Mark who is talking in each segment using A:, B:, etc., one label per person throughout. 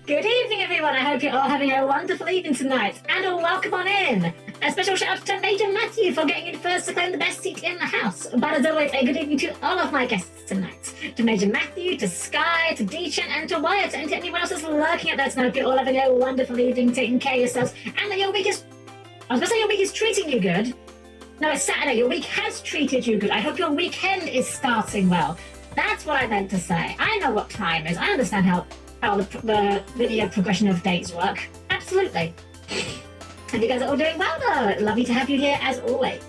A: Good evening, everyone. I hope you're all having a wonderful evening tonight, and welcome on in. A special shout out to Major Matthew for getting in first to claim the best seat in the house. But as always, a good evening to all of my guests tonight. To Major Matthew, to Sky, to Deechan, and to Wyatt, and to anyone else that's lurking at that. I hope you're all having a wonderful evening, taking care of yourselves, and that your week is... I was going to say your week is treating you good. No, it's Saturday. Your week has treated you good. I hope your weekend is starting well. That's what I meant to say. I know what time is. I understand how the linear progression of days work. Absolutely. And you guys are all doing well, though. Lovely to have you here, as always.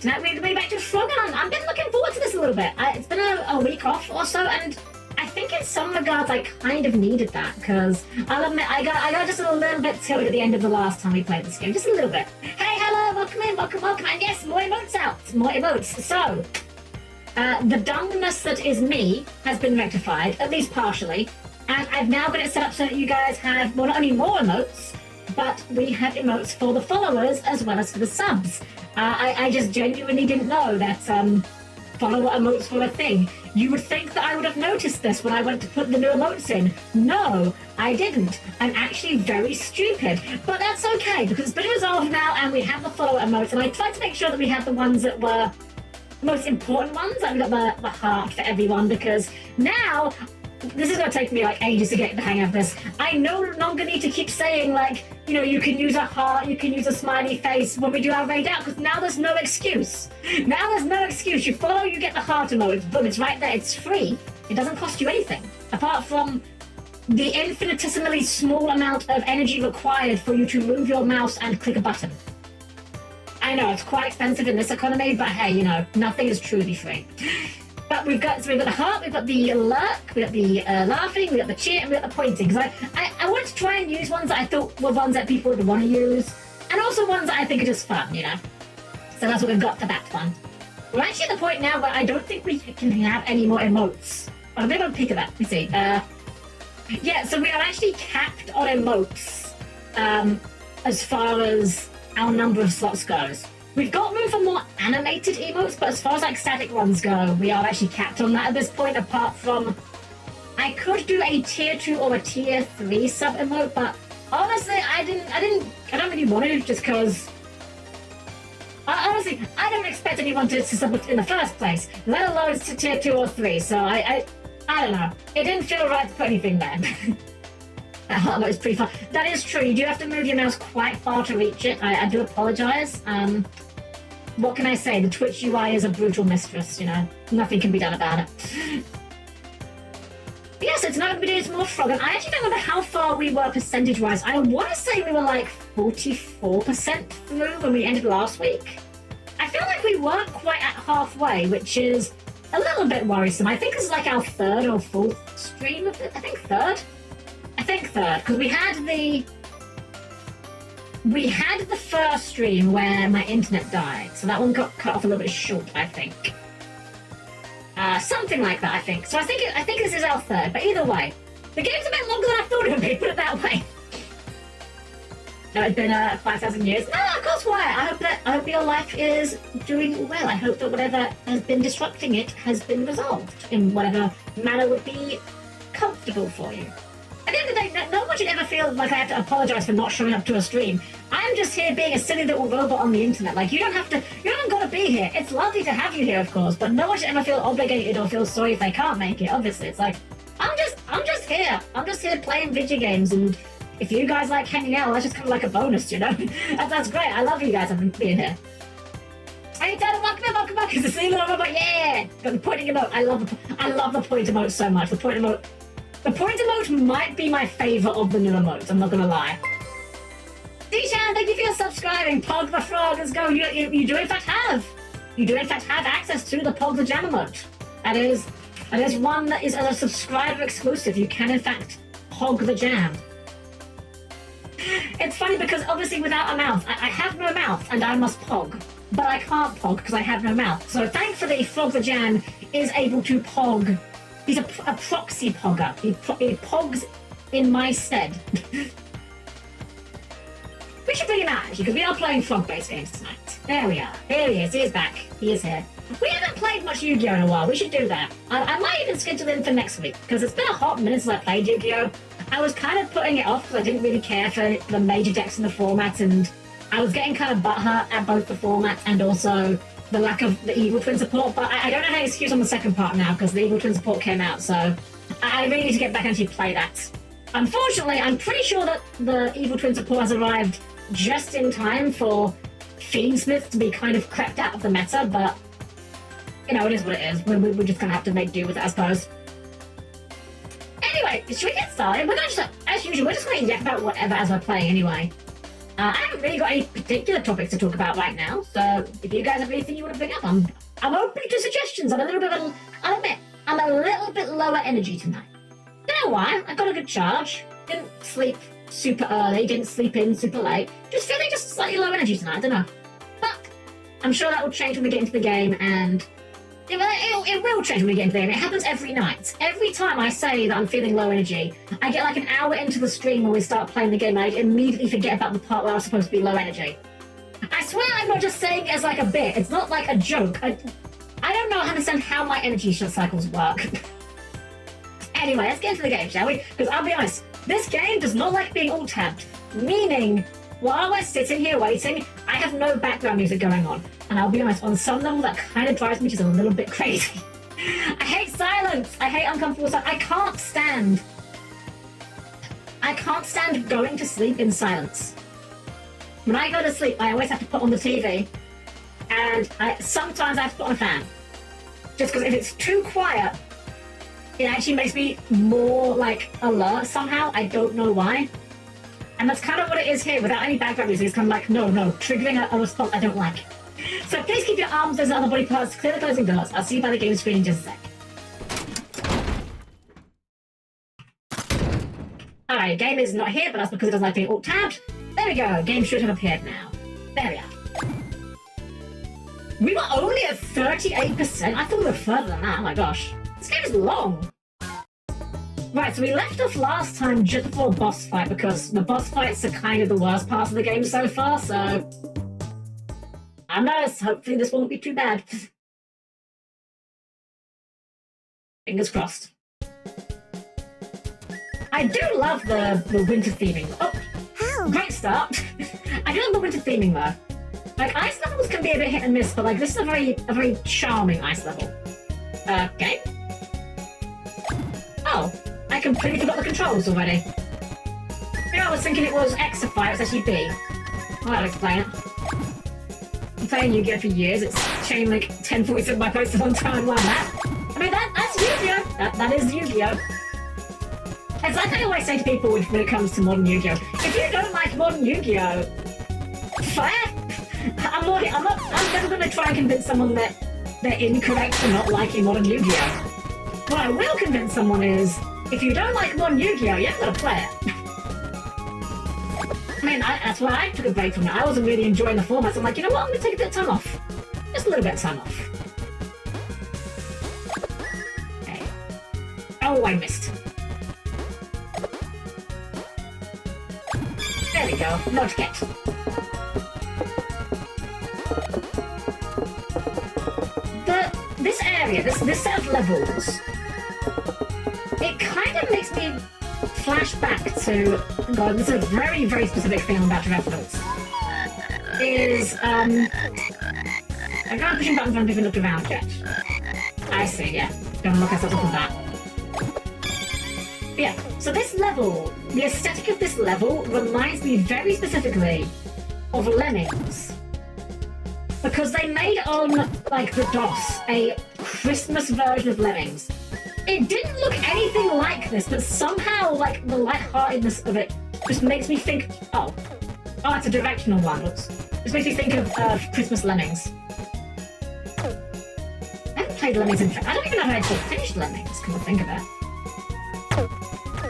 A: Tonight we're going back to Frogun. I've been looking forward to this a little bit. It's been a week off or so, and I think in some regards I kind of needed that, because I'll admit I got just a little bit tilted at the end of the last time we played this game. Just a little bit. Hey, hello, welcome in, welcome. And yes, more emotes out. More emotes. So, the dumbness that is me has been rectified, at least partially. And I've now got it set up so that you guys have not only more emotes, but we have emotes for the followers as well as for the subs. I just genuinely didn't know that follower emotes were a thing. You would think that I would have noticed this when I went to put the new emotes in. No, I didn't. I'm actually very stupid. But that's okay, because it's been resolved now and we have the follower emotes. And I tried to make sure that we had the ones that were the most important ones. Like we got the heart for everyone, because now... This is going to take me like ages to get the hang of this. I no longer need to keep saying like, you know, you can use a heart, you can use a smiley face when we do our raid out, because now there's no excuse. Now there's no excuse. You follow, you get the heart emote. Boom, it's right there. It's free. It doesn't cost you anything. Apart from the infinitesimally small amount of energy required for you to move your mouse and click a button. I know, it's quite expensive in this economy, but hey, you know, nothing is truly free. But we've got the heart, we've got the lurk, we've got the laughing, we've got the cheer, and we've got the pointing. Because I wanted to try and use ones that I thought were ones that people would want to use, and also ones that I think are just fun, you know? So that's what we've got for that one. We're actually at the point now where I don't think we can have any more emotes. Well, maybe I'll pick of that. Let me see. Yeah, so we are actually capped on emotes as far as our number of slots goes. We've got room for more animated emotes, but as far as like static ones go, we are actually capped on that at this point, apart from I could do a tier 2 or a tier 3 sub emote, but honestly I don't really want to, just because honestly I don't expect anyone to sub it in the first place, let alone to tier 2 or 3, so I don't know. It didn't feel right to put anything there. That heart emote is pretty far. That is true, you do have to move your mouse quite far to reach it. I do apologise. What can I say? The Twitch UI is a brutal mistress, you know. Nothing can be done about it. But yeah, so tonight we're doing some more Frogun. I actually don't remember how far we were percentage-wise. I want to say we were like 44% through when we ended last week. I feel like we weren't quite at halfway, which is a little bit worrisome. I think this is like our third or fourth stream of it. I think third, because we had the first stream where my internet died, so that one got cut off a little bit short, I think. Something like that, I think. So I think this is our third, but either way, the game's a bit longer than I thought it would be, put it that way. No, it's been 5,000 years. No, of course, why? I hope your life is doing well. I hope that whatever has been disrupting it has been resolved in whatever manner would be comfortable for you. At the end of the day, no one should ever feel like I have to apologise for not showing up to a stream. I'm just here being a silly little robot on the internet. Like, you haven't got to be here. It's lovely to have you here, of course, but no one should ever feel obligated or feel sorry if they can't make it, obviously. It's like, I'm just here. I'm just here playing video games, and if you guys like hanging out, that's just kind of like a bonus, you know? That's great. I love you guys being here. Hey, Dad, welcome back. It's a silly little robot, yeah! Got the pointing emote. I love the point emote so much. The point emote might be my favourite of the new emotes, I'm not gonna lie. Deechan, thank you for your subscribing. Pog the Frog, let's go. You do in fact have access to the Pog the Jam emote. That is one that is a subscriber exclusive. You can in fact Pog the Jam. It's funny because obviously without a mouth, I have no mouth and I must Pog. But I can't Pog because I have no mouth. So thankfully Frog the Jam is able to Pog. He's a proxy pogger. He pogs in my stead. We should bring him out, actually, because we are playing frog-based games tonight. There we are. Here he is. He is back. He is here. We haven't played much Yu-Gi-Oh! In a while. We should do that. I might even schedule him for next week, because it's been a hot minute since I played Yu-Gi-Oh! I was kind of putting it off because I didn't really care for the major decks in the format, and I was getting kind of butthurt at both the format and also the lack of the Evil Twin support. But I don't have any excuse on the second part now because the Evil Twin support came out, so I really need to get back and actually play that. Unfortunately, I'm pretty sure that the Evil Twin support has arrived just in time for Fiendsmith to be kind of crept out of the meta, but you know, it is what it is. We're just gonna have to make do with it, I suppose. Anyway, should we get started? We're gonna just, as usual, we're just gonna yak about whatever as we're playing anyway. I haven't really got any particular topics to talk about right now, so if you guys have anything you want to bring up, I'm open to suggestions. I'll admit, I'm a little bit lower energy tonight. Don't know why. I got a good charge. Didn't sleep super early, didn't sleep in super late. Just feeling just slightly low energy tonight, I don't know. But I'm sure that will change when we get into the game, and it will change when we get into the game. It happens every night. Every time I say that I'm feeling low energy, I get like an hour into the stream when we start playing the game, and I immediately forget about the part where I was supposed to be low energy. I swear I'm not just saying it as like a bit. It's not like a joke. I don't know, understand how my energy cycles work. Anyway, let's get into the game, shall we? Because I'll be honest, this game does not like being alt-tabbed, meaning while we're sitting here waiting, I have no background music going on. And I'll be honest, on some level that kind of drives me just a little bit crazy. I hate silence! I hate uncomfortable silence. I can't stand going to sleep in silence. When I go to sleep, I always have to put on the TV, and sometimes I have to put on a fan. Just because if it's too quiet, it actually makes me more, like, alert somehow. I don't know why. And that's kind of what it is here. Without any background music, it's kind of like, no, triggering a response I don't like. So please keep your arms and other body parts clear the closing doors. I'll see you by the game screen in just a sec. Alright, game is not here, but that's because it doesn't like being alt-tabbed. There we go. Game should have appeared now. There we are. We were only at 38%. I thought we were further than that. Oh my gosh. This game is long. Right, so we left off last time just before a boss fight because the boss fights are kind of the worst parts of the game so far, so I know, hopefully this won't be too bad. Fingers crossed. I do love the winter theming. Oh, great start. I do love the winter theming though. Like, ice levels can be a bit hit and miss, but like this is a very charming ice level. Okay. Oh, I completely forgot the controls already. Maybe I was thinking it was X to fire, it's actually B. Well, that'll explain it. I'm playing Yu-Gi-Oh! For years, it's chain like 1047 my posted on timeline that. I mean, that's Yu-Gi-Oh! That is Yu-Gi-Oh! It's like I always say to people when it comes to modern Yu-Gi-Oh! If you don't like modern Yu-Gi-Oh! Fair! I'm never going to try and convince someone that they're incorrect for not liking modern Yu-Gi-Oh! What I will convince someone is, if you don't like modern Yu-Gi-Oh! You haven't got to play it. I mean, that's why I took a break from it. I wasn't really enjoying the format, so I'm like, you know what, I'm going to take a bit of time off. Just a little bit of time off. Okay. Oh, I missed. There we go, not get. This area, this set of levels, it kind of makes me flash back to, God, this is a very, very specific thing I'm about to reference. I can't push buttons when people look around yet. I see, yeah. Gonna look ourselves up on that. But yeah, so this level, the aesthetic of this level reminds me very specifically of Lemmings. Because they made on, like, the DOS, a Christmas version of Lemmings. It didn't look anything like this, but somehow, like, the lightheartedness of it just makes me think, oh, it's a directional one. Just makes me think of Christmas Lemmings. I haven't played Lemmings in fact. I don't even know if I actually finished Lemmings, come to think of it.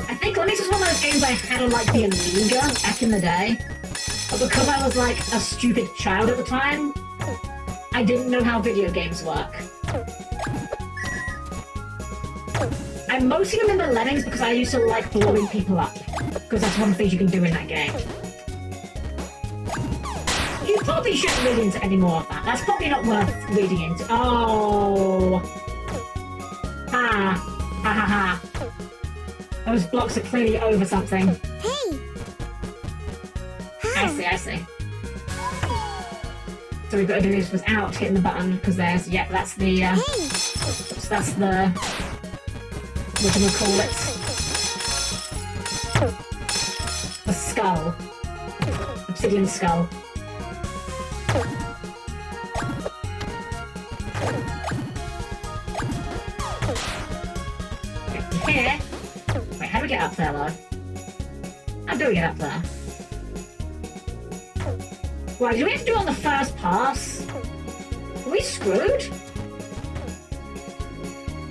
A: I think Lemmings was one of those games I had on, like, the Amiga back in the day. But because I was, like, a stupid child at the time, I didn't know how video games work. I mostly remember Lemmings because I used to like blowing people up. Because that's one of the things you can do in that game. You probably shouldn't read into any more of that. That's probably not worth reading into. Oh. Ha. Ha ha ha. Those blocks are clearly over something.
B: Hey!
A: I see. So we've got to do this without hitting the button, because there's, yep, that's the, so that's the, what do we call it? The skull. Obsidian skull. Okay, from here. Wait, how do we get up there, though? How do we get up there? Right, do we have to do it on the first pass? Are we screwed?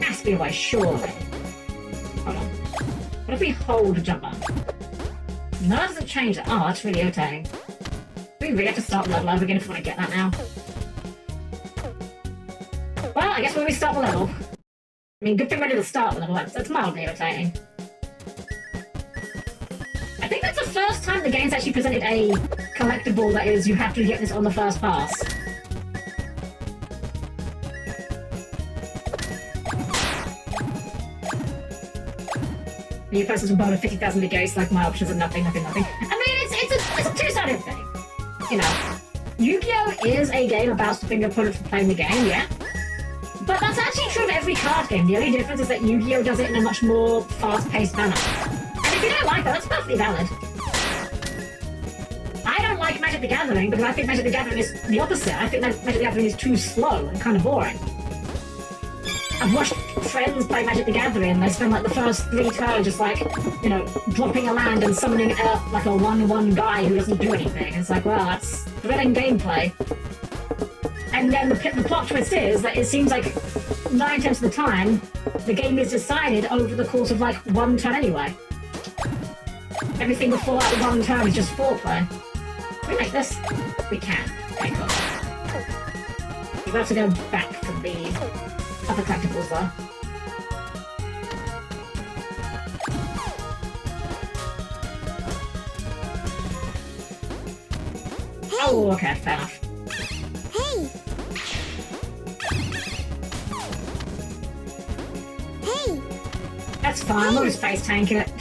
A: Has to be a way, surely. Hold on. What if we hold the jump button? No, that doesn't change it. Oh, that's really irritating. Do we really have to start the level over again if we want to get that now? Well, I guess we'll restart the level. I mean, good thing we're ready to start the level. That's mildly irritating. I think that's the first time the game's actually presented a collectible that is, you have to get this on the first pass. You post some bonus 50,000 to go, so like my options are nothing. I mean, it's a two-sided thing. You know, Yu-Gi-Oh! Is a game about stopping your opponent from playing the game, yeah? But that's actually true of every card game. The only difference is that Yu-Gi-Oh! Does it in a much more fast-paced manner. And if you don't like that, that's perfectly valid. I don't like Magic the Gathering because I think Magic the Gathering is the opposite. I think that Magic the Gathering is too slow and kind of boring. I've watched friends play Magic the Gathering and they spend like the first 3 turns just like, you know, dropping a land and summoning like a 1/1 guy who doesn't do anything. It's like, well, that's thrilling gameplay. And then the plot twist is that it seems like 9 times of the time, the game is decided over the course of like 1 turn anyway. Everything before that 1 turn is just foreplay. Can we make this? We can. Okay, cool. We've got to go back for the other collectibles though.
B: Hey.
A: Oh, okay, fair enough.
B: Hey! Hey!
A: That's fine, we'll just face tank it.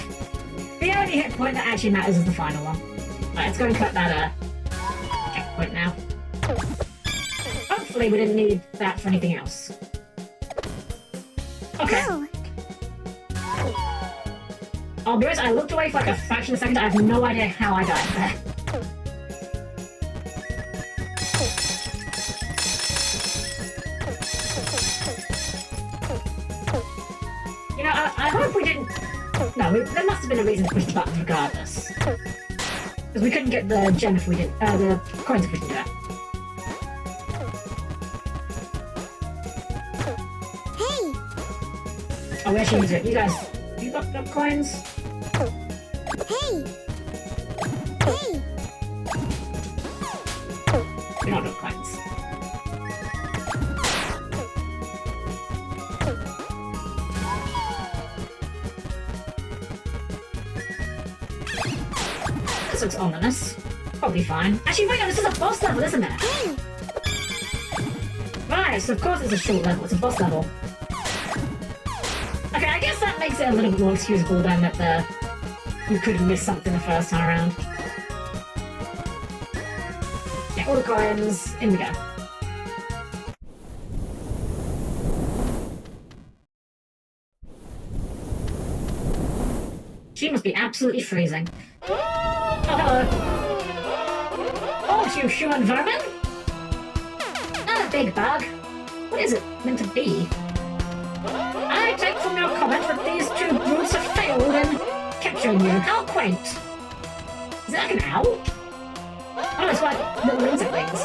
A: The only hit point that actually matters is the final one. Right, let's go and cut that checkpoint now. Hopefully we didn't need that for anything else. Okay.
B: Oh.
A: I'll be honest, I looked away for like a fraction of a second. I have no idea how I died there. You know, I hope we didn't... No, there must have been a reason to push the button regardless. Because we couldn't get the gem if we didn't... the coins if we didn't do that. Oh, we actually need to... You guys... You got coins?
B: Hey! Hey!
A: We don't have coins. This looks ominous. Probably fine. Actually, wait, no, this is a boss level, isn't it?
B: Hey!
A: Right, so of course it's a short level. It's a boss level. Okay, I guess that makes it a little bit more excusable then that you could have missed something the first time around. Yeah, all the coins. In we go. She must be absolutely freezing. Oh, hello. Oh, you human vermin? Not a big bug. What is it meant to be? I take from your comment that these 2 brutes have failed in capturing you. How quaint. Is that like an owl? Oh, it's like little insect things.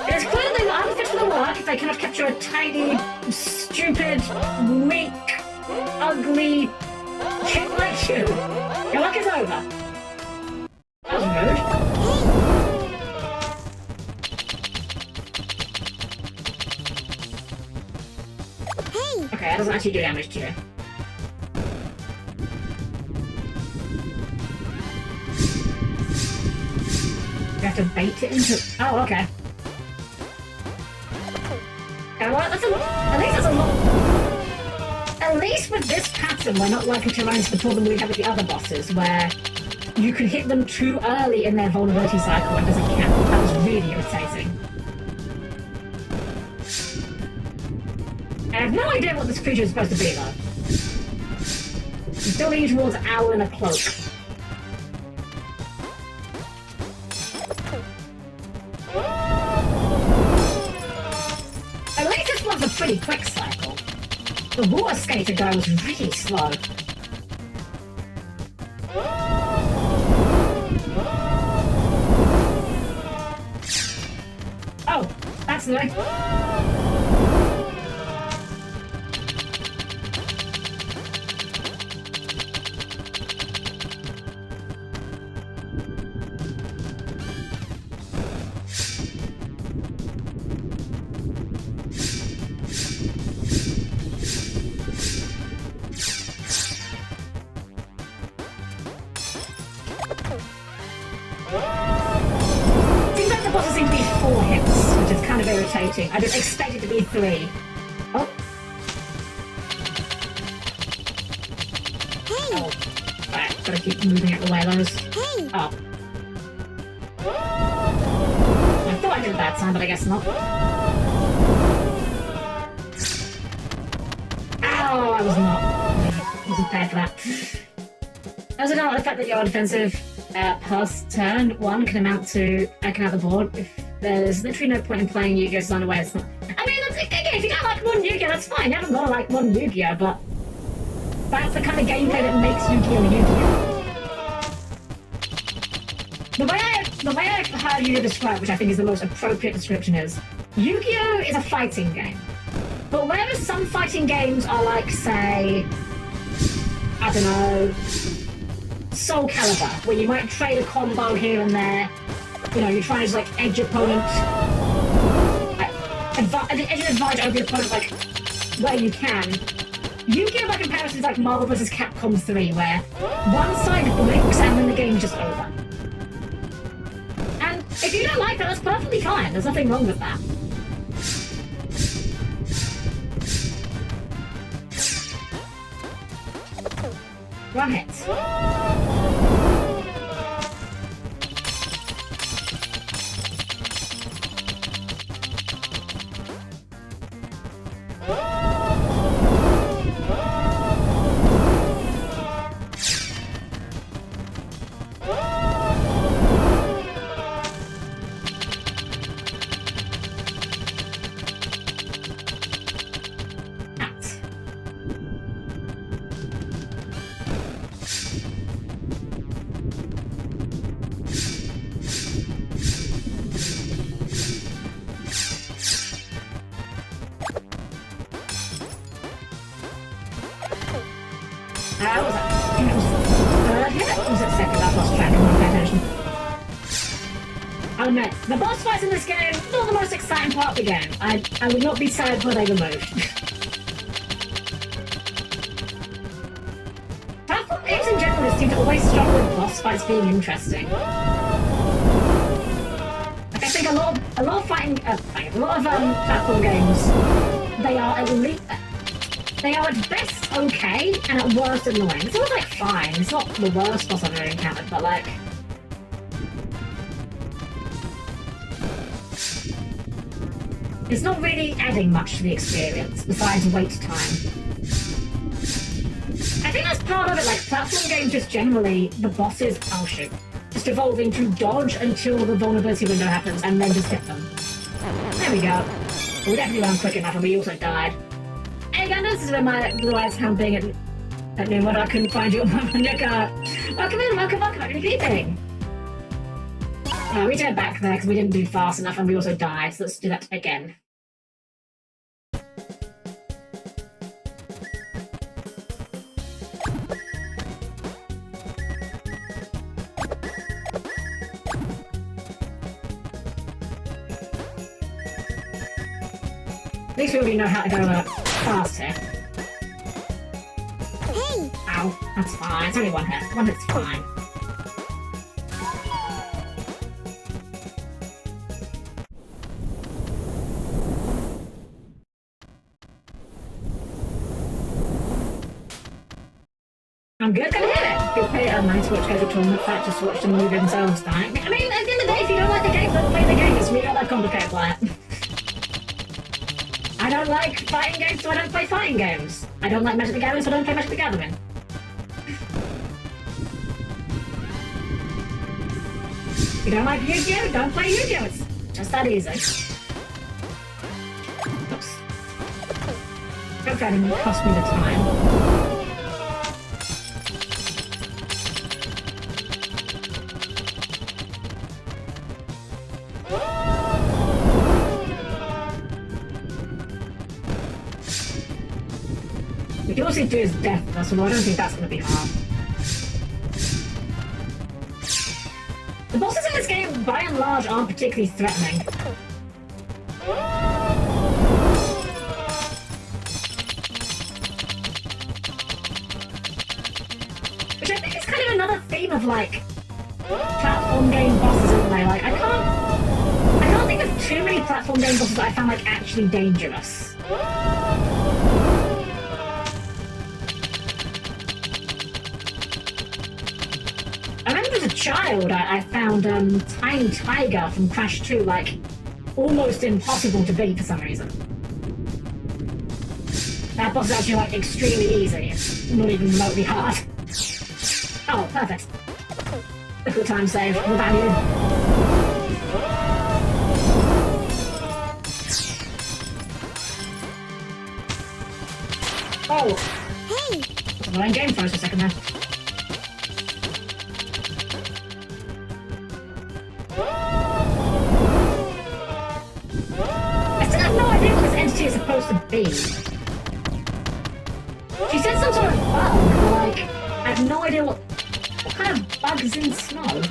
A: It is clear they were unfit for the work if they cannot capture a tiny, stupid, weak, ugly kid like you. Your luck is over. That was rude. Okay, that doesn't actually do damage to you. You have to bait it into... Oh, okay. Okay, well, at least that's a lot... At least with this pattern, often we're not likely to run into the problem we have with the other bosses, where you can hit them too early in their vulnerability cycle and it doesn't count. That was really irritating. I have no idea what this creature is supposed to be, though. I'm still leaning towards owl in a cloak. At least this one's a pretty quick cycle. The water skater guy was really slow. Oh, that's new. Seems like the bosses seem to be 4 hits, which is kind of irritating. I just expect it to be 3. Oh.
B: Hey!
A: Oh. Right, gotta keep moving out the way of those.
B: Hey!
A: Oh. I thought I did it that time, but I guess not. Ow, I was not. I wasn't prepared for that. I also don't like the fact that your defensive past turn 1 can amount to can have the board. If there's literally no point in playing Yu-Gi-Oh! Design away, it's not. I mean, that's, again, if you don't like modern Yu-Gi-Oh! That's fine. You haven't got to like modern Yu-Gi-Oh! But that's the kind of gameplay that makes Yu-Gi-Oh! Yu-Gi-Oh! The way I've heard you describe, which I think is the most appropriate description, is Yu-Gi-Oh! Is a fighting game. But whereas some fighting games are like, say, I don't know, Soul Calibur, where you might trade a combo here and there. You know, you're trying to just, like, edge your opponent, edge an advantage over your opponent, like, where you can. Yu-Gi-Oh! By comparison is like Marvel vs. Capcom 3, where one side blinks and then the game's just over. And if you don't like that, that's perfectly fine. There's nothing wrong with that. Right. I think it was third hit? Or was it second? I've lost track. I'm not paying attention. I'll admit, the boss fights in this game, not the most exciting part of the game. I would not be sad were they removed. Platform games in general seem to always struggle with boss fights being interesting. Like, I think a lot of platform games, they are at least. They are at best okay, and at worst annoying. It's always like fine. It's not the worst boss I've ever encountered, but like... it's not really adding much to the experience, besides wait time. I think that's part of it, like platform games just generally, the bosses, oh shoot, just evolving to dodge until the vulnerability window happens, and then just hit them. There we go. We definitely ran quick enough, and we also died. Hey guys, this is where my blue eyes camping at noon, what I couldn't find you on your card. Welcome in, welcome, how are you keeping? We turned back there because we didn't do fast enough and we also died, so let's do that again. At least we already know how to go fast here.
B: Hey!
A: Ow, that's fine. It's only one hit. One hit's fine. I'm good, gonna hit it. People pay money to watch casual tournament fight just to watch them move themselves dying. I mean, at the end of the day, if you don't like the game, don't play the game. It's really not that complicated, Wyatt. I don't like fighting games, so I don't play fighting games. I don't like Magic the Gathering, so I don't play Magic the Gathering. You don't like Yu-Gi-Oh? Don't play Yu-Gi-Oh! It's just that easy. Oops. Hope that didn't cost me the time. We can also do his death, so I don't think that's going to be hard. The bosses in this game, by and large, aren't particularly threatening. Which I think is kind of another theme of, like, platform game bosses in a way. Like, I can't think of too many platform game bosses that I found, like, actually dangerous. As a child, I found Tiny Tiger from Crash 2 like almost impossible to beat for some reason. That boss is actually like extremely easy. It's not even remotely hard. Oh, perfect. A good time save. More value. Oh!
B: Hey!
A: I'm in game for us a second there. Is supposed to be. She said some sort of bug, but like, I have no idea what kind of bug is in snow.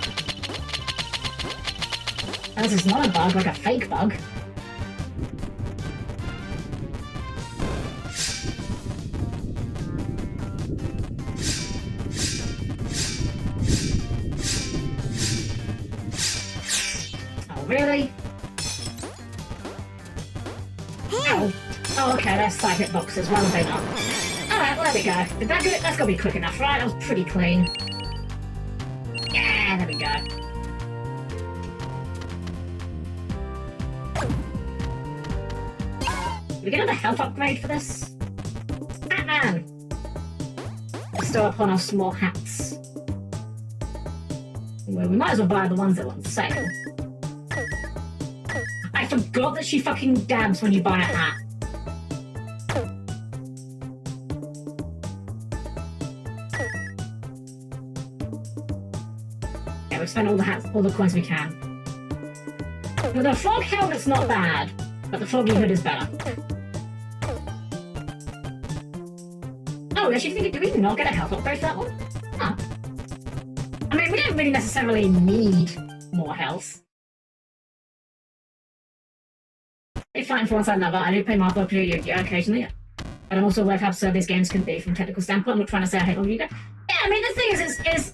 A: This is not a bug, like a fake bug. Oh, really? Oh, okay, that's side hitboxes, why would they not? Alright, well, there we go. Did that good? That's gotta be quick enough, right? That was pretty clean. Yeah, there we go. Did we get another health upgrade for this? Batman! Bestow upon us more hats. Well, we might as well buy the ones that are on sale. I forgot that she fucking dabs when you buy a hat. Yeah, we spent all the coins we can. But the frog helmet's not bad, but the froggy hood is better. Oh, actually, do we not get a health upgrade for that one? Huh. I mean, we don't really necessarily need more health. If fighting for one side another, I do play Marvel Yu-Gi-Oh! Occasionally. But I'm also aware of how absurd these games can be from a technical standpoint. I'm not trying to say I hate all Yu-Gi-Oh! Yeah, I mean, the thing is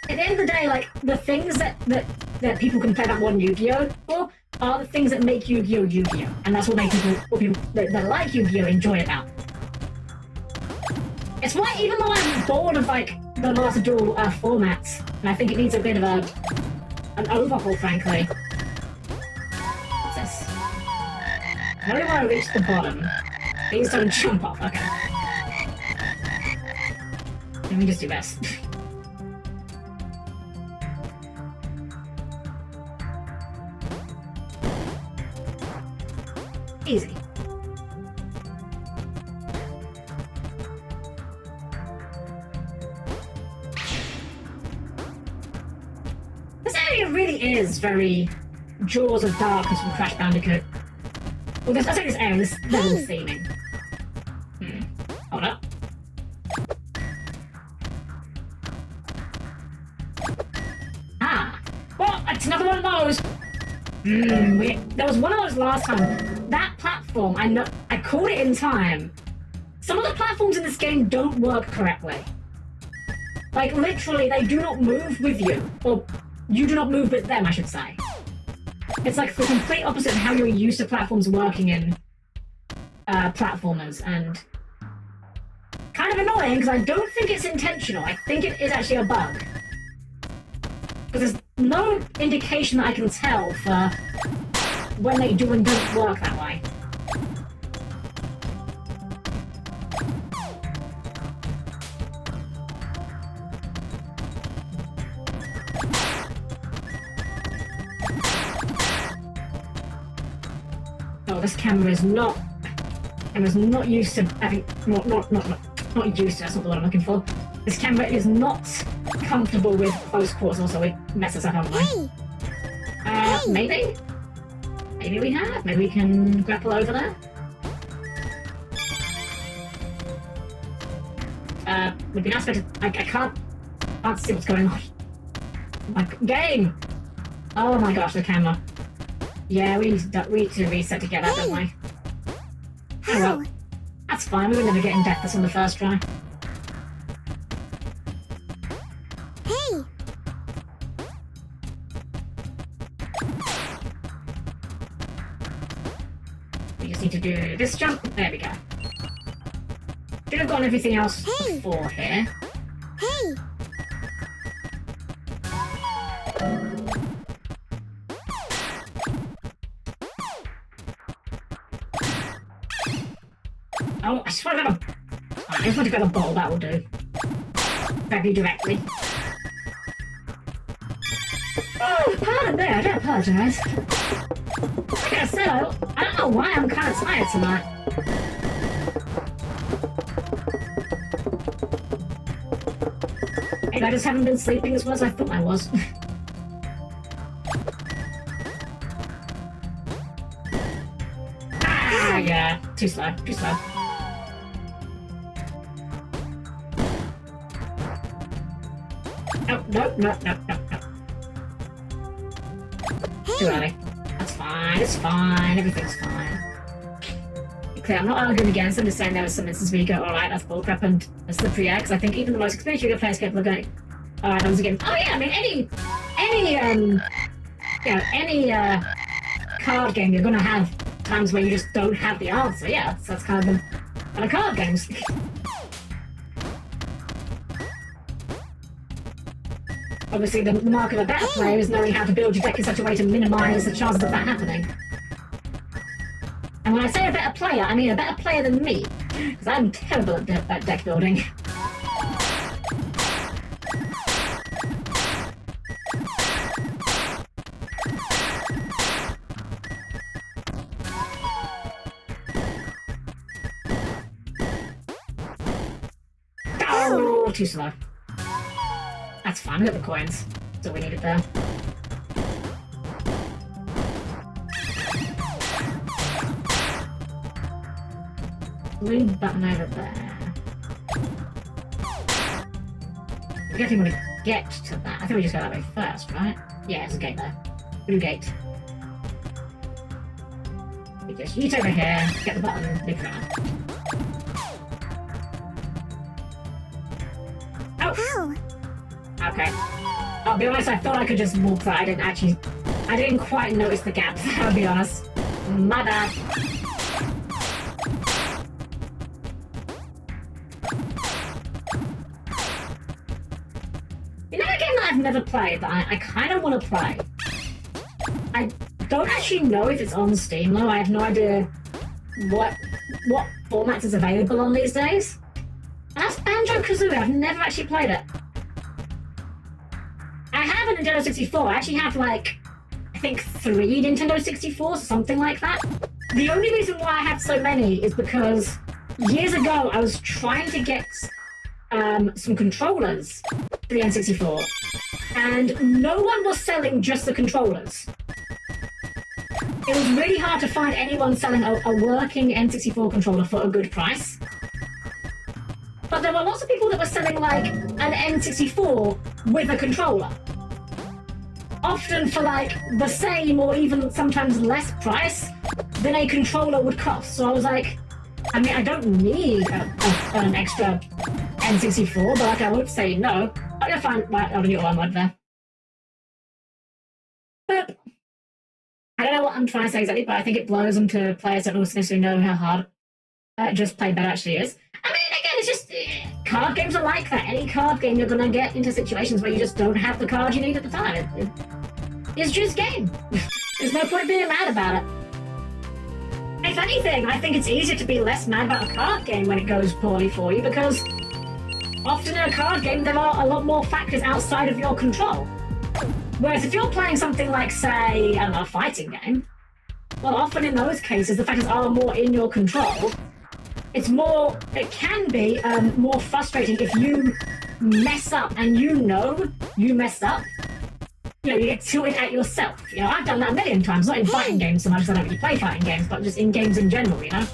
A: at the end of the day, like, the things that people can play that one Yu-Gi-Oh! For are the things that make Yu-Gi-Oh! Yu-Gi-Oh! And that's what makes people that like Yu-Gi-Oh! Enjoy it out. It's why, even though I'm bored of, like, the Master Duel formats, and I think it needs a bit of an overhaul, frankly. What's this? I really want to reach the bottom. Please don't jump off. Okay. Let me just do this. Easy. This area really is very Jaws of Darkness from Crash Bandicoot. Well, I say this area, this level is theming. Hold up. Ah! Well, it's another one of those! There was one of those last time. That platform, I caught it in time. Some of the platforms in this game don't work correctly. Like, literally, they do not move with you. Or, you do not move with them, I should say. It's like the complete opposite of how you're used to platforms working in platformers, and kind kind of annoying because I don't think it's intentional. I think it is actually a bug. Because there's no indication that I can tell for when they do and don't work that way. Oh, this camera is not used to having not used to, that's not the word I'm looking for. This camera is not comfortable with close quarters, also it messes up, haven't we? Maybe? Maybe we have? Maybe we can grapple over there? Would be nice, but I can't see what's going on. My game! Oh my gosh, the camera. Yeah, we need to reset to get that, don't we? Oh well. That's fine, we were never getting deathless on the first try.
B: Hey!
A: We just need to do this jump. There we go. Should have gotten everything else before here.
B: Hey!
A: Oh, I just want to grab I just want to grab a ball, that will do. Grab you directly. Oh, pardon me, I do apologise. Like I said, I don't know why I'm kind of tired tonight. Maybe I just haven't been sleeping as well as I thought I was. Ah, yeah, too slow, too slow. Oh, no. Too early. That's fine, it's fine, everything's fine. Okay, I'm not arguing against, I'm just saying there was some instances where you go, alright, that's bullcrap and that's the pre-air, because I think even the most experienced Yu-Gi-Oh players capable of going, alright, that was again. Oh yeah, I mean, any card game, you're gonna have times where you just don't have the answer, yeah, so that's kind of the card games. Obviously, the mark of a better player is knowing how to build your deck in such a way to minimise the chances of that happening. And when I say a better player, I mean a better player than me, because I'm terrible at deck building. Oh, too slow. That's fine, we got the coins. That's all we needed there. Blue button over there. We definitely want to get to that. I think we just go that way first, right? Yeah, there's a gate there. Blue gate. We just yeet over here, get the button, loop around. Oh! Okay. I'll be honest, I thought I could just walk that. I didn't quite notice the gap, I'll be honest. My bad. You know a game that I've never played that I kind of want to play? I don't actually know if it's on Steam though. I have no idea what formats is available on these days. And that's Banjo-Kazooie. I've never actually played it. I have a Nintendo 64. I actually have, like, I think 3 Nintendo 64s, something like that. The only reason why I have so many is because years ago I was trying to get some controllers for the N64, and no one was selling just the controllers. It was really hard to find anyone selling a working N64 controller for a good price. But there were lots of people that were selling, like, an N64 with a controller. Often for, like, the same or even sometimes less price than a controller would cost. So I was like, I mean, I don't need an extra N64, but, like, I would say no. I'm gonna find my audio mod there. But I don't know what I'm trying to say exactly, but I think it blows them to players that don't necessarily know how hard just play better actually is. I mean, again, it's just card games are like that. Any card game, you're gonna get into situations where you just don't have the card you need at the time. It's just game. There's no point being mad about it. If anything, I think it's easier to be less mad about a card game when it goes poorly for you, because often in a card game there are a lot more factors outside of your control. Whereas if you're playing something like, say, I don't know, a fighting game, well, often in those cases the factors are more in your control. It can be more frustrating if you mess up and you know you messed up. You know, you get tilted at yourself. You know, I've done that a million times, not in fighting games so much as I don't really play fighting games, but just in games in general, you know?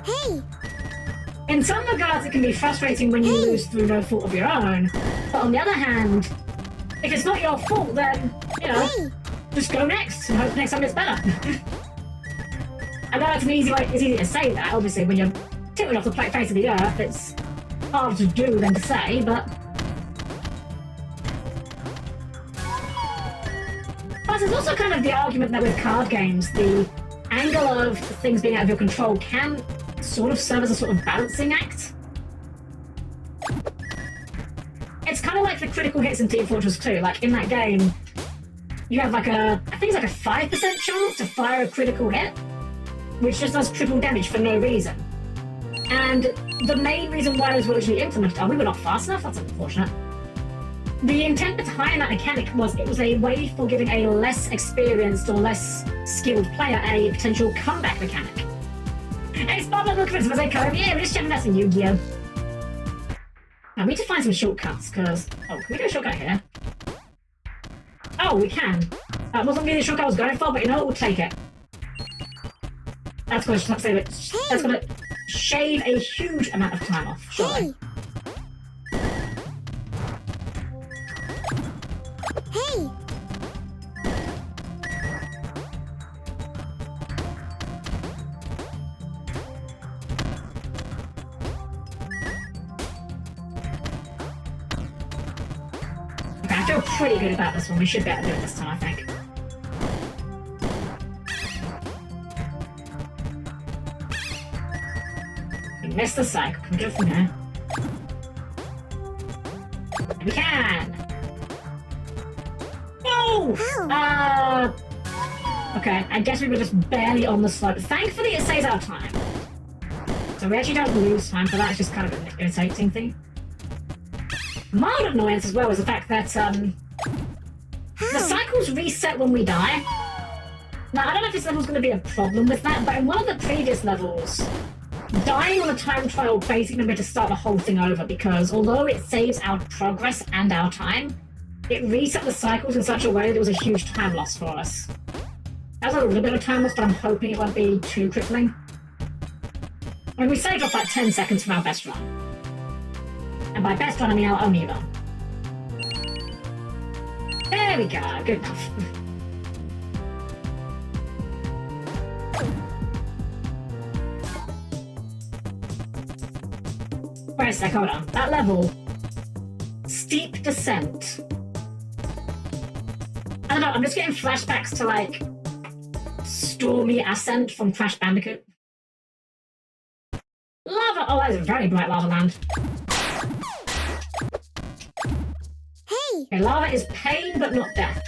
B: Hey!
A: In some regards, it can be frustrating when you lose through no fault of your own. But on the other hand, if it's not your fault, then, you know, just go next and hope next time it's better. I know it's easy to say that, obviously, when you're tilted off the face of the earth, it's harder to do than to say, but... Plus, there's also kind of the argument that with card games, the angle of things being out of your control can sort of serve as a sort of balancing act. It's kind of like the critical hits in Team Fortress 2. Like, in that game, you have like I think it's like a 5% chance to fire a critical hit, which just does triple damage for no reason. And the main reason why those were originally implemented, we were not fast enough, that's unfortunate. The intent behind that mechanic was it was a way for giving a less experienced or less skilled player a potential comeback mechanic. Hey, Spot, look at this, was I code? Yeah, we're just checking that's in Yu-Gi-Oh! Now, we need to find some shortcuts, because... Oh, can we do a shortcut here? Oh, we can. Wasn't really the shortcut I was going for, but you know what, we'll take it. That's going to save it. That's going to shave a huge amount of time off, surely.
B: Hey!
A: Okay, I feel pretty good about this one. We should be able to do it this time, I think. We missed the cycle. Can we go from there? We can! No! Okay, I guess we were just barely on the slope. Thankfully, it saves our time. So we actually don't lose time for that. It's just kind of an irritating thing. Mild annoyance as well is the fact that the cycles reset when we die. Now, I don't know if this level's going to be a problem with that, but in one of the previous levels, dying on a time trial basically meant to start the whole thing over, because although it saves our progress and our time, it reset the cycles in such a way that it was a huge time loss for us. That was a little bit of time loss, but I'm hoping it won't be too crippling. I mean, we saved off like 10 seconds from our best run. And by best run, I mean our only run. There we go, good enough. Wait a sec, hold on. That level, steep descent. I don't know, I'm just getting flashbacks to like Stormy Ascent from Crash Bandicoot. Lava! Oh, that is a very bright lava land.
B: Hey!
A: Okay, lava is pain but not death.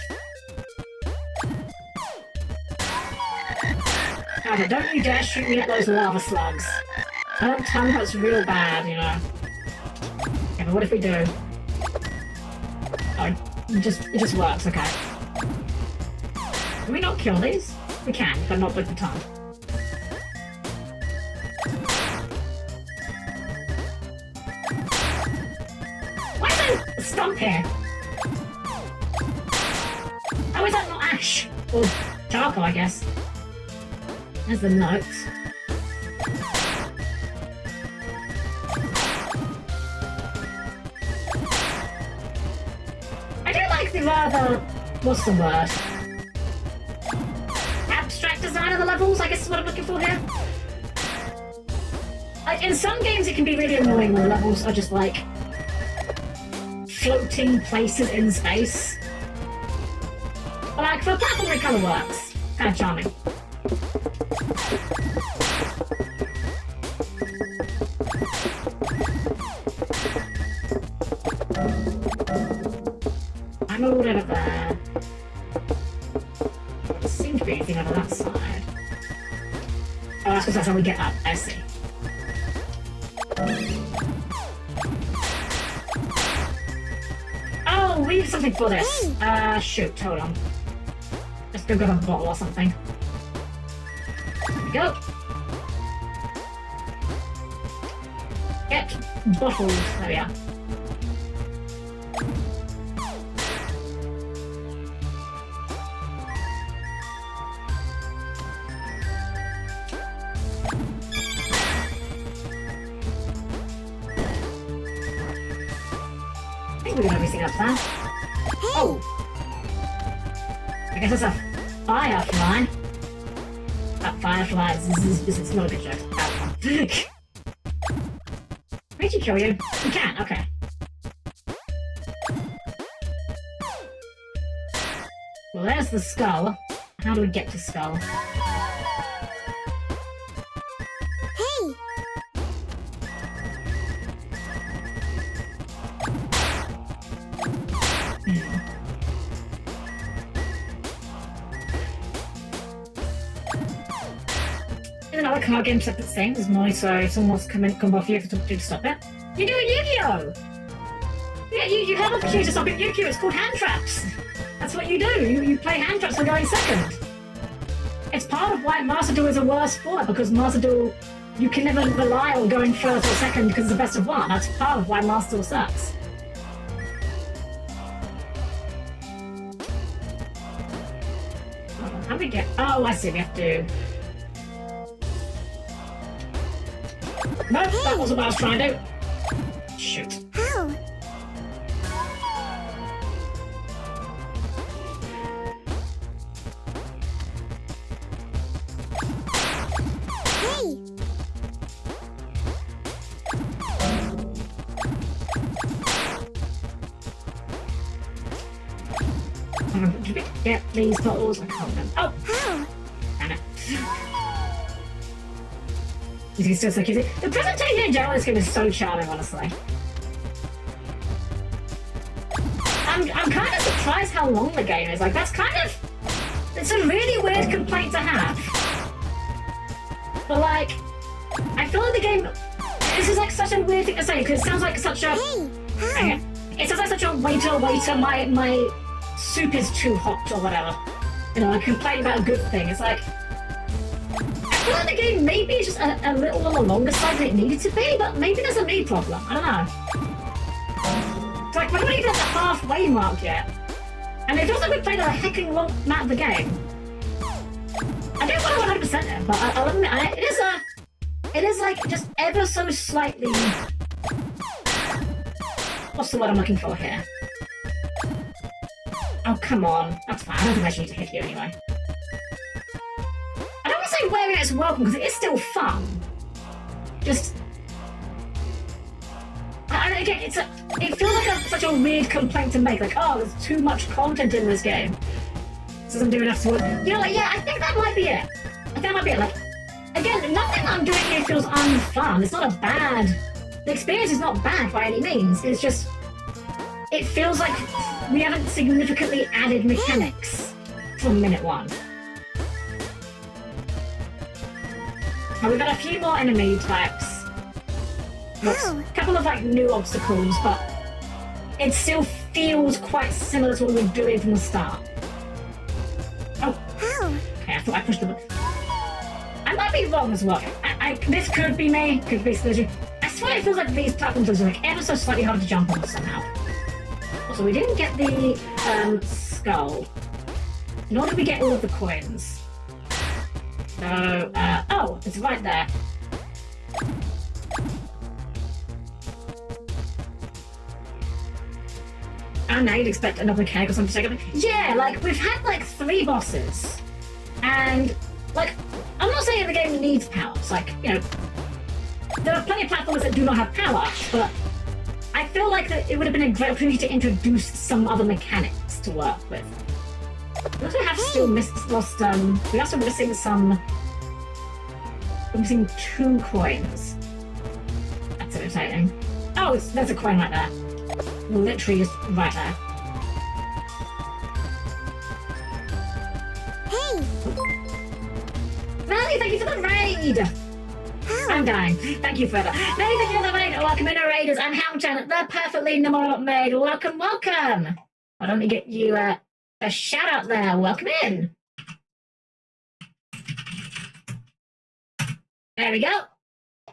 A: Okay, don't you dare shoot me at those lava slugs. That tongue hurts real bad, you know. Okay, but what if we do? Oh, it just works, okay. Can we not kill these? We can, but not with the tongue. Why is there a stump here? How is that not ash? Or charcoal, I guess. There's the notes. I do like the rather... what's the word? Abstract design of the levels, I guess is what I'm looking for here. Like, in some games it can be really annoying when the levels are just like floating places in space. But like, for a platform it kind of works. Kind of charming. hold over there. There seems to be anything over that side. Oh, that's because that's how we get up. I see. Oh, we need something for this. Shoot, hold on. Let's go grab a bottle or something. There we go. Get bottles. There we are. I think we got everything up there. Oh! I guess it's a firefly. That firefly is not a good joke. Where'd you kill you? You can, okay. Well, there's the skull. How do we get to skull?
B: Hey!
A: There's another card game separate thing. There's more, so if someone wants to come off you to stop it. You're doing Yu-Gi-Oh! Yeah, you have a cue to stop it Yu-Gi-Oh! It's called hand traps. That's what you do. You play hand traps for going second. It's part of why Master Duel is a worse sport, because Master Duel, you can never rely on going first or second because it's the best of one. That's part of why Master Duel sucks. How do we get... Oh, I see. We have to... No, that wasn't what I was trying to do. Shoot.
B: How? Hey!
A: Did we get these bottles? I can't remember. Oh!
B: How?
A: Damn it. You can still so cute. The presentation in general of this game is so charming, honestly. I'm kind of surprised how long the game is. Like, that's kind of... It's a really weird complaint to have. But, like, I feel like the game... This is, like, such a weird thing to say, because it sounds like such a...
B: Hey! How?
A: Okay. It sounds like such a waiter, my soup is too hot, or whatever. You know, a complaint about a good thing. It's like... I feel like the game maybe is just a little on the longer side than it needed to be, but maybe there's a me problem. I don't know. It's like, we're not even at the halfway mark yet. And it feels like we played a hecking long amount of the game. I don't want to 100% it, but I'll admit, it is like just ever so slightly... What's the word I'm looking for here? Oh, come on. That's fine. I don't think I should need to hit you anyway. I don't want to say wearing it as welcome, because it is still fun. Just... Again, it feels like such a weird complaint to make. Like, oh, there's too much content in this game. This doesn't do enough to... You know, like, yeah, I think that might be it. I think that might be it. Like, again, nothing I'm doing here feels unfun. It's not a bad... The experience is not bad by any means. It's just... It feels like we haven't significantly added mechanics from minute one. Now, we've got a few more enemy types. A couple of like new obstacles, but it still feels quite similar to what we were doing from the start. Oh, okay, I thought I pushed the button. I might be wrong as well. This could be me, could be Splitty. I swear it feels like these platforms are like ever so slightly harder to jump on somehow. Also, we didn't get the skull. Nor did we get all of the coins. So, oh, it's right there. And now you'd expect another mechanic or something to take up. Yeah, like, we've had, like, 3 bosses. And, like, I'm not saying the game needs powers. Like, you know, there are plenty of platformers that do not have power-ups, but I feel like that it would have been a great opportunity to introduce some other mechanics to work with. We also have still lost, we're also missing some... We're missing 2 coins. That's irritating. Oh, there's a coin right there. Literally just right there. thank you for the raid! I'm dying. Thank you for that. Many thank you for the raid. Welcome in, raiders. I'm Helm-Chan, the perfectly normal maid. Welcome, welcome. Why don't we get you a shout out there? Welcome in. There we go.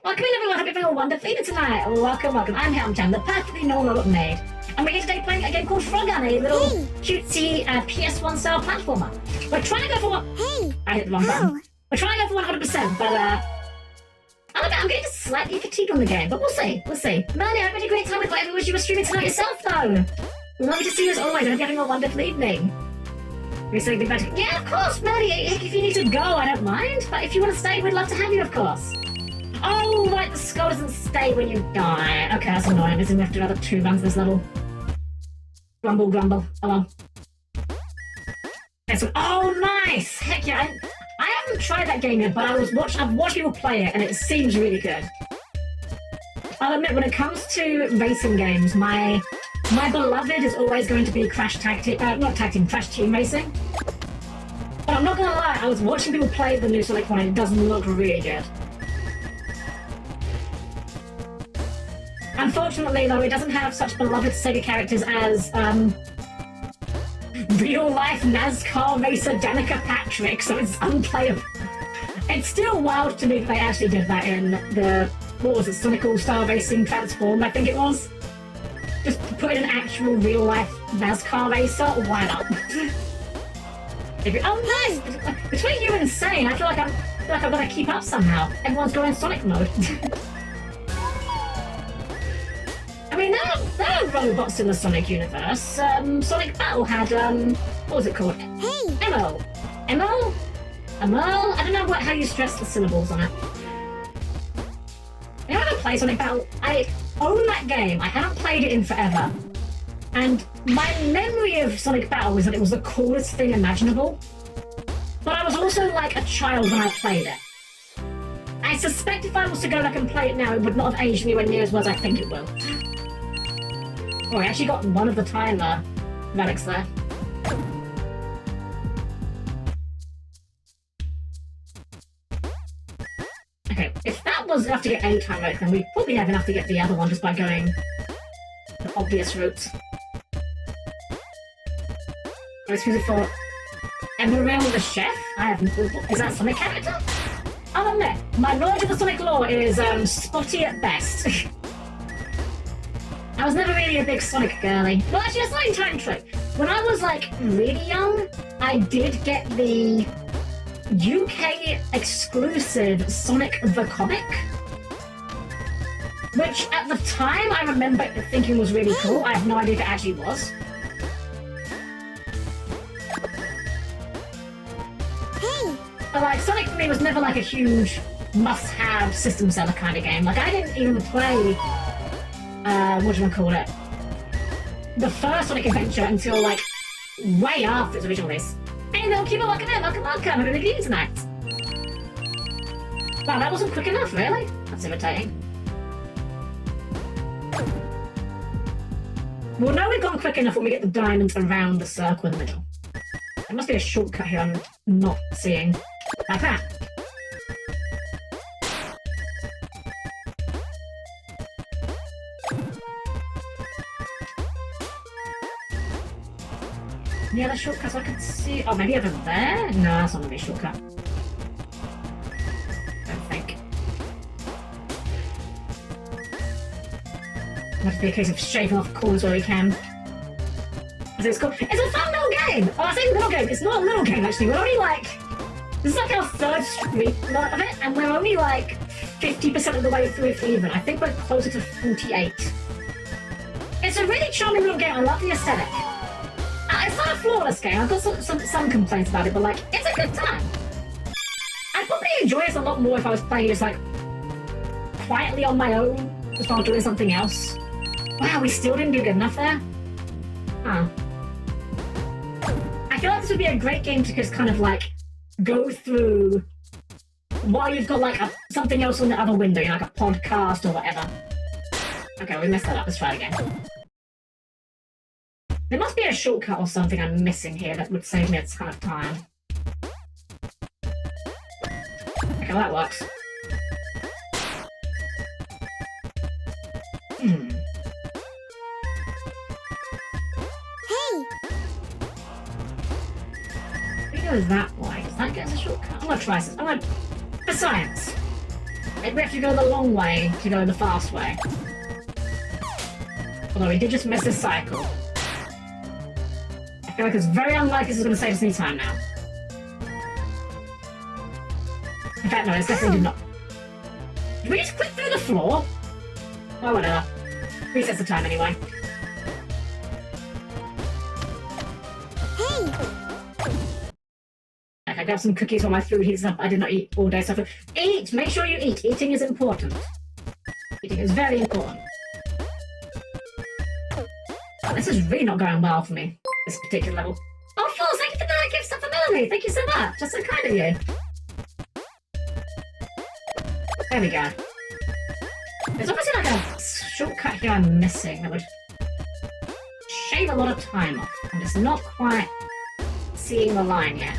A: Welcome in, everyone. Hope you're feeling wonderfully tonight. Welcome, welcome. I'm Helm-Chan, the perfectly normal maid. And we're here today playing a game called Frogun, a little cutesy PS1 style platformer. We're trying to go for what?
B: Hey!
A: I hit the wrong button. We're trying to go for 100%, but I'm getting slightly fatigued on the game, but we'll see. We'll see. Melanie, I had a great time with whatever it was you were streaming tonight yourself, though. Lovely to see you as always. I hope you're having a wonderful evening. We say goodbye to... Yeah, of course, Melanie. If you need to go, I don't mind. But if you want to stay, we'd love to have you, of course. Oh, right, the skull doesn't stay when you die. Okay, that's annoying. Isn't we have to do another 2 runs this level? Grumble, grumble. Oh, well. Oh, nice! Heck yeah. I haven't tried that game yet, but I've watched people play it, and it seems really good. I'll admit, when it comes to racing games, my beloved is always going to be Crash Tag Team Racing. But I'm not gonna lie, I was watching people play the new Sonic one, and it does look really good. Unfortunately, though, it doesn't have such beloved Sega characters as, real-life NASCAR racer Danica Patrick, so it's unplayable. It's still wild to me that they actually did that in the, what was it, Sonic All-Star Racing Transform, I think it was? Just put in an actual real-life NASCAR racer, why not? Oh, nice! Between you and Sane, I feel like I've got to keep up somehow. Everyone's going Sonic mode. I mean, there are robots in the Sonic universe. Sonic Battle had, what was it called?
B: Hey!
A: Emo? I don't know how you stress the syllables on it. You know, I haven't played Sonic Battle. I own that game. I haven't played it in forever. And my memory of Sonic Battle was that it was the coolest thing imaginable. But I was also like a child when I played it. I suspect if I was to go back and play it now, it would not have aged me near as well as I think it will. Oh, I actually got one of the time relics there. Okay, if that was enough to get any time relic, then we probably have enough to get the other one just by going the obvious route. Let's use it for Emerald the Chef. I haven't. Is that a Sonic character? I'll admit, my knowledge of the Sonic lore is spotty at best. I was never really a big Sonic girly. Well, actually, that's not entirely true. When I was, like, really young, I did get the UK exclusive Sonic the Comic. Which, at the time, I remember thinking was really cool. I have no idea if it actually was.
B: Hey!
A: But, like, Sonic for me was never, like, a huge must-have system seller kind of game. Like, I didn't even play... what do I call it? The first Sonic Adventure until, like, way after its original release. Hey, no, keep on welcome in, welcome. I'm in the game tonight. Wow, that wasn't quick enough, really? That's irritating. We'll know we've gone quick enough when we get the diamonds around the circle in the middle. There must be a shortcut here I'm not seeing. Like that. Any other shortcuts I can see? Oh, maybe over there? No, that's not going to be a shortcut. Don't think. Must be a case of shaving off corners where we can. It's called. It's a fun little game! Oh, I say little game. It's not a little game, actually. We're only like... This is like our third street of it, and we're only like 50% of the way through if even. I think we're closer to 48. It's a really charming little game. I love the aesthetic. It's not a flawless game. I've got some complaints about it, but like, it's a good time. I'd probably enjoy this a lot more if I was playing just like quietly on my own, just while doing something else. Wow, we still didn't do good enough there. Huh. I feel like this would be a great game to just kind of like go through while you've got like something else on the other window, you know, like a podcast or whatever. Okay, we messed that up. Let's try it again. There must be a shortcut or something I'm missing here that would save me a ton of time. Okay, Okay, well, that works.
B: Hey!
A: We go that way. Does that get us a shortcut? I'm gonna try this. I'm gonna... For science. Maybe we have to go the long way to go the fast way. Although we did just miss this cycle. I feel like it's very unlikely this is going to save us any time now. In fact, no, it's definitely did not. Did we just click through the floor? Oh, whatever. Resets the time anyway.
B: Hey!
A: Okay, grab some cookies while my food heats up. I did not eat all day, so eat! Make sure you eat. Eating is important. Eating is very important. Oh, this is really not going well for me, this particular level. Oh, Falls, thank you for the gift stuff for Melanie. Thank you so much. That's so kind of you. There we go. There's obviously like a shortcut here I'm missing that would shave a lot of time off. I'm just not quite seeing the line yet.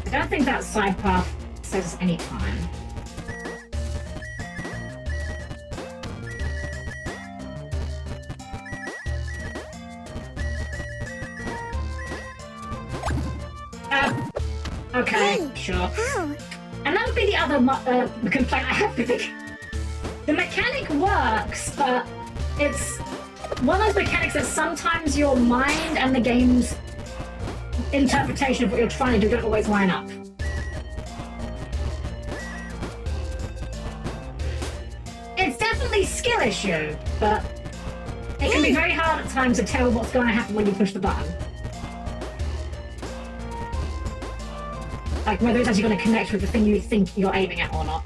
A: I don't think that side path saves us any time. Okay, sure.
B: How?
A: And that would be the other complaint I have with it. The mechanic works, but it's one of those mechanics that sometimes your mind and the game's interpretation of what you're trying to do don't always line up. It's definitely a skill issue, but it can be very hard at times to tell what's going to happen when you push the button. Like whether it's actually going to connect with the thing you think you're aiming at or not.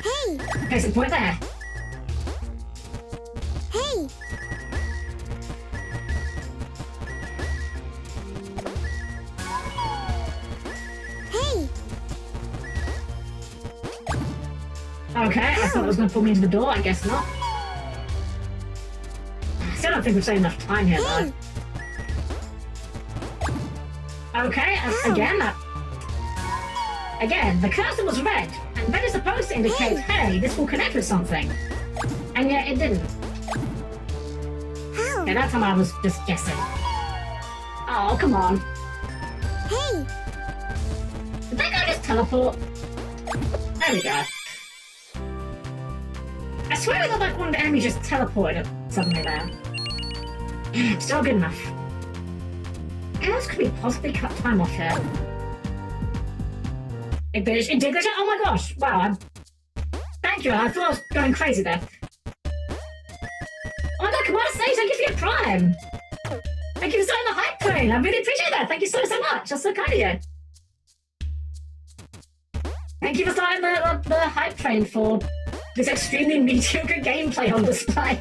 B: Hey!
A: Case in point there.
B: Hey! Hey!
A: Okay, I thought it was going to pull me into the door. I guess not. I still don't think we've saved enough time here, though. Okay, again, the cursor was red, and red is supposed to indicate, hey, this will connect with something. And yet it didn't.
B: How?
A: Yeah, that time I was just guessing. Oh, come on.
B: Hey!
A: Did that guy just teleport? There we go. I swear it looked like one of the enemies just teleported suddenly there. Still good enough. How else could we possibly cut time off here? It did glitch out? Oh my gosh! Wow, thank you, I thought I was going crazy there. Oh my god, come on stage, thank you for your prime! Thank you for starting the hype train, I really appreciate that, thank you so much, that's so kind of you. Thank you for starting the hype train for this extremely mediocre gameplay on display.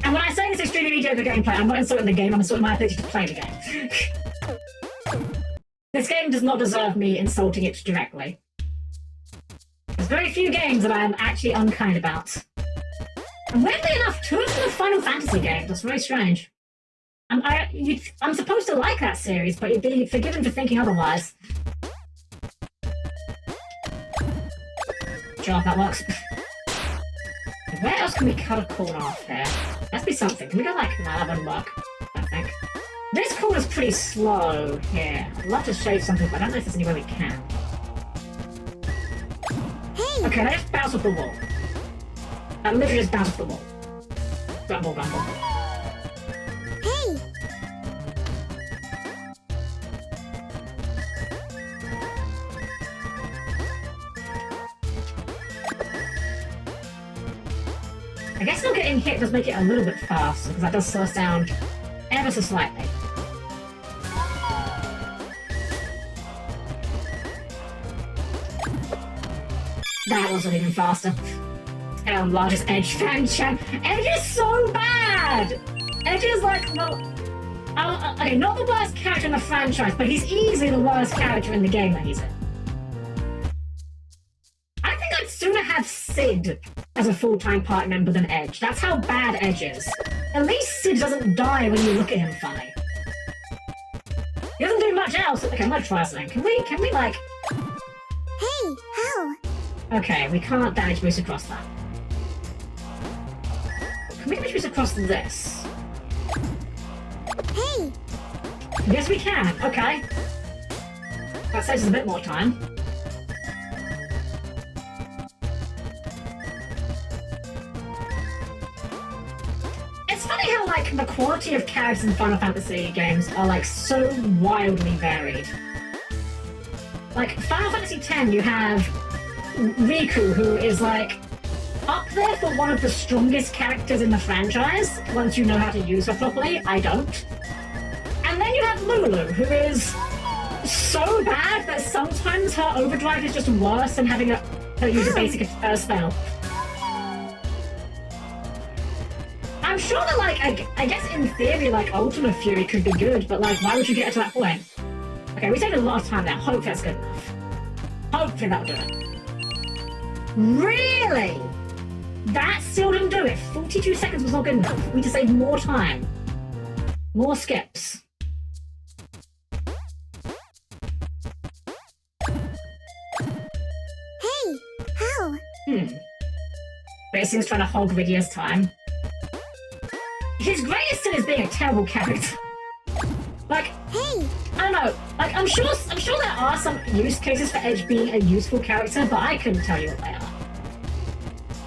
A: And when I say this extremely mediocre gameplay, I'm not insulting the game, I'm insulting my ability to play the game. This game does not deserve me insulting it directly. There's very few games that I am actually unkind about. And weirdly enough, two of them are Final Fantasy games. That's very strange. I'm supposed to like that series, but you'd be forgiven for thinking otherwise. Sure, that works. Where else can we cut a corner off here? Must be something. Can we go like... No, that wouldn't work. I think. This corner's pretty slow here. I'd love to shave something, but I don't know if there's any way we can.
B: Hey!
A: Okay, let's bounce off the wall. Literally just bounce off the wall. Rumble, rumble.
B: Hey!
A: I guess not getting hit does make it a little bit faster, because that does slow us down ever so slightly. That wasn't even faster. Largest Edge fan chat. Edge is so bad! Edge is like the... okay, not the worst character in the franchise, but he's easily the worst character in the game that he's in. I think I'd sooner have Sid as a full-time party member than Edge. That's how bad Edge is. At least Sid doesn't die when you look at him funny. He doesn't do much else. Okay, I'm gonna try something. Can we like...
B: Hey, how?
A: Okay, we can't damage boost across that. Can we damage boost across this?
B: Hey!
A: Yes, we can. Okay. That saves us a bit more time. It's funny how, like, the quality of characters in Final Fantasy games are, like, so wildly varied. Like, Final Fantasy X, you have Riku, who is, like, up there for one of the strongest characters in the franchise, once you know how to use her properly. I don't. And then you have Lulu, who is so bad that sometimes her overdrive is just worse than having her use a basic spell. I'm sure that, like, I guess in theory, like, Ultimate Fury could be good, but, like, why would you get to that point? Okay, we saved a lot of time now. Hopefully that's good enough. Hopefully that'll do it. Really? That still didn't do it. 42 seconds was not good enough. We need to save more time. More skips.
B: Hey, how?
A: Racing's trying to hog Rydia's time. His greatest sin is being a terrible character. Like,
B: Hey!
A: I don't know. Like, I'm sure there are some use cases for Edge being a useful character, but I couldn't tell you what they are.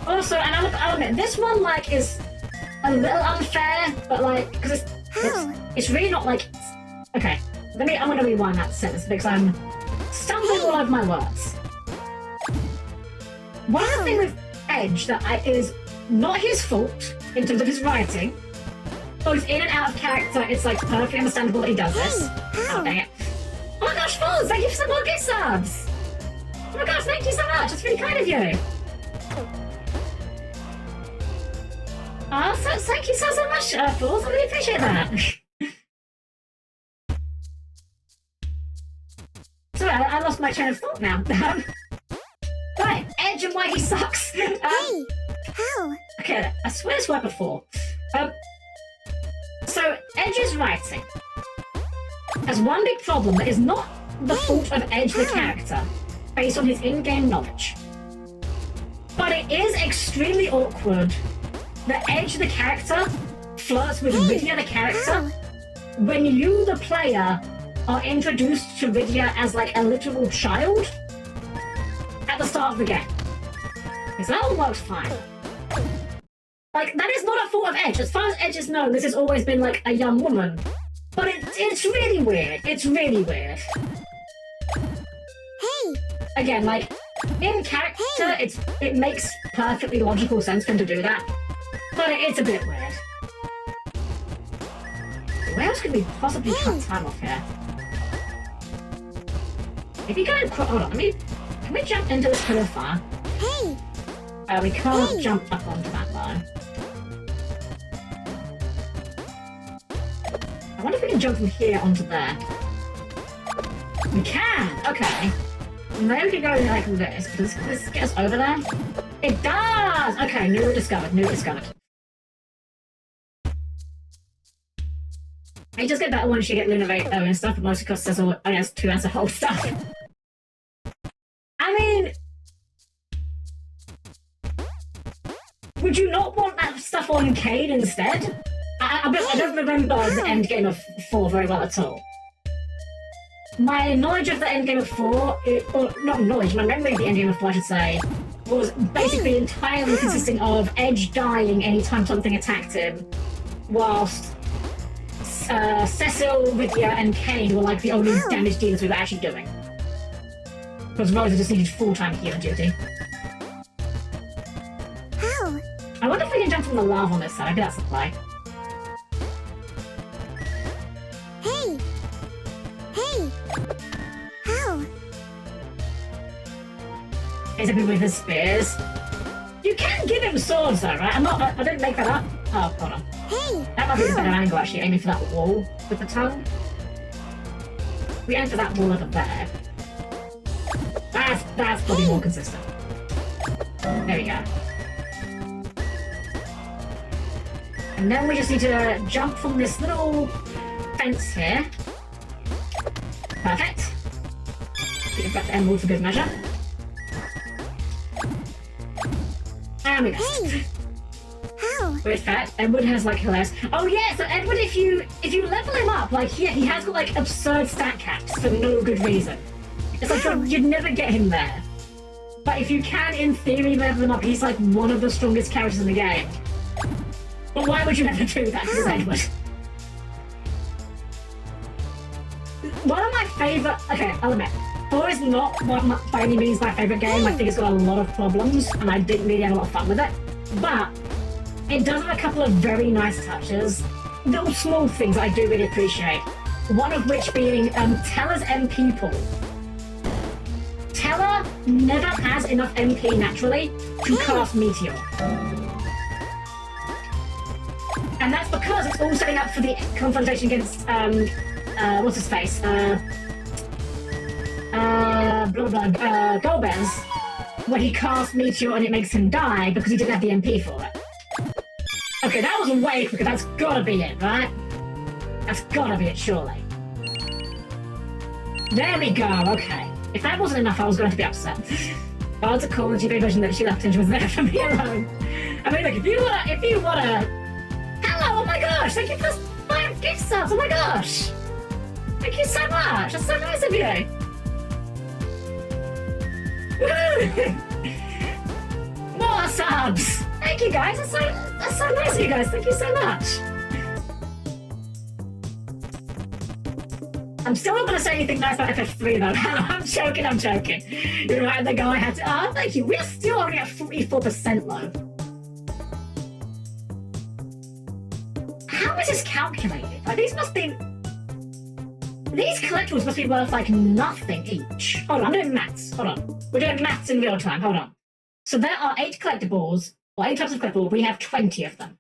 A: Also, and I'll admit, this one, like, is a little unfair, but, like, because it's really not, like... Okay, I'm gonna rewind that sentence, because I'm stumbling all over my words. One of the things with Edge that is not his fault, in terms of his writing, goes in and out of character, it's, like, perfectly understandable that he does this. Oh, dang it. Oh my gosh, Falls, thank you for some more gift subs! Oh my gosh, thank you so much, that's really kind of you! Oh, so thank you so much, Falls, I really appreciate that! Sorry, I lost my train of thought now. Right, Edge and why he sucks!
B: Hey! How?
A: Okay, I swear this worked before. So, Edge's writing has one big problem that is not the fault of Edge the character, based on his in-game knowledge. But it is extremely awkward that Edge the character flirts with Rydia the character when you, the player, are introduced to Rydia as like a literal child at the start of the game. Because that all works fine. Like, that is not a fault of Edge. As far as Edge is known, this has always been, like, a young woman. But it's really weird. It's really weird.
B: Hey!
A: Again, like, in character, it makes perfectly logical sense for him to do that. But it's a bit weird. Where else could we possibly cut time off here? If you go and... Hold on, can we jump into this pillar fire?
B: Hey!
A: We can't jump up onto that line. I wonder if we can jump from here onto there. We can! Okay. Maybe we can go like this. Does this get us over there? It does! Okay, new discovered. It does get better once you get Lunavate and stuff, but mostly because there's only has 2 hours to hold stuff. I mean... Would you not want that stuff on Cade instead? I don't remember the end game of 4 very well at all. My knowledge of the end game of 4, or not knowledge, my memory of the end game of 4, I should say, was basically entirely consisting of Edge dying anytime something attacked him, whilst Cecil, Rydia, and Cade were like the only damage dealers we were actually doing. Because Rosa just needed full-time healer duty.
B: How?
A: I wonder if we can jump from the lava on this side. Maybe that's the play.
B: Hey! Hey! How?
A: Is it with his spears? You can give him swords though, right? I didn't make that up. Oh, hold on.
B: Hey!
A: That might be a better angle actually, aiming for that wall with the tongue. We aim for that wall over there. That's probably more consistent. There we go. And then we just need to jump from this little fence here. Perfect. Get back to emerald for good measure. And we go.
B: Hey! How?
A: Wait, fact, Edward has like hilarious. Oh yeah, so Edward, if you level him up, like he has got like absurd stat caps for no good reason. It's like you'd never get him there. But if you can, in theory, level him up, he's like one of the strongest characters in the game. But why would you ever do that to Edward? One of my favorite. Okay, I'll admit. 4 is not by any means my favorite game. I think it's got a lot of problems, and I didn't really have a lot of fun with it. But it does have a couple of very nice touches, little small things I do really appreciate. One of which being Teller's MP pool. Teller never has enough MP naturally to cast Meteor. And that's because it's all setting up for the confrontation against, what's his face? Golbez, where he casts Meteor and it makes him die because he didn't have the MP for it. Okay, that was way quicker. That's gotta be it, right? That's gotta be it, surely. There we go, okay. If that wasn't enough, I was going to be upset. God's a call and GB version that she left and she was there for me alone. I mean, look, if you wanna... Hello, oh my gosh, thank you for 5 gift subs, oh my gosh! Thank you so much, that's so nice of you! Woo! More subs! Thank you guys, that's so nice of you guys, thank you so much! I'm still not going to say anything nice about FF3 though. I'm joking. You're right, the guy had to... Oh, thank you. We're still only at 44% though. How is this calculated? Like, these collectibles must be worth like nothing each. Hold on, I'm doing maths. Hold on. We're doing maths in real time. Hold on. So there are 8 collectibles, or 8 types of collectibles. We have 20 of them.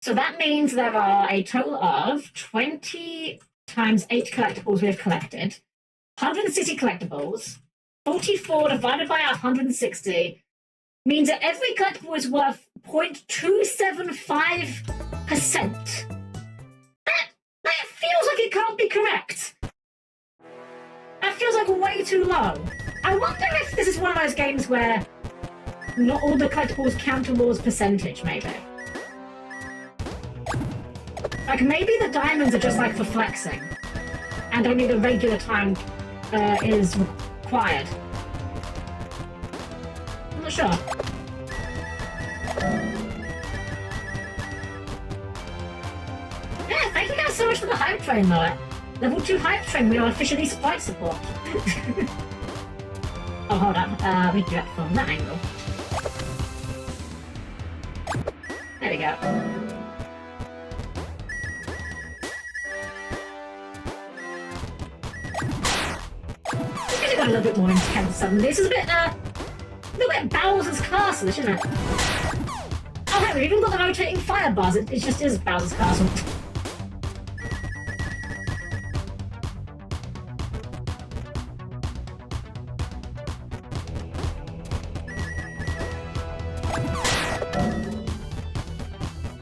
A: So that means there are a total of 20... times 8 collectibles we have collected, 160 collectibles, 44 divided by 160 means that every collectible is worth 0.275%. That feels like it can't be correct. That feels like way too low. I wonder if this is one of those games where not all the collectibles count towards percentage, maybe. Like, maybe the diamonds are just, like, for flexing. And only the regular time is required. I'm not sure. Yeah, thank you guys so much for the hype train, though. Level 2 hype train, we are officially supply support. Oh, hold on. We can do it from that angle. There we go. A little bit more intense suddenly. This is a little bit Bowser's Castle, isn't it? Oh, hey, we've even got the rotating fire bars. It just is Bowser's Castle.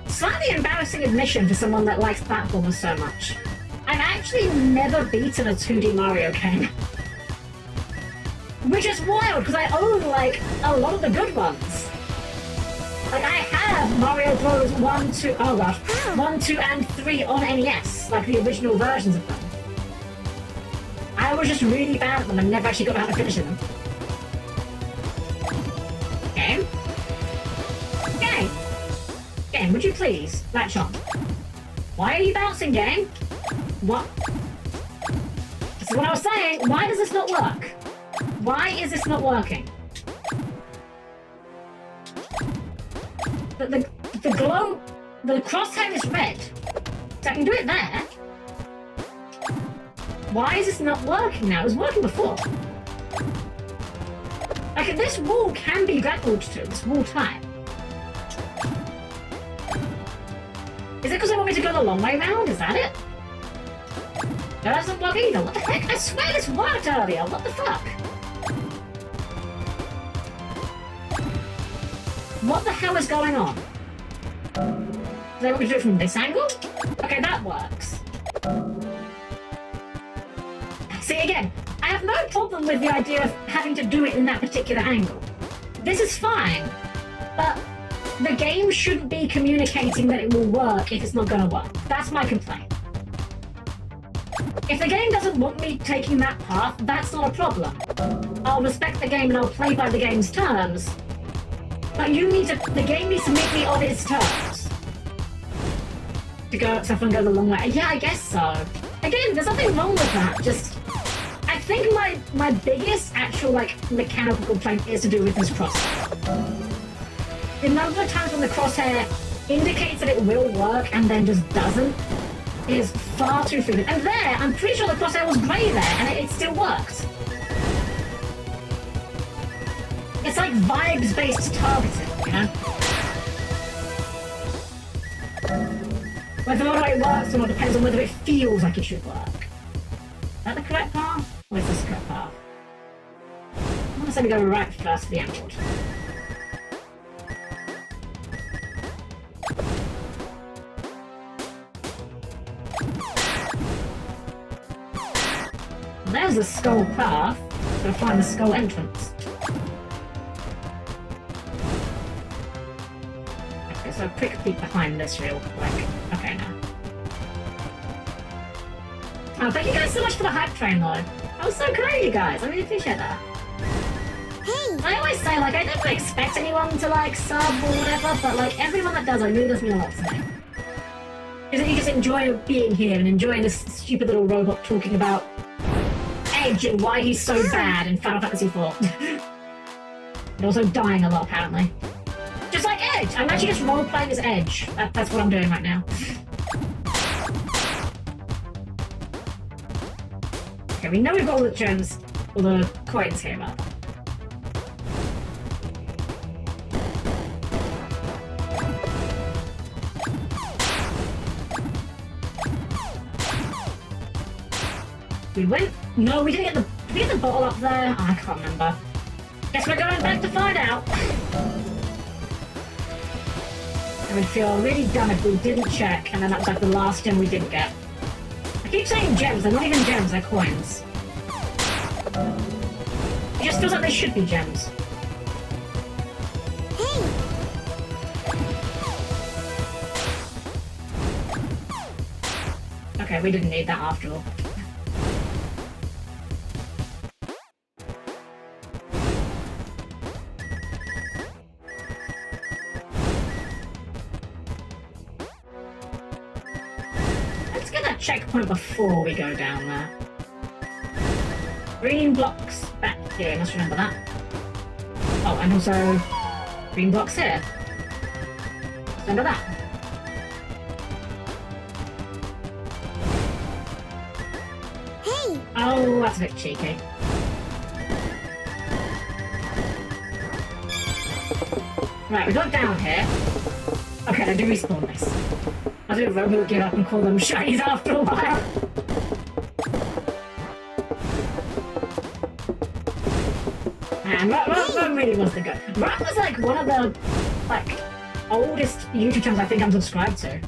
A: Slightly embarrassing admission for someone that likes platformers so much. I've actually never beaten a 2D Mario game. Which is wild, because I own, like, a lot of the good ones. Like, I have Mario Bros. 1, 2, oh gosh, 1, 2, and 3 on NES, like the original versions of them. I was just really bad at them and never actually got around to finishing them. Game? Game, would you please latch on? Why are you bouncing, game? What? This is what I was saying, why does this not work? Why is this not working? The glow... The crosshair is red. So I can do it there. Why is this not working now? It was working before. Like, this wall can be grappled to, this wall type. Is it because I want me to go the long way round? Is that it? That doesn't work either. What the heck? I swear this worked earlier. What the fuck? What the hell is going on? Is that what we do it from this angle? Okay, that works. See, again, I have no problem with the idea of having to do it in that particular angle. This is fine, but the game shouldn't be communicating that it will work if it's not going to work. That's my complaint. If the game doesn't want me taking that path, that's not a problem. I'll respect the game and I'll play by the game's terms. But the game needs to make me on its terms. To go, so everyone goes a long way. Yeah, I guess so. Again, there's nothing wrong with that. Just, I think my biggest actual, like, mechanical complaint is to do with this crosshair. The number of times when the crosshair indicates that it will work and then just doesn't is far too frequent. And there, I'm pretty sure the crosshair was grey there, and it still worked. It's like vibes-based targeting, you know? Whether or not it works or not depends on whether it feels like it should work. Is that the correct path? Or is this the correct path? I'm gonna say we go right first for the emerald. There's the skull path. Gotta find the skull entrance. Okay, so a quick peek behind this real quick. Okay, now. Oh, thank you guys so much for the hype train, though. That was so great, you guys. I really appreciate that.
B: Hey!
A: I always say, like, I never expect anyone to, like, sub or whatever, but, like, everyone that does, it really does mean a lot to me. Because you just enjoy being here and enjoying this stupid little robot talking about Edge and why he's so bad in Final Fantasy IV. And also dying a lot, apparently. Just like Edge! I'm actually just role-playing as Edge. That's what I'm doing right now. Okay, we know we've got all the gems, all the coins here, but... We went? No, we didn't get did we get the bottle up there? Oh, I can't remember. Guess we're going back to find out. I would feel really dumb if we didn't check, and then that was like the last gem we didn't get. I keep saying gems, they're not even gems, they're coins. It just feels like they should be gems.
B: Hey!
A: Okay, we didn't need that after all. Checkpoint before we go down there. Green blocks back here, must remember that. Oh, and also green blocks here. Remember that.
B: Hey!
A: Oh, that's a bit cheeky. Right, we got down here. Okay, I do respawn this. I do Robo give up and call them shinies after a while. Man, Rat really was the good. Rat was like one of the oldest YouTube channels I think I'm subscribed to.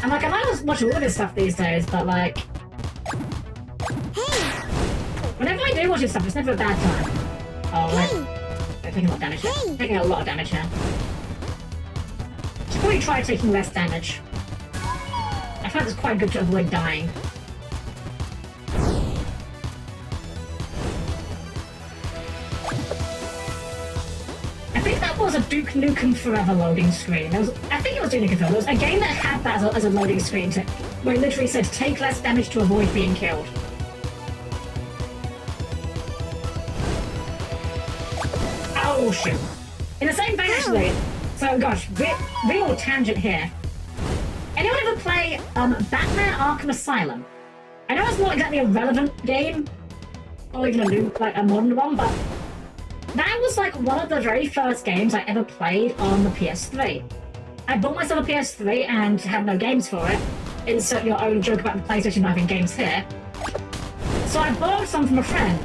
A: And like I might watch all of his stuff these days, but like whenever I do watch his stuff, it's never a bad time. Oh, right. Taking a lot of damage here. Taking a lot of damage here. Should probably try taking less damage. I find it's quite good to avoid dying. I think that was a Duke Nukem Forever loading screen. I think it was Duke Nukem Forever. There was a game that had that as a loading screen where it literally said take less damage to avoid being killed. Oh shoot. In the same vein actually, so gosh, real tangent here. Anyone ever play Batman Arkham Asylum? I know it's not exactly a relevant game, or even a modern one, but that was like one of the very first games I ever played on the PS3. I bought myself a PS3 and had no games for it. Insert your own joke about the PlayStation not having games here. So I borrowed some from a friend.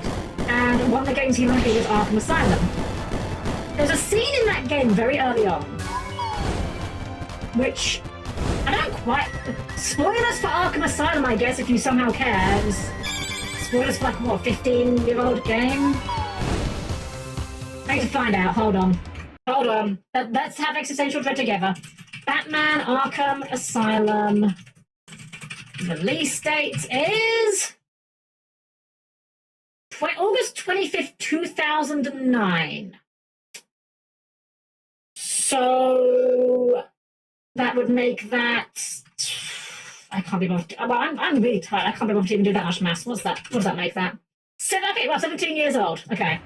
A: And one of the games he liked was Arkham Asylum. There's a scene in that game very early on, which I don't quite... Spoilers for Arkham Asylum, I guess, if you somehow care. Spoilers for like, what, 15-year-old game? I need to find out, hold on. Hold on. Let's have existential dread together. Batman Arkham Asylum. Release date is... August 25th, 2009. So... that would make that... I can't be bothered. Well, I'm really tired. I can't be bothered to even do that much maths. What does that make that? Okay, well, 17 years old. Okay.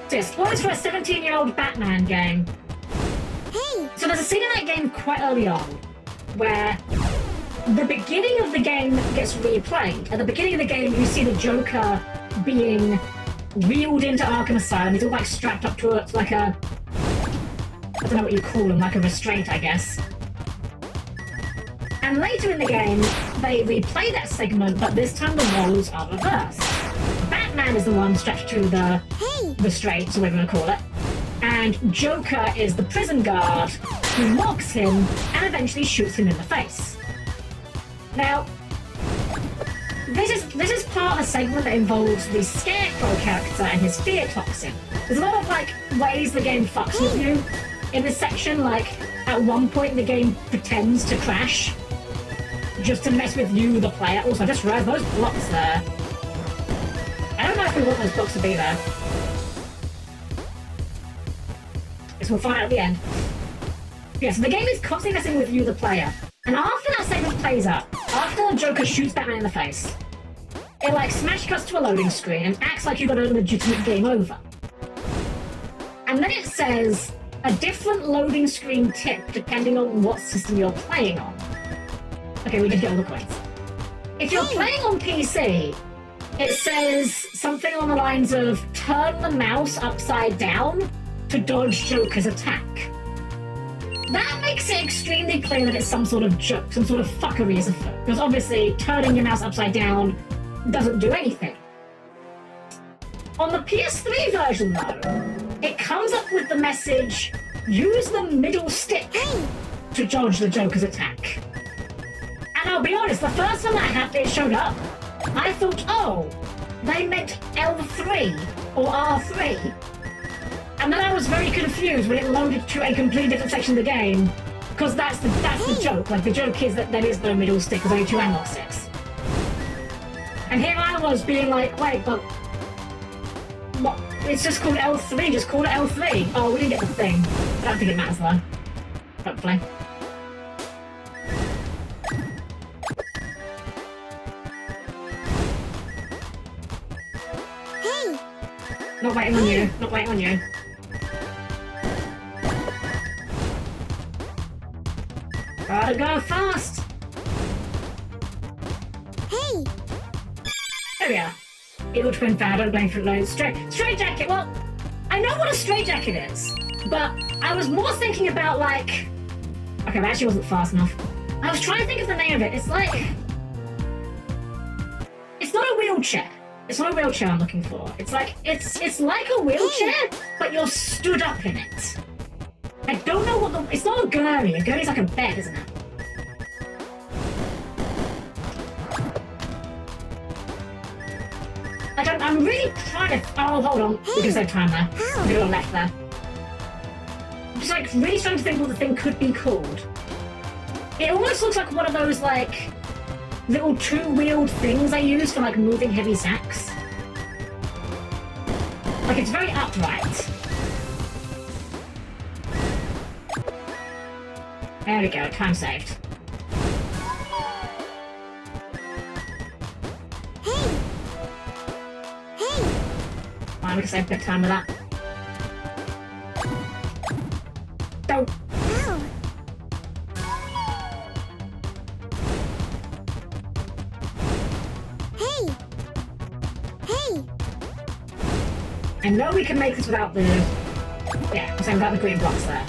A: So, yes, spoilers for a 17-year-old Batman game.
B: Hey!
A: So there's a scene in that game quite early on where the beginning of the game gets replayed. At the beginning of the game, you see the Joker being wheeled into Arkham Asylum. He's all like strapped up to like a... I don't know what you call them, like a restraint, I guess. And later in the game, they replay that segment, but this time the roles are reversed. Batman is the one strapped to the restraints, or whatever you want to call it. And Joker is the prison guard who mocks him and eventually shoots him in the face. Now, this is part of a segment that involves the Scarecrow character and his fear toxin. There's a lot of like ways the game fucks with you in this section. Like at one point the game pretends to crash just to mess with you, the player. Also, I just realized those blocks there. I don't know if we want those blocks to be there. Guess we'll find out at the end. Yeah, so the game is constantly messing with you, the player. And after that segment plays out, after the Joker shoots Batman in the face, it like smash cuts to a loading screen and acts like you got a legitimate game over. And then it says a different loading screen tip depending on what system you're playing on. Okay, we did get all the points. If you're playing on PC, it says something along the lines of turn the mouse upside down to dodge Joker's attack. That makes it extremely clear that it's some sort of joke, some sort of fuckery is afoot. Because obviously, turning your mouse upside down doesn't do anything. On the PS3 version, though, it comes up with the message, use the middle stick to dodge the Joker's attack. And I'll be honest, the first time it showed up, I thought, oh, they meant L3 or R3. And then I was very confused when it loaded to a completely different section of the game, because that's the joke. Like, the joke is that there is no middle stick, there's only two analog sticks. And here I was being like, wait, but what? It's just called L3, just call it L3. Oh, we didn't get the thing. I don't think it matters though. Hopefully.
B: Hey!
A: Not waiting on you, not waiting on you. Gotta go fast!
B: Hey!
A: There we are. Evil twin founder going for loads. Straight jacket. Well, I know what a straight jacket is, but I was more thinking about like. Okay, that actually wasn't fast enough. I was trying to think of the name of it. It's like. It's not a wheelchair. It's not a wheelchair I'm looking for. It's like it's like a wheelchair, but you're stood up in it. I don't know what the. It's not a gurney. A gurney's like a bed, isn't it? I'm really trying to. Oh, hold on. We can save time there. We got left there. I'm just like really trying to think what the thing could be called. It almost looks like one of those like little two-wheeled things they use for like moving heavy sacks. Like it's very upright. There we go. Time saved. We can save a bit of time with that. Don't.
B: Ow. Hey! Hey!
A: I know we can make this without the... Yeah, so without the green blocks there.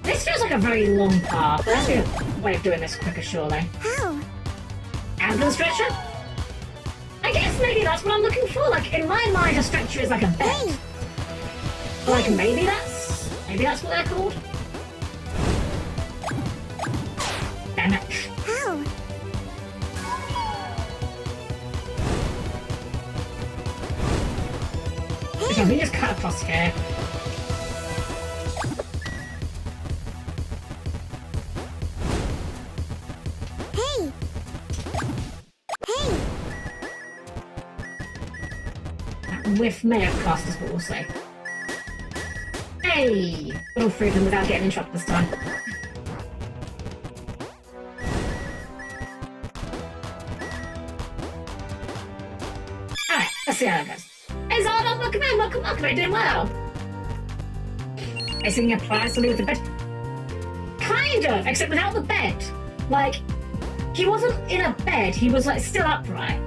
A: This feels like a very long part. There has to be a way of doing this quicker, surely.
B: How?
A: Ambulance stretcher? I I guess maybe that's what I'm looking for. Like, in my mind, a stretcher is like a bed. Like, maybe that's what they're called. Damn it.
B: How?
A: So we just cut across here.
B: Hey! Hey!
A: That whiff may have cost us, but we'll see. Hey! All three of them without getting in trouble this time. Alright, let's see how that goes. Hey Zardon, welcome in, welcome, you're doing well. Facing applies to leave the bed. Kind of, except without the bed. Like, he wasn't in a bed, he was like still upright.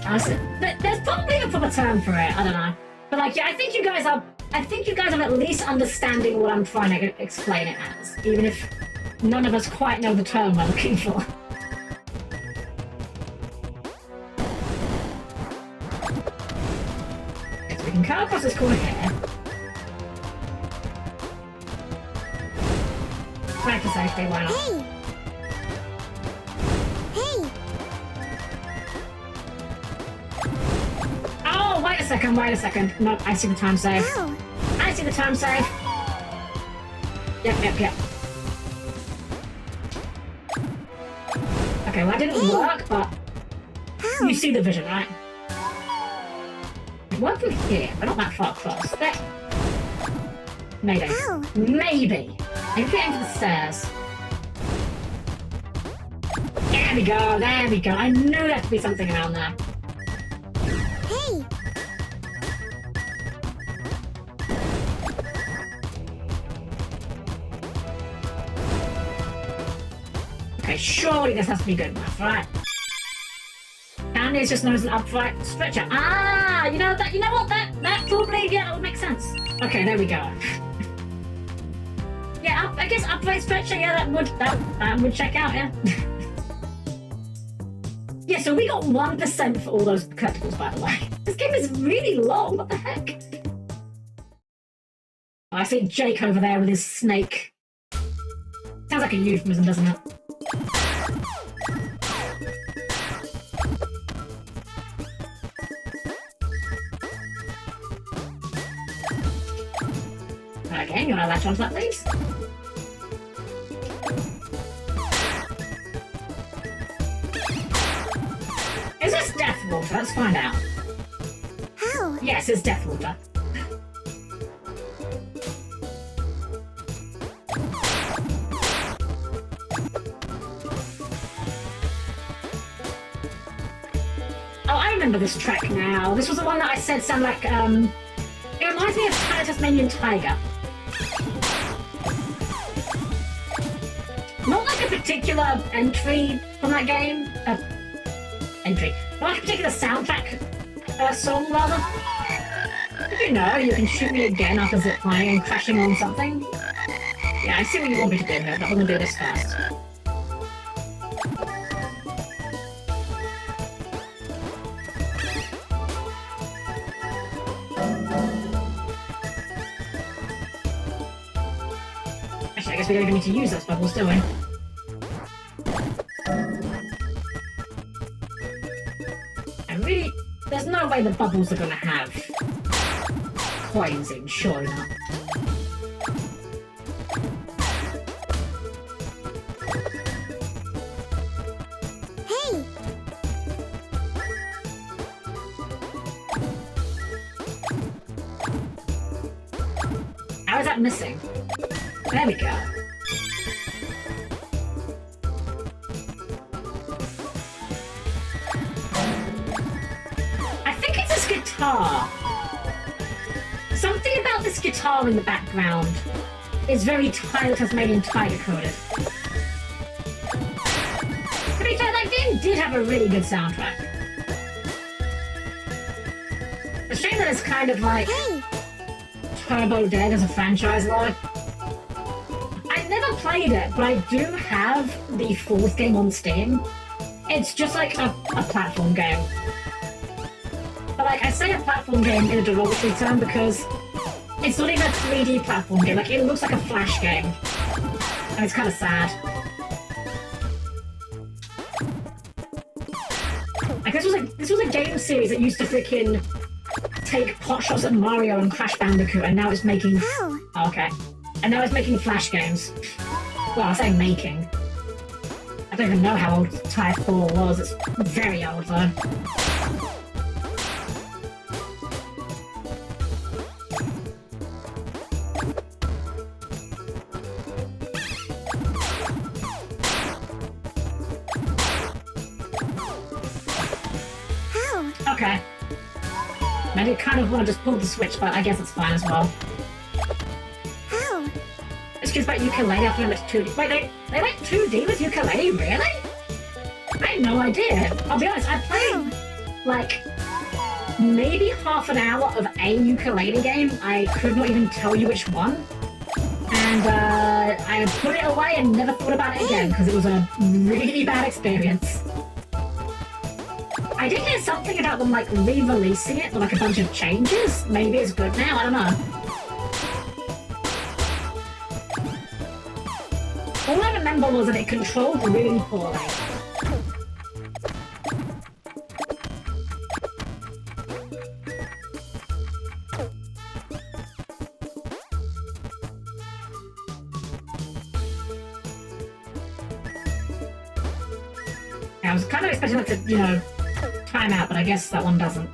A: There's probably a proper term for it, I don't know. But like, yeah, I think you guys are at least understanding what I'm trying to explain it as, even if none of us quite know the term we're looking for. Okay, so we can cut across this corner here. Try for safety, why not?
B: Hey! Hey!
A: Oh, wait a second. No, I see the time save.
B: How?
A: I see the time save. Yep. Okay, well that didn't work, but
B: How?
A: you see the vision, right? It worked from here, but not that far across. There. Maybe.
B: How?
A: Maybe. Maybe getting to the stairs. There we go. I knew there'd be something around there.
B: Hey!
A: Okay, surely this has to be good enough, right? Apparently it's just known as an upright stretcher. Ah, you know what? That probably, yeah, that would make sense. Okay, there we go. Yeah, I guess upright stretcher, yeah, that would check out, yeah. Yeah, so we got 1% for all those collectibles, by the way. This game is really long, what the heck? Oh, I see Jake over there with his snake. Sounds like a euphemism, doesn't it? Okay, you wanna latch onto that, please? Is this death water? Let's find out.
B: How?
A: Yes, it's death water. Oh, I remember this track now. This was the one that I said sounded like, it reminds me of Tasmanian Tiger. Not like a particular entry from that game. Not like a particular soundtrack song, rather. You know, you can shoot me again after ziplining and crashing on something. Yeah, I see what you want me to do here, but I'm gonna do this first. Actually, I guess we don't even need to use those bubbles, do we? And really, there's no way the bubbles are gonna have coins in, surely not.
B: Hey!
A: How is that missing? There we go. I think it's this guitar. Something about this guitar in the background is very Tasmanian Tiger coded. To be fair, that game did have a really good soundtrack. The shame that it's kind of like
B: Hey!
A: turbo dead as a franchise, though. I never played it, but I do have the fourth game on Steam. It's just like a platform game. But like, I say a platform game in a derogatory term because it's not even a 3D platform game. Like, it looks like a Flash game. And it's kind of sad. Like, this was a game series that used to freaking take pot shots at Mario and Crash Bandicoot, and now it's making...
B: How?
A: Oh, okay. And now it's making Flash games. Well, I say making. I don't even know how old Type 4 was. It's very old, though.
B: How?
A: Okay. I did kind of want to just pull the switch, but I guess it's fine as well.
B: How?
A: It's just about ukulele after I went 2D. Wait, they went 2D with ukulele? Really? I had no idea. I'll be honest, I played, like, maybe half an hour of a ukulele game. I could not even tell you which one. And, I put it away and never thought about it again, because it was a really bad experience. I did hear something about them, like, re-releasing it with, like, a bunch of changes. Maybe it's good now, I don't know. All I remember was that it controlled really poorly. I was kind of expecting it to, you know, time out, but I guess that one doesn't.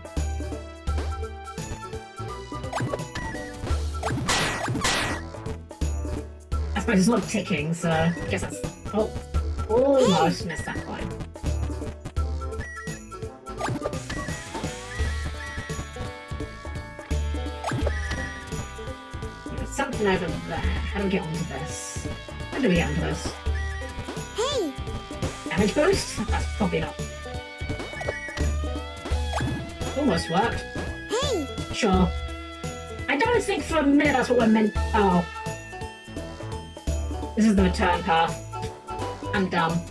A: I suppose it's not ticking, so I guess that's... Oh, almost missed that point. There's something over there. How do we get onto this? How do we get onto this?
B: Hey!
A: Damage boost? That's probably not. Almost worked.
B: Hey!
A: Sure. I don't think for a minute that's what we're meant... Oh. This is the return path. I'm dumb.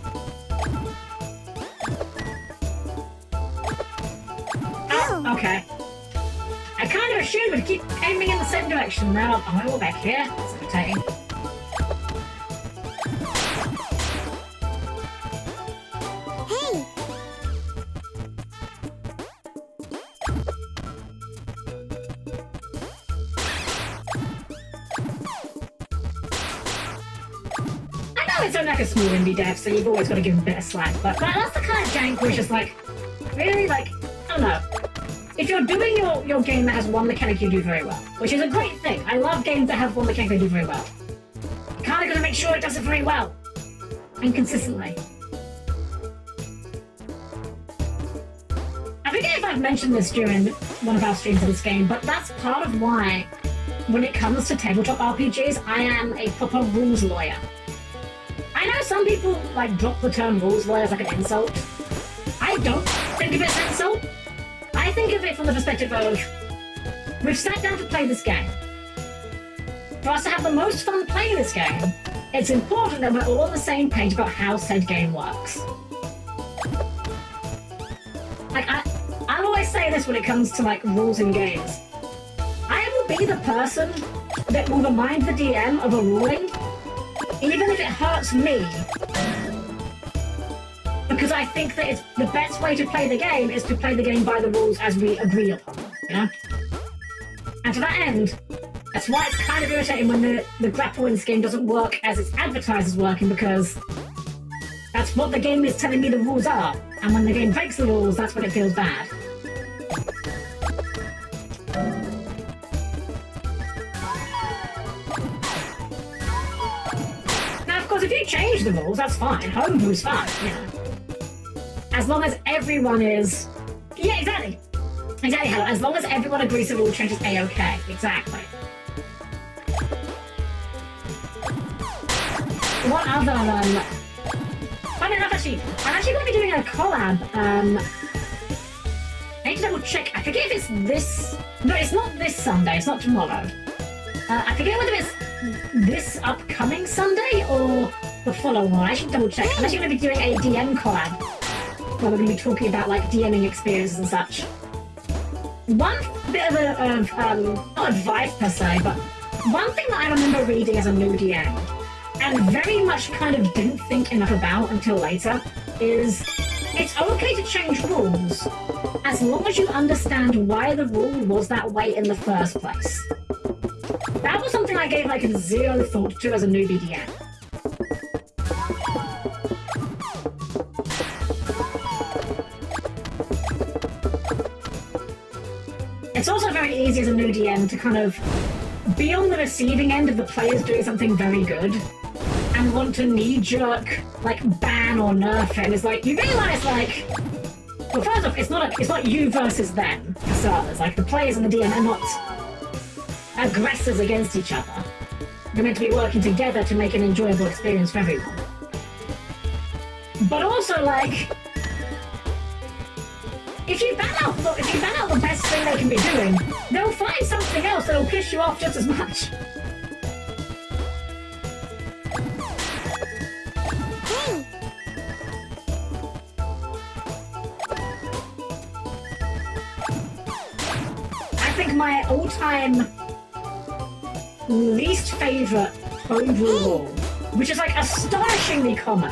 A: Oh, okay. I kind of assumed we'd keep aiming in the same direction. Now I'm all back here. That's irritating.
B: Hey!
A: It's only like a small indie dev, so you've always got to give them a bit of slack, but that's the kind of jank where it's just like, really, like, I don't know. If you're doing your game that has one mechanic you do very well, which is a great thing. I love games that have one mechanic they do very well. You kind of got to make sure it does it very well. And consistently. I forget if I've mentioned this during one of our streams of this game, but that's part of why, when it comes to tabletop RPGs, I am a proper rules lawyer. I know some people, like, drop the term rules lawyer as like an insult. I don't think of it as an insult. I think of it from the perspective of, we've sat down to play this game. For us to have the most fun playing this game, it's important that we're all on the same page about how said game works. Like, I always say this when it comes to, like, rules in games. I will be the person that will remind the DM of a ruling, even if it hurts me, because I think that it's the best way to play the game is to play the game by the rules as we agree upon them, you know? And to that end, that's why it's kind of irritating when the grapple in this game doesn't work as it's advertised as working, because that's what the game is telling me the rules are, and when the game breaks the rules, that's when it feels bad. If you change the rules, that's fine. Homebrew's fine, you know. As long as everyone is... Yeah, exactly. Exactly, Helen. As long as everyone agrees the rule change is A-okay. Exactly. What other, Funny enough, actually, I'm actually going to be doing a collab, I need to double check. I forget if it's this... No, it's not this Sunday. It's not tomorrow. I forget whether it's this upcoming Sunday or the following one. I should double check. I'm actually going to be doing a DM collab where we're going to be talking about like DMing experiences and such. One bit of not advice per se, but one thing that I remember reading as a new DM, and very much kind of didn't think enough about until later, is it's okay to change rules as long as you understand why the rule was that way in the first place. That was something I gave like zero thought to as a newbie DM. It's also very easy as a new DM to kind of be on the receiving end of the players doing something very good and want to knee-jerk, like, ban or nerf it. And it's like, you realise, like, well, first off, it's not you versus them, for starters. Like, the players and the DM are not aggressors against each other. They're meant to be working together to make an enjoyable experience for everyone. But also, like, if you ban out the best thing they can be doing, they'll find something else that'll piss you off just as much.
B: Hey!
A: I think my all-time least favorite overall, which is like astonishingly common.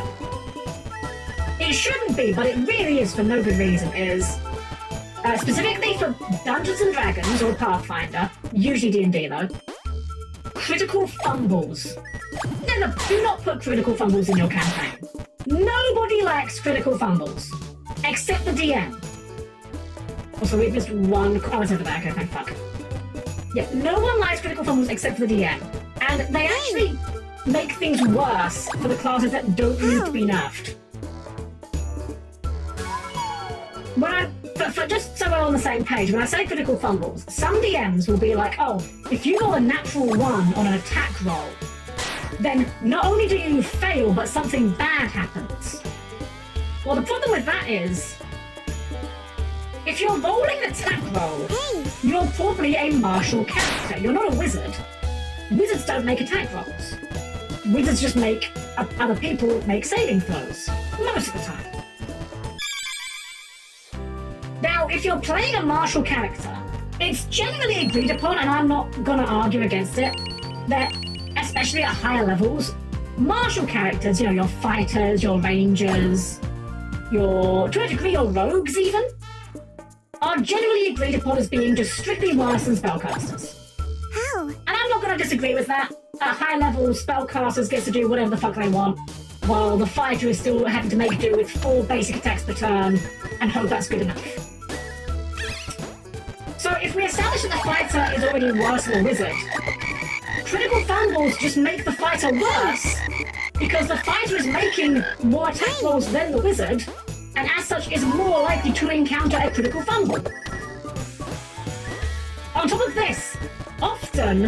A: It shouldn't be, but it really is for no good reason, is specifically for Dungeons and Dragons or Pathfinder, usually D&D though, critical fumbles. No, do not put critical fumbles in your campaign. Nobody likes critical fumbles, except the DM. Also, we've missed one. Oh, it's over there. Okay, thank fuck. Yeah, no one likes critical fumbles except for the DM, and they actually make things worse for the classes that don't need to be nerfed. But just so we're on the same page, when I say critical fumbles, some DMs will be like, oh, if you roll a natural 1 on an attack roll, then not only do you fail, but something bad happens. Well, the problem with that is, if you're rolling an attack roll, you're probably a martial character. You're not a wizard. Wizards don't make attack rolls. Wizards just make other people make saving throws, most of the time. Now, if you're playing a martial character, it's generally agreed upon, and I'm not going to argue against it, that, especially at higher levels, martial characters, you know, your fighters, your rangers, to a degree, your rogues even, are generally agreed upon as being just strictly worse than spellcasters.
B: How?
A: And I'm not going to disagree with that. At high level, spellcasters get to do whatever the fuck they want, while the fighter is still having to make do with 4 basic attacks per turn, and hope that's good enough. So if we establish that the fighter is already worse than a wizard, critical fumbles just make the fighter worse, because the fighter is making more attack rolls than the wizard, and as such is more likely to encounter a critical fumble. On top of this, often,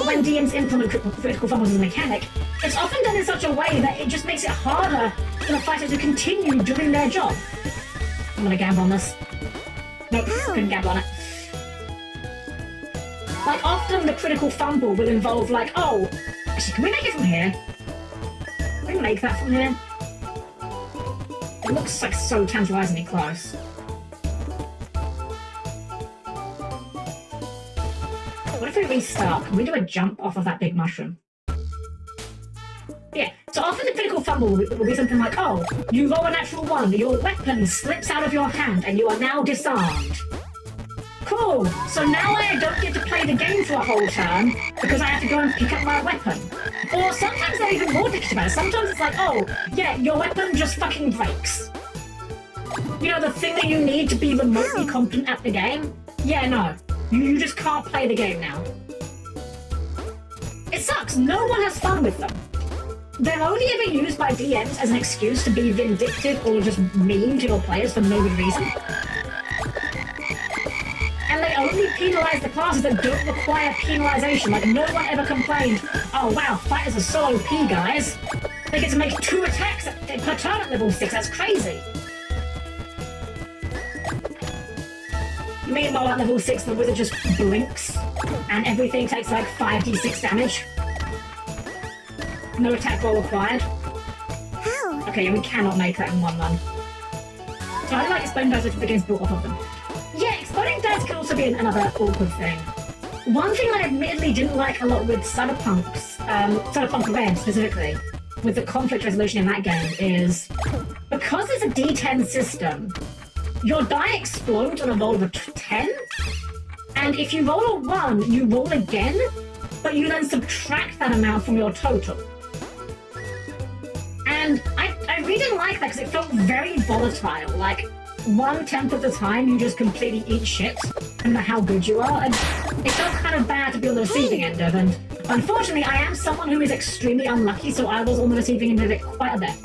A: when DMs implement critical fumbles as a mechanic, it's often done in such a way that it just makes it harder for the fighter to continue doing their job. I'm gonna gamble on this. Nope, couldn't gamble on it. Like, often the critical fumble will involve, like, oh, actually, can we make it from here? Can we make that from here? It looks like so tantalizingly close. What if we restart? Can we do a jump off of that big mushroom? Yeah, so often the critical fumble will be something like, oh, you roll a natural 1, your weapon slips out of your hand, and you are now disarmed. Cool, so now I don't get to play the game for a whole turn, because I have to go and pick up my weapon. Or sometimes they're even more dickish about it. Sometimes it's like, oh, yeah, your weapon just fucking breaks. You know, the thing that you need to be remotely competent at the game? Yeah, no. You just can't play the game now. It sucks. No one has fun with them. They're only ever used by DMs as an excuse to be vindictive or just mean to your players for no good reason. And they only penalise the classes that don't require penalisation. Like, no one ever complained, oh wow, fighters are so OP, guys. They get to make 2 attacks per turn at level 6, that's crazy. Meanwhile, at level 6, the wizard just blinks, and everything takes like 5d6 damage. No attack roll required.
B: How?
A: Okay, we cannot make that in one run. So I like exploding dice which the game's built off of them. Yeah, exploding dice can also be another awkward thing. One thing I admittedly didn't like a lot with Cyberpunk Red specifically, with the conflict resolution in that game is, because it's a D10 system, your die explodes on a roll of a 10, and if you roll a 1, you roll again, but you then subtract that amount from your total. And I really didn't like that because it felt very volatile. Like, 1/10 of the time you just completely eat shit, no matter how good you are, and it felt kind of bad to be on the receiving end of, and unfortunately I am someone who is extremely unlucky, so I was on the receiving end of it quite a bit.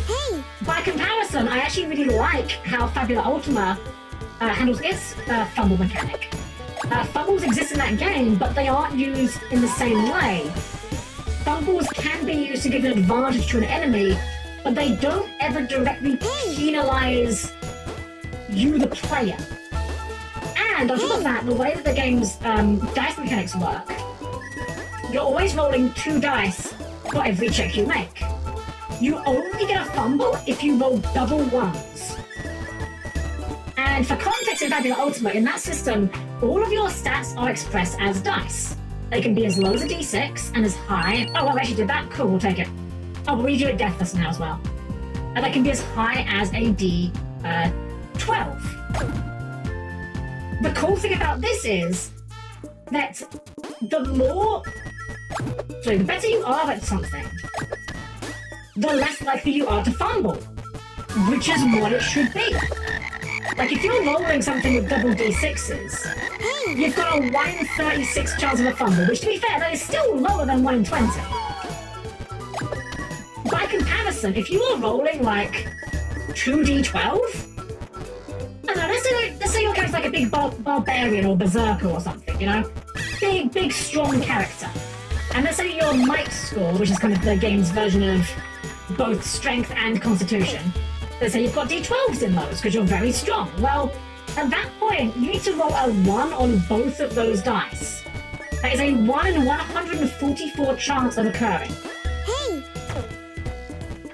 B: Hey!
A: By comparison, I actually really like how Fabula Ultima handles its fumble mechanic. Fumbles exist in that game, but they aren't used in the same way. Fumbles can be used to give an advantage to an enemy, but they don't ever directly penalize you, the player. And on top of that, the way that the game's dice mechanics work, you're always rolling 2 dice for every check you make. You only get a fumble if you roll double 1s. And for context in Fabula Ultima, in that system, all of your stats are expressed as dice. They can be as low as a d6 and as high... Oh, well, I actually did that. Cool, we'll take it. Oh, we'll redo it Deathless now as well. And they can be as high as a d12. The cool thing about this is that the better you are at something, the less likely you are to fumble, which is what it should be. Like, if you're rolling something with double d6s, you've got a 1 in 36 chance of a fumble, which, to be fair, that is still lower than 1 in 20. By comparison, if you are rolling, like, 2d12, I don't know, let's say your character's like a big barbarian or berserker or something, you know? Big, strong character. And let's say your might score, which is kind of the game's version of both strength and constitution, let's say you've got d12s in those because you're very strong. Well, at that point, you need to roll a 1 on both of those dice. That is a 1 in 144 chance of occurring.
B: Hey!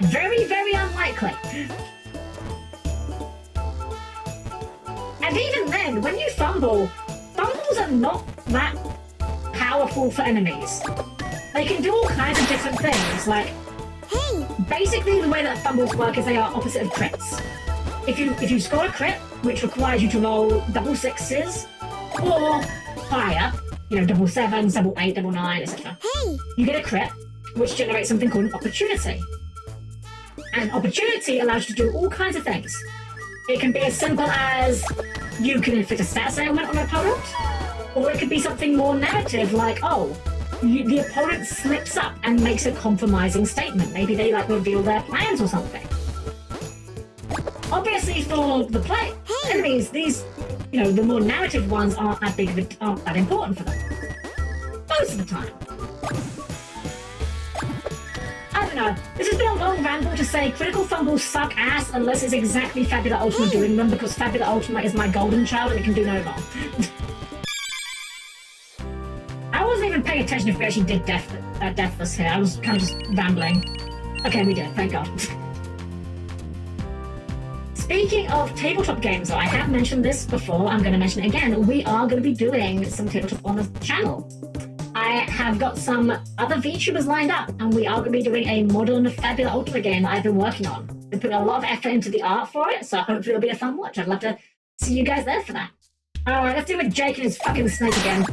A: Very, very unlikely. And even then, when you fumble, fumbles are not that powerful for enemies. They can do all kinds of different things, like...
B: Hey!
A: Basically, the way that fumbles work is they are opposite of crits. If you score a crit, which requires you to roll double 6s or higher, you know, double 7s, double 8, double 9, etc.
B: Hey!
A: You get a crit, which generates something called an opportunity. And opportunity allows you to do all kinds of things. It can be as simple as you can inflict a status ailment on an opponent, or it could be something more narrative, like, oh, the opponent slips up and makes a compromising statement. Maybe they, like, reveal their plans or something. Obviously, for the enemies, these, you know, the more narrative ones aren't that important for them. Most of the time. I don't know. This has been a long ramble to say critical fumbles suck ass unless it's exactly Fabula Ultima doing them, because Fabula Ultima is my golden child and it can do no wrong. I wasn't even paying attention if we actually did Deathless here. I was kind of just rambling. Okay, we did, thank God. Speaking of tabletop games, though, I have mentioned this before, I'm going to mention it again. We are going to be doing some tabletop on the channel. I have got some other VTubers lined up, and we are going to be doing a modern Fabula Ultima game that I've been working on. We're putting a lot of effort into the art for it, so hopefully it'll be a fun watch. I'd love to see you guys there for that. Alright, let's do it with Jake and his fucking snake again.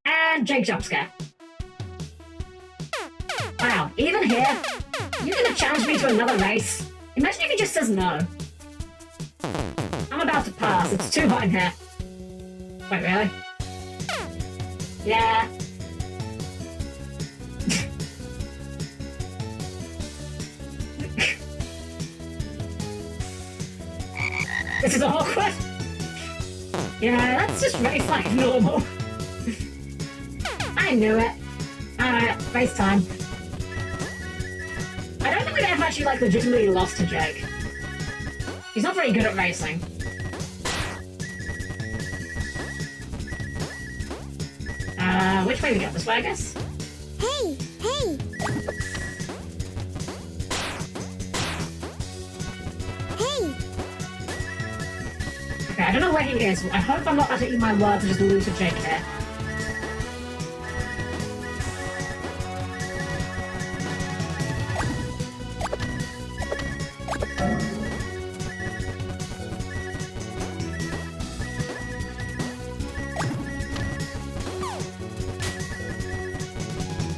A: And Jake jump scare. Wow, even here? You're gonna challenge me to another race? Imagine if he just says no. I'm about to pass, it's too hot in here. Wait, really? Yeah. This is awkward. Yeah, let's just race like normal. I knew it. Alright, race time. I don't think we've ever actually, like, legitimately lost to Jake. He's not very good at racing. Which way we go? This way, I guess?
B: Hey, hey. Hey.
A: Okay, I don't know where he is. I hope I'm not about to eat my words and just lose a Jake here.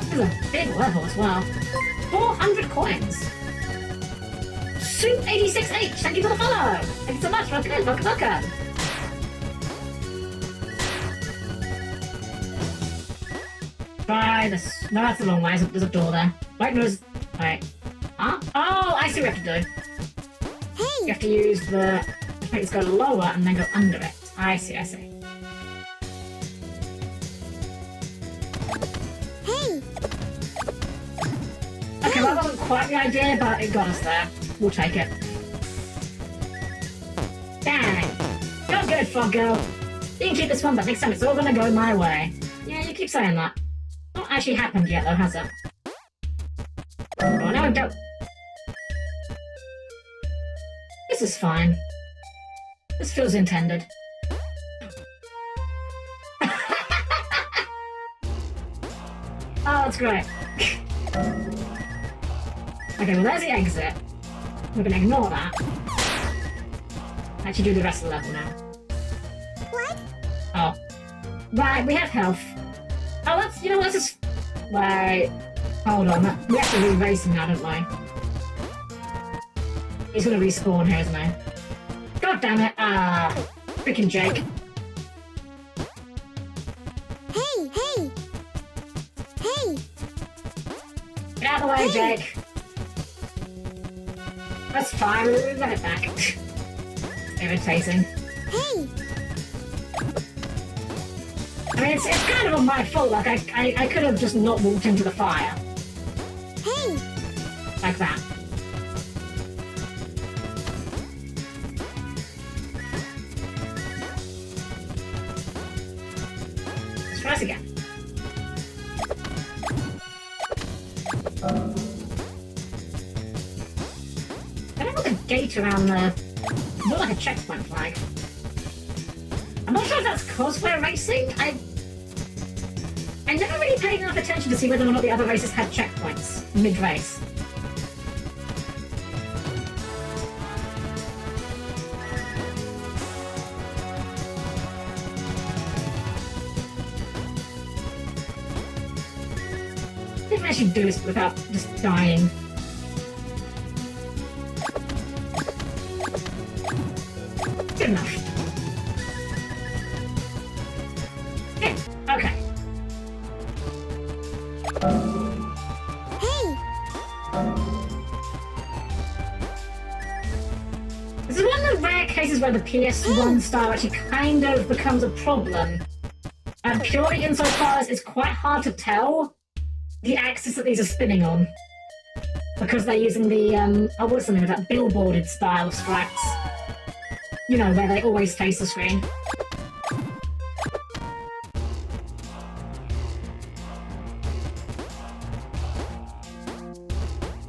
A: This is a big level as well. 400 coins. Soup86H, thank you for the follow! Thank you so much, welcome in, welcome. Try this. No, that's the wrong way, there's a door there. Wait, no, there's... Wait. Huh? Oh, I see what you have to do.
B: Hey.
A: You have to use the... I think it's go lower and then go under it. I see, I see.
B: Hey.
A: Okay, well, that wasn't quite the idea, but it got us there. We'll take it. Dang! You're good, Frogun. You can keep this one, but next time it's all gonna go my way. Yeah, you keep saying that. Not actually happened yet, though, has it? Oh, no, don't. This is fine. This feels intended. Oh, that's great. Okay, well, there's the exit. We're gonna ignore that. Actually do the rest of the level now.
B: What?
A: Oh. Right, we have health. Oh, let's, you know, let's just... Wait. Hold on. We have to re-race him now, don't we? He's gonna respawn here, isn't he? God damn it. Freaking Jake.
B: Hey, hey. Hey.
A: Get out of the way, Jake. That's fine, we'll run it back. Irritating.
B: Hey.
A: I mean, it's kind of on my fault, like, I could have just not walked into the fire.
B: Hey.
A: Like that. Let's try this again. I don't know the gate around the... It's not like a checkpoint flag. I'm not sure if that's cosplay racing. I never really paid enough attention to see whether or not the other races had checkpoints mid-race. I think I should do this without just dying. Good enough. Yeah, okay.
B: Hey.
A: This is one of the rare cases where the PS1 style actually kind of becomes a problem. And purely insofar as it's quite hard to tell the axis that these are spinning on. Because they're using the, what's the name of that billboarded style of sprites. You know, where they always face the screen.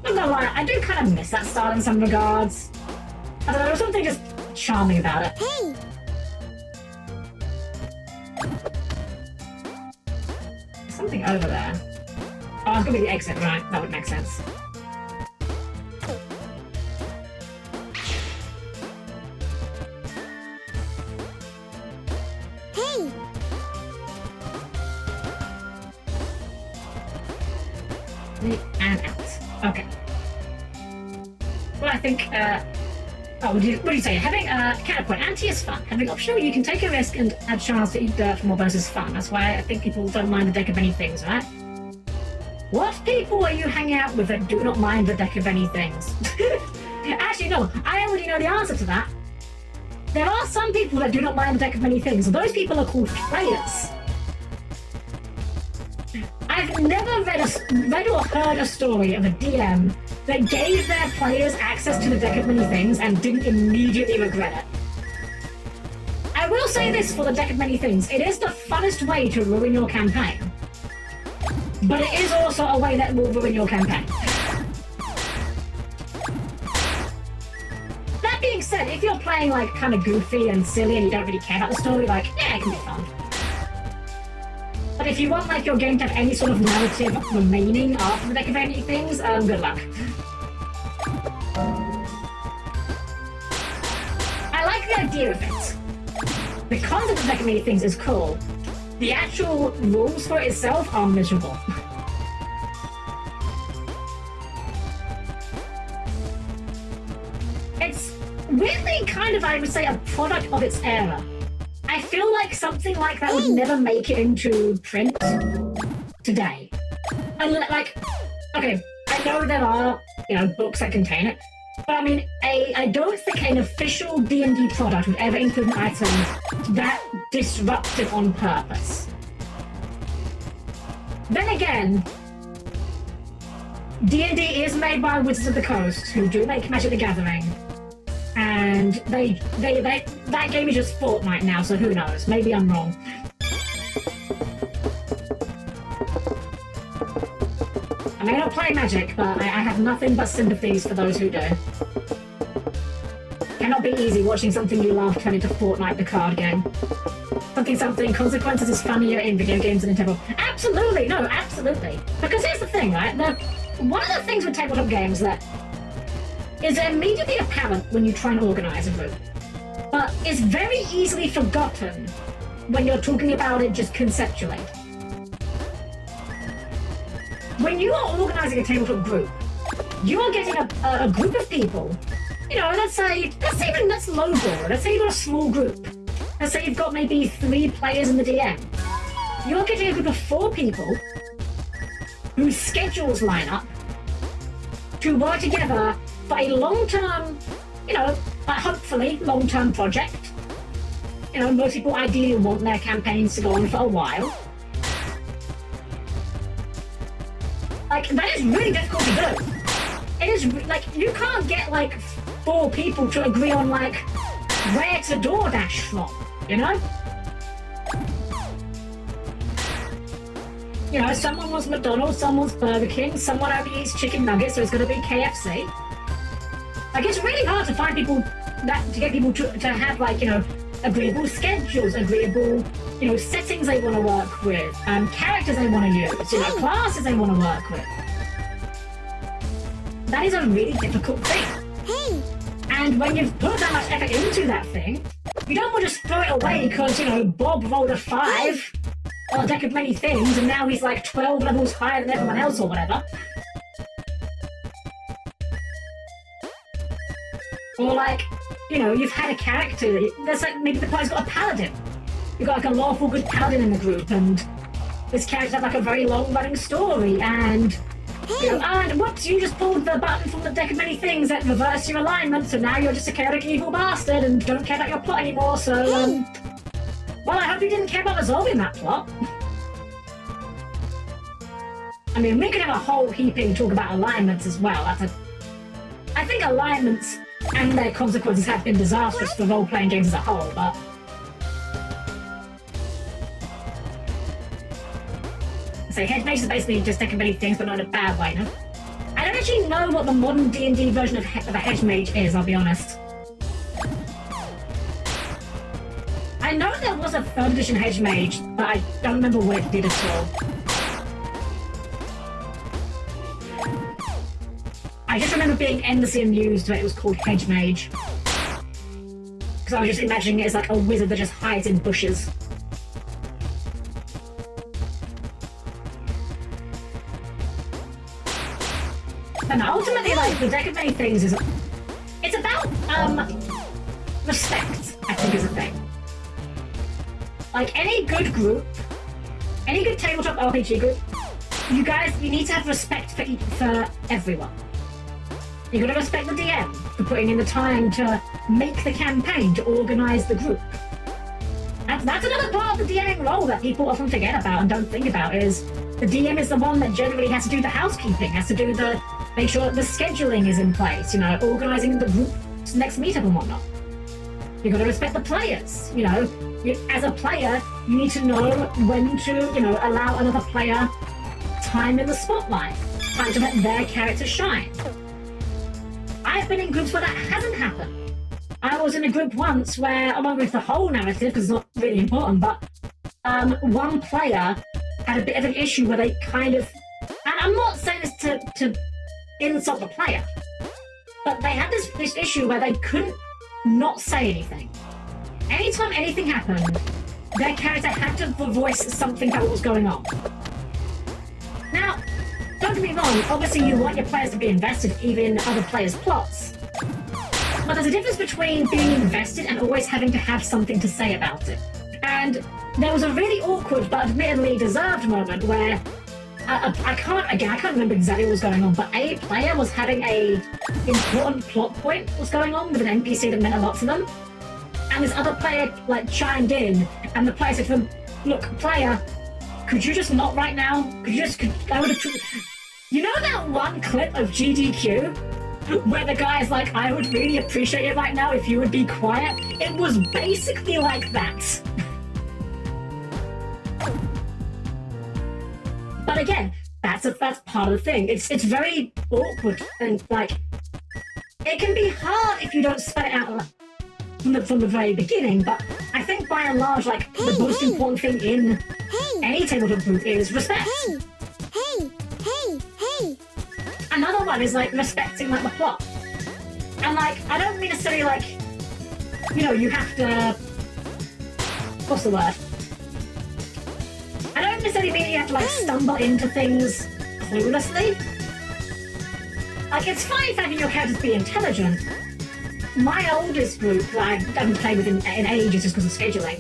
A: I'm not gonna lie, I do kind of miss that style in some regards. I don't know, there's something just charming about it.
B: Hey.
A: Something over there. Oh, it's gonna be the exit, right? That would make sense.
B: Hey.
A: And out. Okay. Well, I think, oh, what do you say? Having a counterpoint, anti is fun. Having optional, you can take a risk and add chance to eat dirt for more bonus is fun. That's why I think people don't mind the deck of any things, right? What people are you hanging out with that do not mind the deck of any things? Actually, no, I already know the answer to that. There are some people that do not mind the deck of many things. Those people are called players. I've never read or heard a story of a DM that gave their players access to the deck of many things and didn't immediately regret it. I will will say this for the deck of many things. It is the funnest way to ruin your campaign. But it is also a way that will ruin your campaign. That being said, if you're playing like kind of goofy and silly and you don't really care about the story, like, yeah, it can be fun. But if you want like your game to have any sort of narrative remaining after the deck of many things, good luck. I like the idea of it. The concept of deck of many things is cool. The actual rules for it itself are miserable. It's weirdly kind of, I would say, a product of its era. I feel like something like that would never make it into print today. And like, okay, I know there are, books that contain it, but I mean, I don't think an official D&D product would ever include an item that disruptive on purpose. Then again, D&D is made by Wizards of the Coast, who do make Magic the Gathering, and that game is just Fortnite now, so who knows? Maybe I'm wrong. I may not play Magic, but I have nothing but sympathies for those who do. Cannot be easy watching something you love turn into Fortnite the card game. Something, consequences is funnier in video games than in tabletop. Absolutely, no, absolutely. Because here's the thing, right? One of the things with tabletop games that is immediately apparent when you try and organize a group, but is very easily forgotten when you're talking about it just conceptually. When you are organizing a tabletop group, you are getting a group of people, let's say lowball. Let's say you've got a small group. Let's say you've got maybe 3 players in the DM. You're getting a group of 4 people whose schedules line up to work together for a long-term, hopefully long-term project. Most people ideally want their campaigns to go on for a while. Like, that is really difficult to do. It is, like, you can't get, 4 people to agree on, where to DoorDash from, someone wants McDonald's, someone wants Burger King, someone only eats chicken nuggets, so it's going to be KFC. It's really hard to find people to get people to have, agreeable schedules, agreeable, settings they want to work with, characters they want to use, classes they want to work with. That is a really difficult thing.
B: Hey!
A: And when you've put that much effort into that thing, you don't want to just throw it away because, Bob rolled a 5 on a deck of many things and now he's 12 levels higher than everyone else or whatever. Or you've had a character, there's maybe the player's got a paladin. You've got a lawful good paladin in the group and this character has a very long running story and and whoops, you just pulled the button from the deck of many things that reverse your alignment, so now you're just a chaotic evil bastard and don't care about your plot anymore, so, well, I hope you didn't care about resolving that plot. I mean, we could have a whole heaping talk about alignments as well. I think alignments and their consequences have been disastrous for role-playing games as a whole, but so hedge mage is basically just deck of many things, but not in a bad way, no? I don't actually know what the modern D&D version of a hedge mage is, I'll be honest. I know there was a 3rd edition hedge mage, but I don't remember what it did at all. I just remember being endlessly amused when it was called hedge mage. Because I was just imagining it as a wizard that just hides in bushes. And ultimately, the deck of many things is... It's about, respect, I think, is a thing. Any good group, any good tabletop RPG group, you need to have respect for everyone. You gotta respect the DM for putting in the time to make the campaign, to organize the group. That's another part of the DMing role that people often forget about and don't think about, is the DM is the one that generally has to do the housekeeping, has to do make sure that the scheduling is in place, organizing the group's next meetup and whatnot. You've got to respect the players. You know, as a player, you need to know when to, allow another player time in the spotlight, time to let their character shine. I've been in groups where that hasn't happened. I was in a group once where, I won't go into the whole narrative because it's not really important, but one player had a bit of an issue where they kind of, and I'm not saying this to insult the player, but they had this issue where they couldn't not say anything. Anytime anything happened, their character had to voice something about what was going on. Now, don't get me wrong, obviously you want your players to be invested even in other players' plots. But there's a difference between being invested and always having to have something to say about it. And there was a really awkward but admittedly deserved moment where I can't remember exactly what was going on, but a player was having a important plot point was going on with an NPC that meant a lot to them. And this other player chimed in, and the player said to him, "Look, player, could you just not right now? I would have. You know that one clip of GDQ where the guy's like, I would really appreciate it right now if you would be quiet? It was basically like that." But again, that's part of the thing. It's very awkward and it can be hard if you don't spell it out from the very beginning. But I think by and large, the most important thing in any tabletop group is respect.
B: Hey.
A: Another one is respecting the plot. And I don't mean necessarily you have to. What's the word? I don't necessarily mean you have to stumble into things cluelessly. It's fine having your characters be intelligent. My oldest group, that I haven't played with in ages just because of scheduling,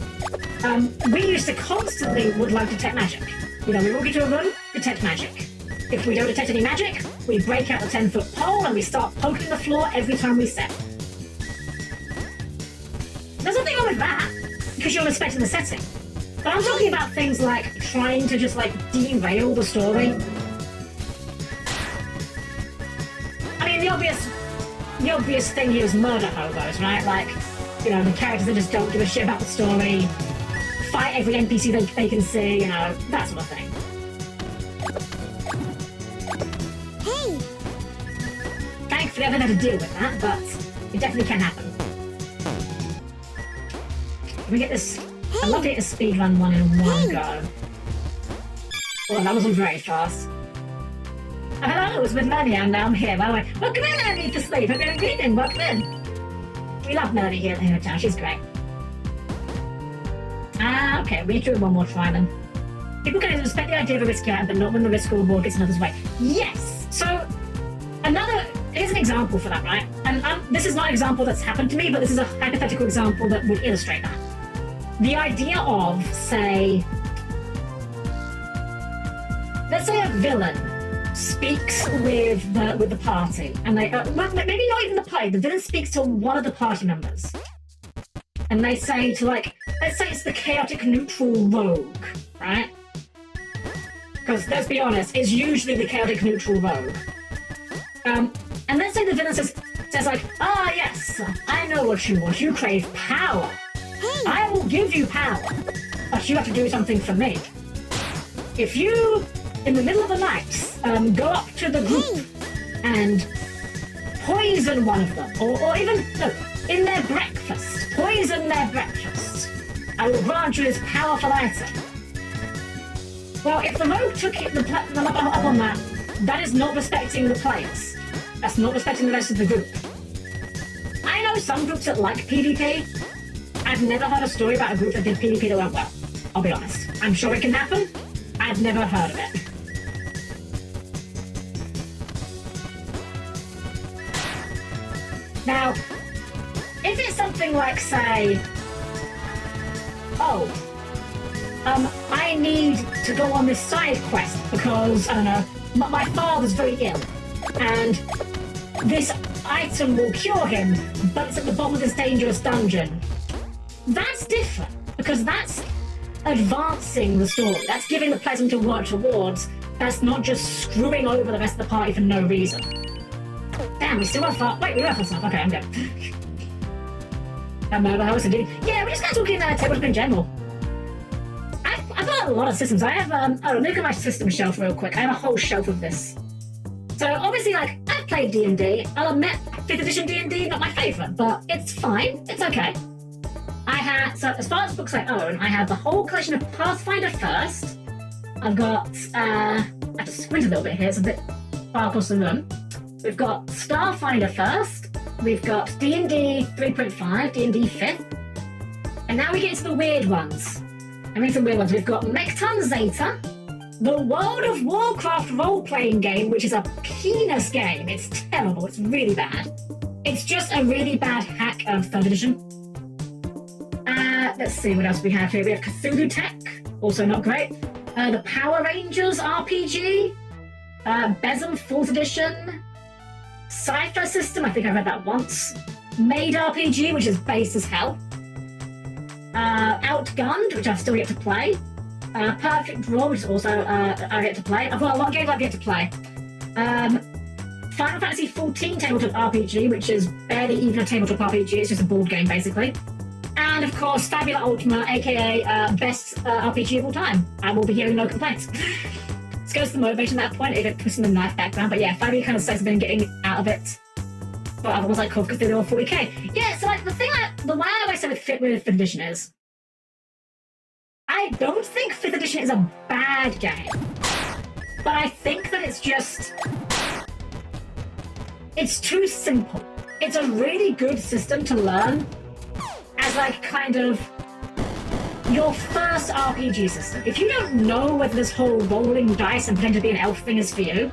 A: we used to constantly would detect magic. We walk into a room, detect magic. If we don't detect any magic, we break out the 10-foot pole and we start poking the floor every time we step. There's nothing wrong with that, because you're respecting the setting. But I'm talking about things like trying to just derail the story. I mean, the obvious thing here is murder hobos, right? The characters that just don't give a shit about the story, fight every NPC they can see, that sort of thing.
B: Hey!
A: Thankfully, I haven't had to deal with that, but it definitely can happen. Can we get this? I'd love to get a speedrun one in one go. Well, that wasn't very fast. Hello, it's with Melanie, and now I'm here, by the way. Welcome in, Melanie, for sleep. Hope you're having a good evening. Welcome in. We love Melanie here at the Helm-Chan. She's great. Okay, we need to do one more try then. People can respect the idea of a risky item, but not when the risk or reward gets in others' way. Yes! So, here's an example for that, right? And this is not an example that's happened to me, but this is a hypothetical example that would illustrate that. The idea of, say, let's say a villain speaks with the party, and they maybe not even the party. The villain speaks to one of the party members, and they say to let's say it's the chaotic neutral rogue, right? Because let's be honest, it's usually the chaotic neutral rogue. And let's say the villain says yes, I know what you want. You crave power. I will give you power, but you have to do something for me. If you, in the middle of the night, go up to the group and poison one of them, or even, no, in their breakfast, poison their breakfast, I will grant you this powerful item. Well, if the rogue took them up on that, that is not respecting the players. That's not respecting the rest of the group. I know some groups that like PvP. I've never heard a story about a group that did PvP that went well. I'll be honest. I'm sure it can happen. I've never heard of it. Now, if it's something like, say, I need to go on this side quest because, I don't know, my father's very ill, and this item will cure him, but it's at the bottom of this dangerous dungeon. That's different, because that's advancing the story. That's giving the players something to work towards. That's not just screwing over the rest of the party for no reason. Damn, we still have far. Wait, we have stuff. Okay, I'm good. I'm the host and yeah, we're just kind of talking tabletop in general. I've got a lot of systems. I have look at my system shelf real quick. I have a whole shelf of this. So obviously, like, I've played D&D. I'll admit, 5th edition D&D not my favourite, but it's fine. It's okay. So as far as books I own, I have the whole collection of Pathfinder First. I've got I have to squint a little bit here. It's a bit far across the room. We've got Starfinder First. We've got D&D 3.5, D&D 5th. And now we get into the weird ones. I mean some weird ones. We've got Mechton Zeta, the World of Warcraft role-playing game, which is a penis game. It's terrible. It's really bad. It's just a really bad hack of 3rd edition. Let's see what else we have here. We have Cthulhu Tech, also not great. The Power Rangers RPG, Besom 4th edition, Cypher System, I think I've read that once. Made RPG, which is base as hell. Outgunned, which I've still yet to play. Perfect Draw, which is also I've yet to play. I've got a lot of games I've yet to play. Final Fantasy XIV tabletop RPG, which is barely even a tabletop RPG, it's just a board game basically. And of course, Fabula Ultima, aka best RPG of all time. I will be hearing no complaints. This goes to the motivation at that point, if it puts in the knife background. But yeah, Fabula kind of says I've been getting out of it. But otherwise, like Call of Cthulhu or 40k. Yeah, so like the way I always say with 5th edition is, I don't think 5th edition is a bad game, but I think that it's too simple. It's a really good system to learn as like kind of your first RPG system. If you don't know whether this whole rolling dice and pretend to be an elf thing is for you,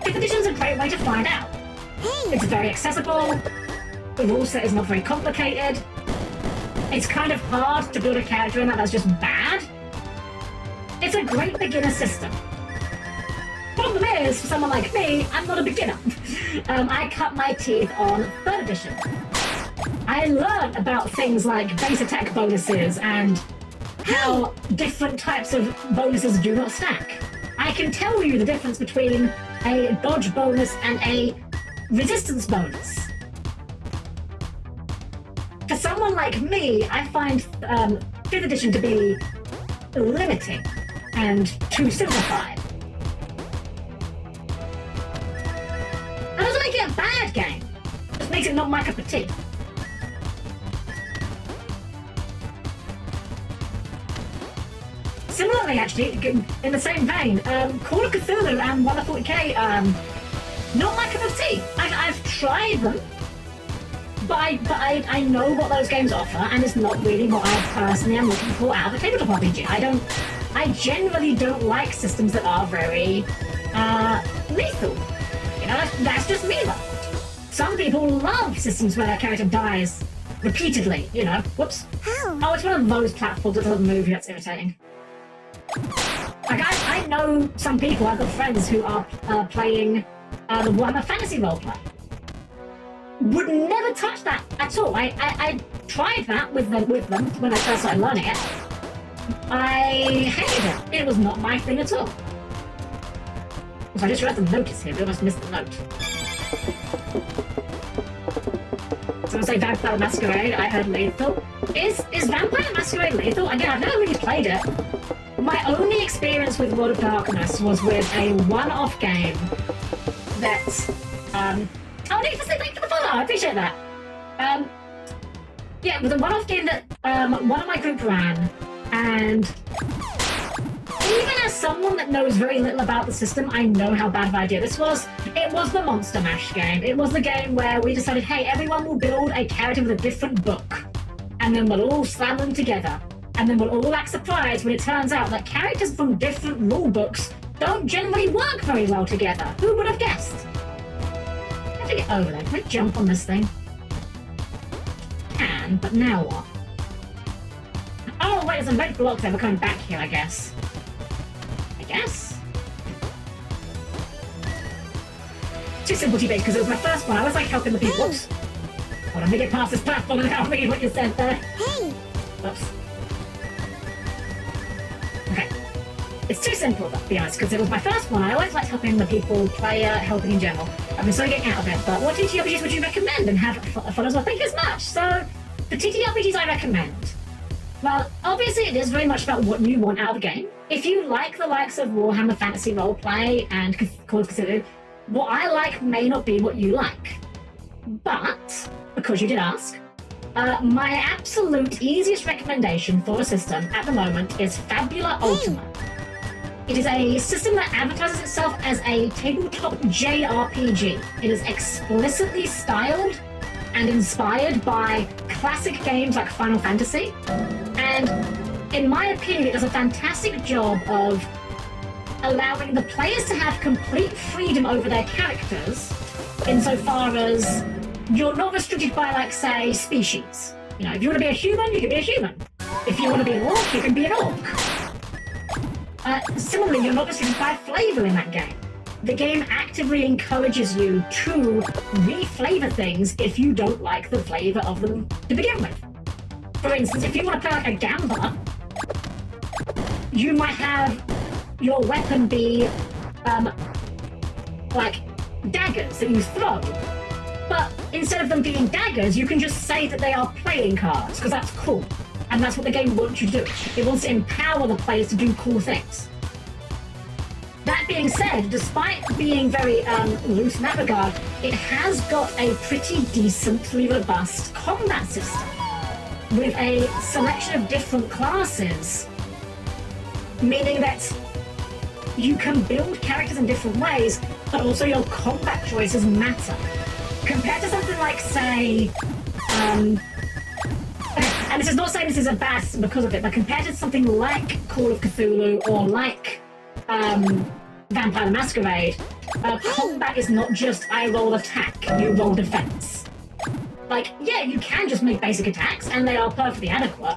A: 5th edition's a great way to find out. It's very accessible, the rule set is not very complicated, it's kind of hard to build a character in that's just bad. It's a great beginner system. Problem is, for someone like me, I'm not a beginner. I cut my teeth on 3rd edition. I learned about things like base attack bonuses and how different types of bonuses do not stack. I can tell you the difference between a dodge bonus and a resistance bonus. For someone like me, I find 5th edition to be limiting and too simplified. That doesn't make it a bad game. It just makes it not my cup of tea. Similarly, actually, in the same vein, Call of Cthulhu and 140k, not my cup of tea. I've tried them, but I know what those games offer, and it's not really what I personally am looking for out of a tabletop RPG. I generally don't like systems that are very lethal. You know, that's just me though. Some people love systems where their character dies repeatedly, you know. Whoops.
B: How?
A: Oh, it's one of those platforms that doesn't move, that's irritating. Like, I know some people, I've got friends who are playing the Warhammer Fantasy roleplay. Would never touch that at all. I tried that with them when I first started learning it. I hated it. It was not my thing at all. So I just read the notice here, we almost missed the note. Someone say Vampire Masquerade, I heard lethal. Is Vampire Masquerade lethal? Again, I've never really played it. My only experience with World of Darkness was with a one-off game that, oh, thank you for the follow, I appreciate that. Yeah, it was a one-off game that one of my group ran, and even as someone that knows very little about the system, I know how bad of an idea this was. It was the Monster Mash game. It was the game where we decided, hey, everyone will build a character with a different book, and then we'll all slam them together. And then we'll all act surprised when it turns out that characters from different rule books don't generally work very well together. Who would have guessed? I have to get over there. Can I jump on this thing? Can, but now what? Oh, wait, there's a red block there. We're coming back here, I guess. Too simple to be because it was my first one. I was like helping the people. Oops. Hold on, let me get past this platform and I'll read what you said there.
B: Hey!
A: Oops. Okay. It's too simple, to be honest, because it was my first one. I always liked helping the people, helping in general. I've been so getting out of it. But what TTRPGs would you recommend and have fun as well? Thank you as much. So, the TTRPGs I recommend. Well, obviously it is very much about what you want out of the game. If you like the likes of Warhammer Fantasy Roleplay and Call of Cthulhu, what I like may not be what you like. But, because you did ask, my absolute easiest recommendation for a system at the moment is Fabula Ultima. It is a system that advertises itself as a tabletop JRPG. It is explicitly styled and inspired by classic games like Final Fantasy. And in my opinion, it does a fantastic job of allowing the players to have complete freedom over their characters insofar as you're not restricted by, like, say, species. You know, if you want to be a human, you can be a human. If you want to be an orc, you can be an orc. Similarly, you're not restricted by flavor in that game. The game actively encourages you to re-flavor things if you don't like the flavor of them to begin with. For instance, if you want to play like a gambler, you might have your weapon be like daggers that you throw. But instead of them being daggers, you can just say that they are playing cards, because that's cool. And that's what the game wants you to do. It wants to empower the players to do cool things. That being said, despite being very loose in that regard, it has got a pretty decently robust combat system with a selection of different classes, meaning that you can build characters in different ways, but also your combat choices matter. Compared to something like, say, and this is not saying this is a bad system because of it, but compared to something like Call of Cthulhu or like Vampire the Masquerade, combat is not just I roll attack, you roll defense. Like, yeah, you can just make basic attacks, and they are perfectly adequate,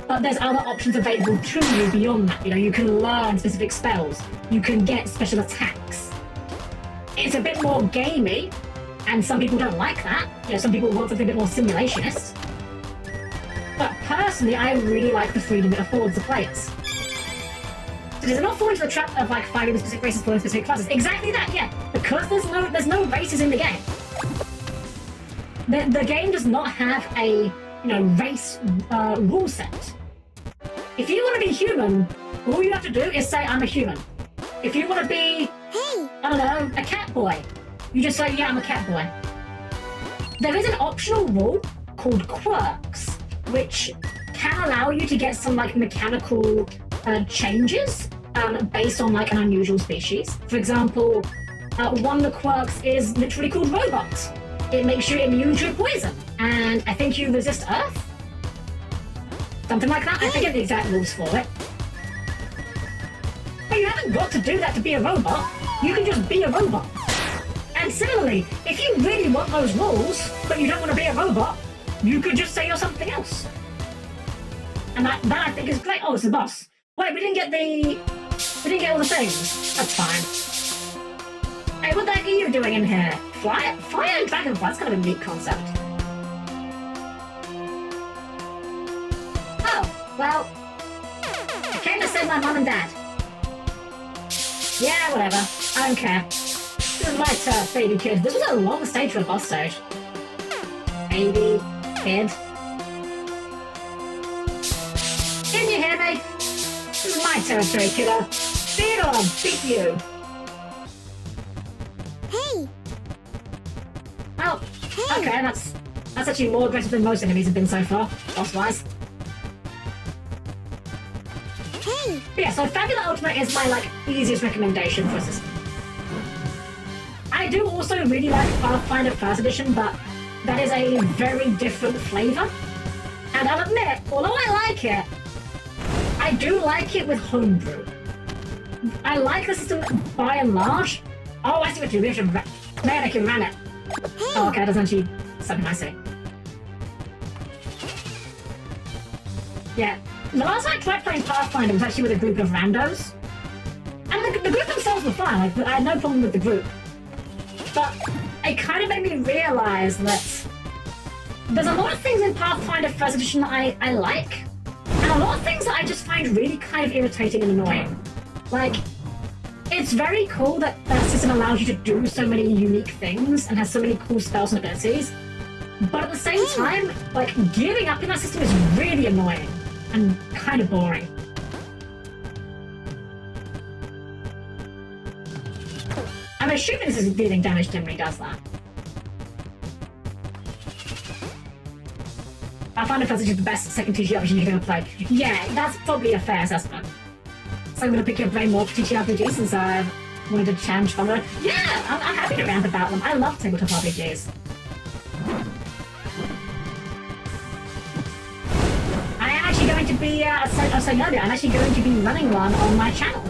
A: but there's other options available to you beyond that. You know, you can learn specific spells, you can get special attacks. It's a bit more gamey, and some people don't like that. You know, some people want something a bit more simulationist. But personally, I really like the freedom it affords the players. So does it not fall into the trap of like fighting specific races for specific classes? Exactly that, yeah. Because there's no races in the game. The game does not have a race rule set. If you want to be human, all you have to do is say I'm a human. If you want to be, I don't know, a cat boy, you just say yeah, I'm a cat boy. There is an optional rule called quirks, which can allow you to get some like mechanical changes based on like an unusual species. For example, one of the quirks is literally called robot. It makes you immune to poison, and I think you resist Earth. Something like that. I forget the exact rules for it. But you haven't got to do that to be a robot. You can just be a robot. And similarly, if you really want those rules, but you don't want to be a robot, you could just say you're something else. And that I think is great. Oh, it's the boss. Wait, we didn't get all the things. That's fine. Hey, what the heck are you doing in here? Fire and dragonfly, that's kind of a neat concept. Oh, well, I came to save my mom and dad. Yeah, whatever. I don't care. This is my turf, baby kid. This was a long stage for a boss stage. Baby kid. Can you hear me? This is my territory, kiddo. Beat or I'll beat you.
B: Hey!
A: Oh, okay, that's actually more aggressive than most enemies have been so far, boss-wise.
B: Hey!
A: But yeah, so Fabula Ultima is my, like, easiest recommendation for a system. I do also really like Pathfinder 1st Edition, but that is a very different flavor. And I'll admit, although I like it, I do like it with homebrew. I like the system by and large. Oh, I see what you do. We have to man, I can run it. Oh, okay, that doesn't actually something I say. Yeah. The last time I tried playing Pathfinder was actually with a group of randos. And the group themselves were fine. Like, I had no problem with the group. But it kind of made me realize that there's a lot of things in Pathfinder 1st Edition that I like, and a lot of things that I just find really kind of irritating and annoying. Like, it's very cool that that system allows you to do so many unique things and has so many cool spells and abilities, But at the same time, like, gearing up in that system is really annoying and kind of boring. I'm assuming this is dealing damage to him when he does that. I find it is the best second TTRPG you can play. Yeah, that's probably a fair assessment. So I'm going to pick your brain more for TTRPG since I've wanted to challenge from it. Yeah, I'm happy to rant about them. I love tabletop RPGs. I am actually going to be, I was saying earlier, I'm actually going to be running one on my channel.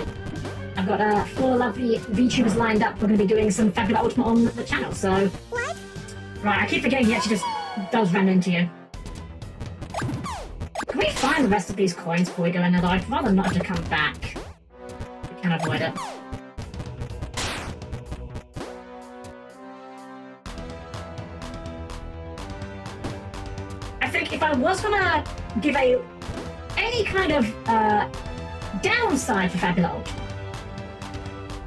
A: I've got 4 lovely VTubers lined up. We're going to be doing some Fabula Ultimate on the channel, so...
B: What?
A: Right, I keep forgetting he actually just does run into you. Can we find the rest of these coins before we go in there? I'd rather not have to come back. We can avoid it. I think if I was gonna give any kind of downside for Fabula Ultimate,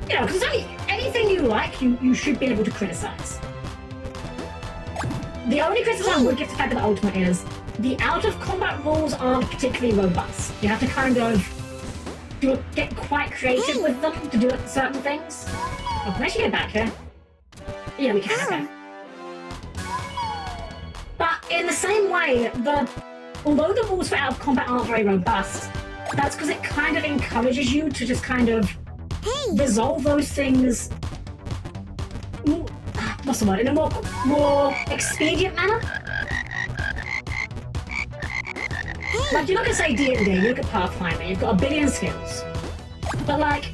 A: you know, because anything you like, you should be able to criticize. The only criticism I would give to Fabula Ultimate is the out-of-combat rules aren't particularly robust. You have to kind of get quite creative with them to do certain things. Oh, can I actually get back here? Yeah, we can, okay. But in the same way, although the rules for out-of-combat aren't very robust, that's because it kind of encourages you to just kind of resolve those things, what's the word, in a more expedient manner. Like, you look at, say, D&D, you look at Pathfinder, you've got a billion skills. But, like,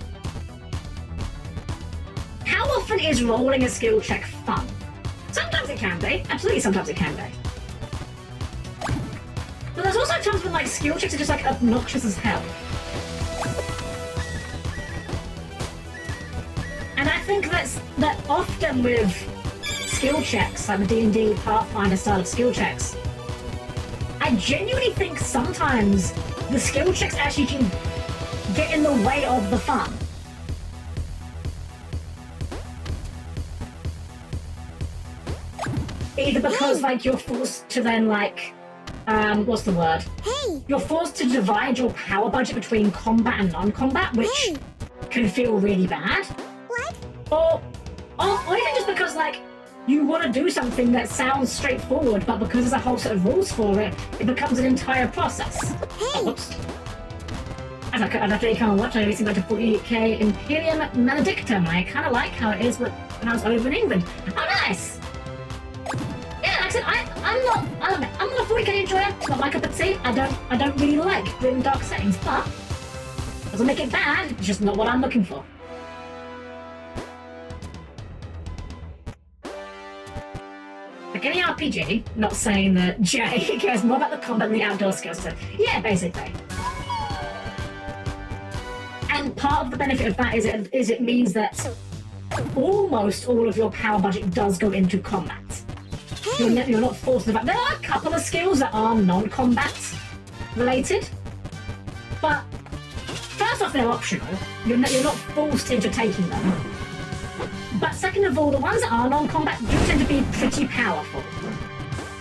A: how often is rolling a skill check fun? Sometimes it can be. Absolutely, sometimes it can be. But there's also times when, like, skill checks are just, like, obnoxious as hell. And I think that often with skill checks, like the D&D Pathfinder style of skill checks, I genuinely think sometimes the skill checks actually can get in the way of the fun. Either because, like, you're forced to then, like, what's the word? You're forced to divide your power budget between combat and non-combat, which can feel really bad. Or even just because, like, you want to do something that sounds straightforward, but because there's a whole set of rules for it, it becomes an entire process. Oh, whoops. I'd have to kind of watch everything like a 40k Imperium Maledictum. I kind of like how it is when I was over in England. Oh, nice! Yeah, like I said, I'm not a 40k enjoyer. It's not my cup of tea. I don't really like grim dark settings, but doesn't make it bad. It's just not what I'm looking for. Like any RPG, not saying that Jay cares more about the combat than the outdoor skills. So, yeah, basically. And part of the benefit of that is it means that almost all of your power budget does go into combat. You're not forced to. There are a couple of skills that are non-combat related, but first off, they're optional. You're not forced into taking them. But second of all, the ones that are non-combat do tend to be pretty powerful.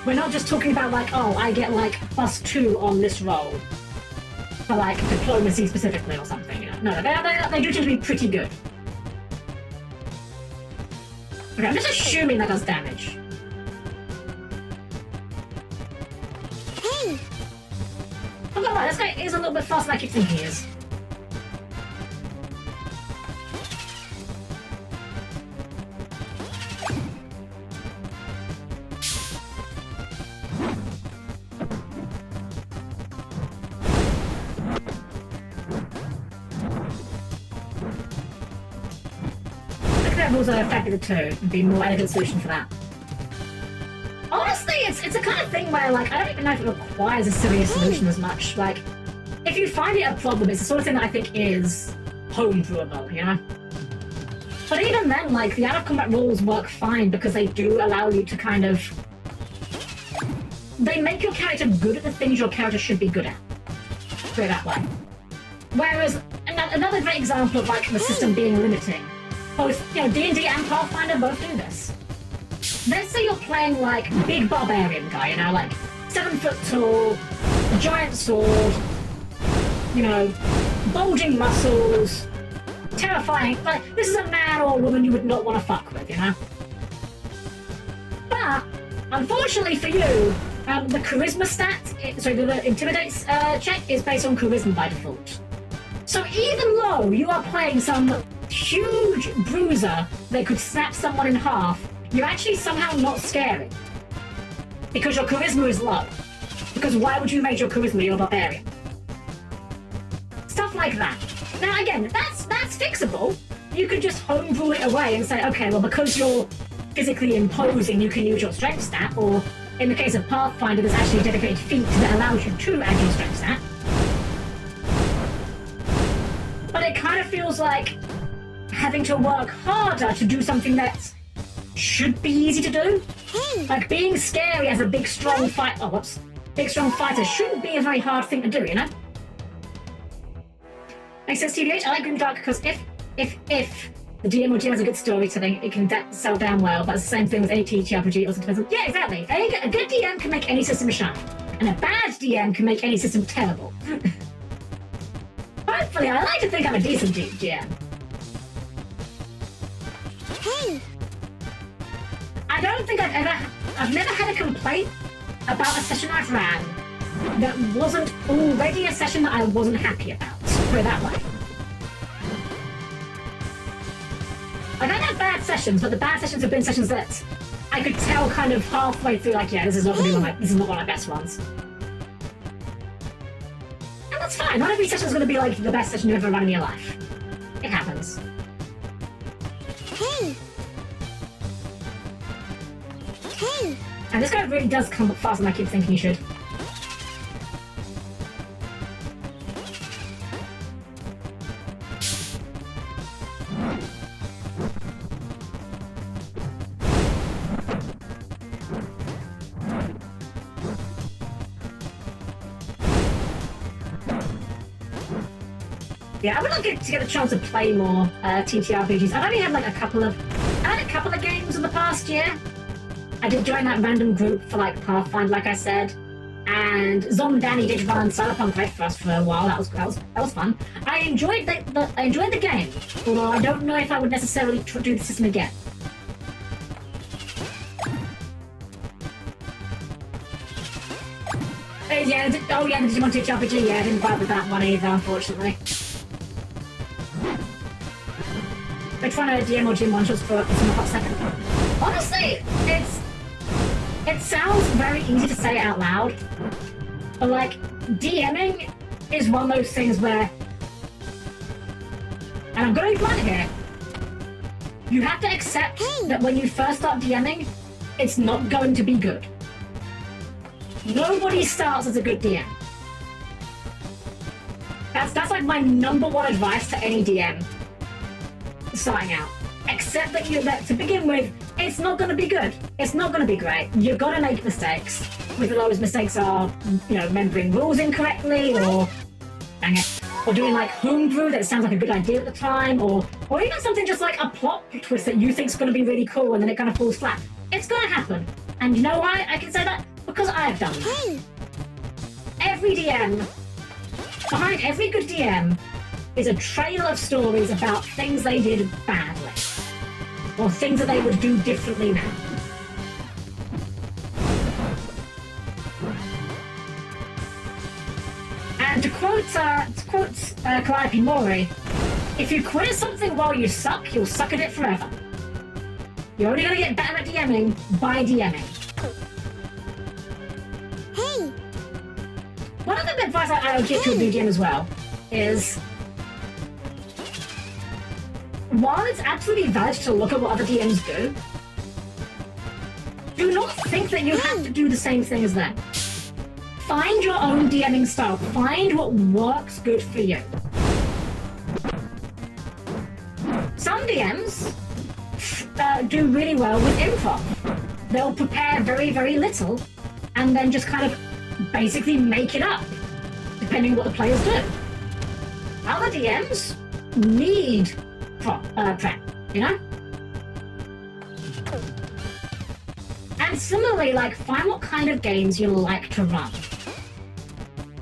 A: We're not just talking about, like, oh, I get, like, +2 on this roll for, like, diplomacy specifically or something. You know? No, they do tend to be pretty good. Okay, I'm just assuming that does damage. I'm not right, this guy is a little bit faster than I keep thinking he is. Also a Fabula 2 would be a more elegant solution for that. Honestly, it's a kind of thing where, like, I don't even know if it requires a serious solution as much. Like, if you find it a problem, it's the sort of thing that I think is homebrewable, you know? But even then, like, the out-of-combat rules work fine because they do allow you to kind of... They make your character good at the things your character should be good at. Put it that way. Whereas, another great example of, like, the system being limiting, both, you know, D&D and Pathfinder both do this. let's say you're playing like big barbarian guy, you know, like 7 foot tall, giant sword, you know, bulging muscles, terrifying. Like, this is a man or a woman you would not want to fuck with, you know? But, unfortunately for you, the charisma stat, the intimidate check is based on charisma by default. So even though you are playing some huge bruiser that could snap someone in half, you're actually somehow not scary. Because your charisma is low. Because why would you make your charisma your barbarian? Stuff like that. Now again, that's fixable. You could just homebrew it away and say, okay, well because you're physically imposing, you can use your strength stat, or in the case of Pathfinder, there's actually a dedicated feat that allows you to add your strength stat. But it kind of feels like having to work harder to do something that should be easy to do. Like being scary as a big strong big strong fighter shouldn't be a very hard thing to do, you know? Makes sense, TBH? I like Grimdark because if the DM or GM has a good storytelling, it can sell down well, but it's the same thing with any TTRPG. Also depends on, yeah, exactly. A good DM can make any system shine, and a bad DM can make any system terrible. Hopefully, I like to think I'm a decent GM.
B: Hey!
A: I don't think I've never had a complaint about a session I've ran that wasn't already a session that I wasn't happy about. Put it that way. Like, I've had bad sessions, but the bad sessions have been sessions that I could tell kind of halfway through, like, yeah, this is not going to be this is not one of my best ones. And that's fine. Not every session is going to be like the best session you've ever run in your life. It happens.
B: Hey! Hey!
A: And this guy really does come up faster than I keep thinking he should. Yeah, I would like to get a chance to play more TTRPGs. I've only had like a couple of games in the past year. I did join that random group for like Pathfinder, like I said, and Danny did run Cyberpunk Red for us for a while. That was fun. I enjoyed the game, although I don't know if I would necessarily do the system again. Yeah, the Digimon TTRPG. Yeah, I didn't vibe with that one either, unfortunately. We're trying to DM or GM one-shots for us in a hot second. Honestly, it sounds very easy to say out loud, but like, DMing is one of those things where, and I'm going to be blunt here, you have to accept that when you first start DMing, it's not going to be good. Nobody starts as a good DM. That's like my number one advice to any DM starting out. Accept that to begin with, it's not going to be good. It's not going to be great. You're going to make mistakes. Whether those mistakes are, remembering rules incorrectly, or dang it, or doing like homebrew that sounds like a good idea at the time, or even something just like a plot twist that you think is going to be really cool and then it kind of falls flat. It's going to happen. And you know why I can say that? Because I've done that. Every DM, behind every good DM, is a trail of stories about things they did badly, or things that they would do differently now. And to quote Calliope Mori, if you quit at something while you suck, you'll suck at it forever. You're only going to get better at DMing by DMing.
B: Hey!
A: One of the advice I would give to a new DM as well is, while it's absolutely valid to look at what other DMs do not think that you have to do the same thing as them. Find your own DMing style. Find what works good for you. Some DMs do really well with improv. They'll prepare very, very little and then just kind of basically make it up, depending on what the players do. Other DMs need prep, you know? And similarly, like, find what kind of games you like to run.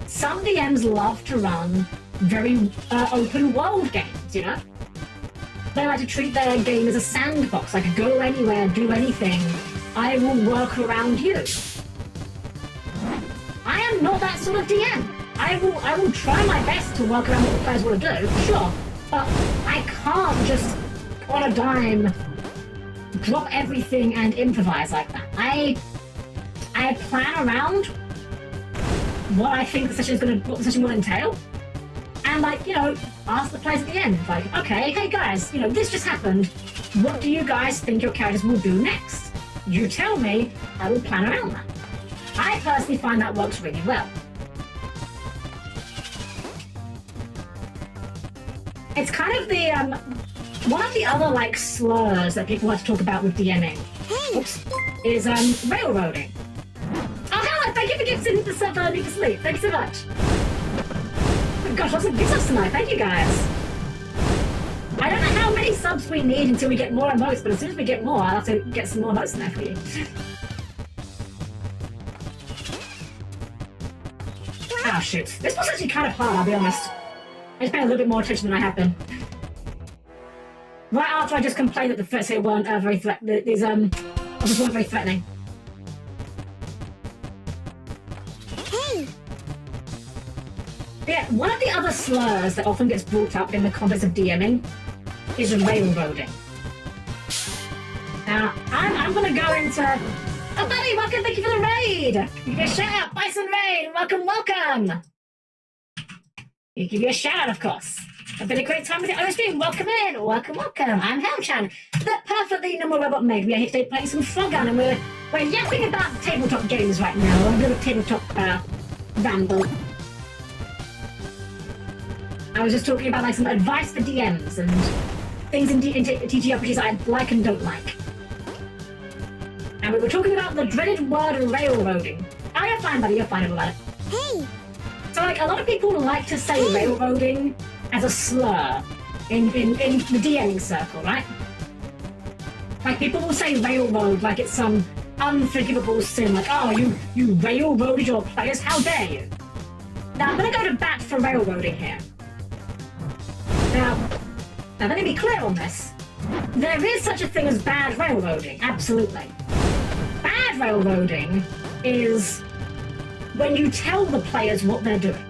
A: Some DMs love to run very open world games, you know? They like to treat their game as a sandbox, like go anywhere, do anything. I will work around you. I am not that sort of DM. I will try my best to work around what the players want to do, sure. But I can't just, on a dime, drop everything and improvise like that. I plan around what I think what the session will entail, and like, you know, ask the players at the end, like, okay, hey guys, you know, this just happened. What do you guys think your characters will do next? You tell me, I will plan around that. I personally find that works really well. It's kind of the one of the other like slurs that people like to talk about with DMing. Oops, is railroading. Oh, hello! Thank you for gifting the sub me to sleep. Thank you so much. Oh, gosh, lots of gifts tonight. Thank you guys. I don't know how many subs we need until we get more emotes, but as soon as we get more, I'll have to get some more emotes in there for you. Oh shoot, this was actually kind of hard, I'll be honest. I just paid a little bit more attention than I have been. Right after I just complained that the threats here weren't very threatening. Weren't very threatening.
B: Hey!
A: Yeah, one of the other slurs that often gets brought up in the context of DMing is railroading. Now, I'm gonna go into... Oh, buddy, welcome, thank you for the raid! Give you a shout out, Bison Raid, welcome, welcome! You give you a shout out, of course. It's been a great time with the other stream. Welcome in, welcome, welcome. I'm Helm-Chan, the perfectly normal robot maid. We are here today playing some Frogun, and we're yapping about tabletop games right now. A bit of tabletop ramble. I was just talking about like some advice for DMs and things in TTRPGs I like and don't like. And we were talking about the dreaded word railroading. Oh, you're fine, buddy. You're fine about it.
B: Hey!
A: So, like, a lot of people like to say railroading as a slur in the DMing circle, right? Like, people will say railroad like it's some unforgivable sin, like, oh, you railroaded your players, how dare you? Now, I'm gonna go to bat for railroading here. Now, let me be clear on this. There is such a thing as bad railroading, absolutely. Bad railroading is when you tell the players what they're doing.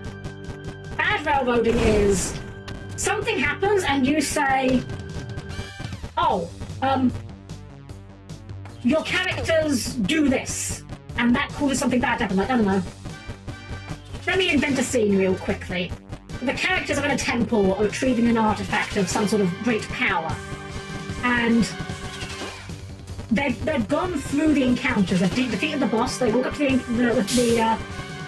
A: Bad railroading is something happens and you say, oh, your characters do this, and that causes something bad to happen. Like, I don't know. Let me invent a scene real quickly. The characters are in a temple retrieving an artifact of some sort of great power. And they've gone through the encounters, they've defeated the boss, they walk up to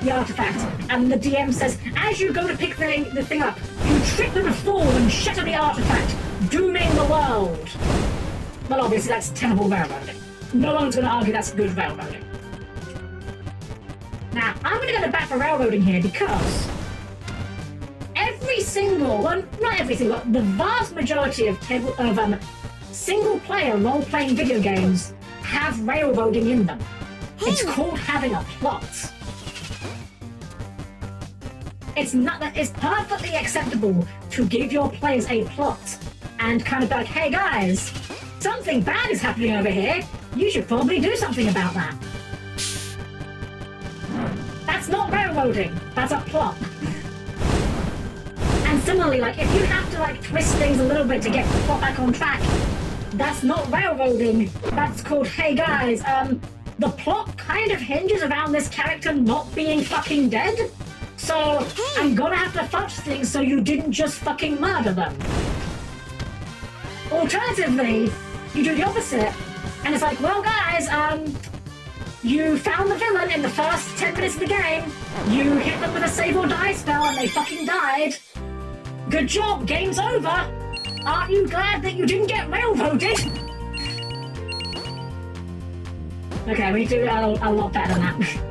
A: the artifact, and the DM says, as you go to pick the thing up, you trip and fall and shatter the artifact, dooming the world. Well, obviously that's terrible railroading. No one's going to argue that's good railroading. Now, I'm going to go to bat for railroading here because the vast majority of single-player role-playing video games have railroading in them. It's called having a plot. It's perfectly acceptable to give your players a plot and kind of be like, hey guys, something bad is happening over here. You should probably do something about that. That's not railroading. That's a plot. And similarly, like, if you have to, like, twist things a little bit to get the plot back on track, that's not railroading. That's called, hey guys, the plot kind of hinges around this character not being fucking dead. So, I'm gonna have to fudge things so you didn't just fucking murder them. Alternatively, you do the opposite, and it's like, well guys, you found the villain in the first 10 minutes of the game, you hit them with a save or die spell and they fucking died. Good job, game's over. Aren't you glad that you didn't get railroaded? Okay, we do a lot better than that.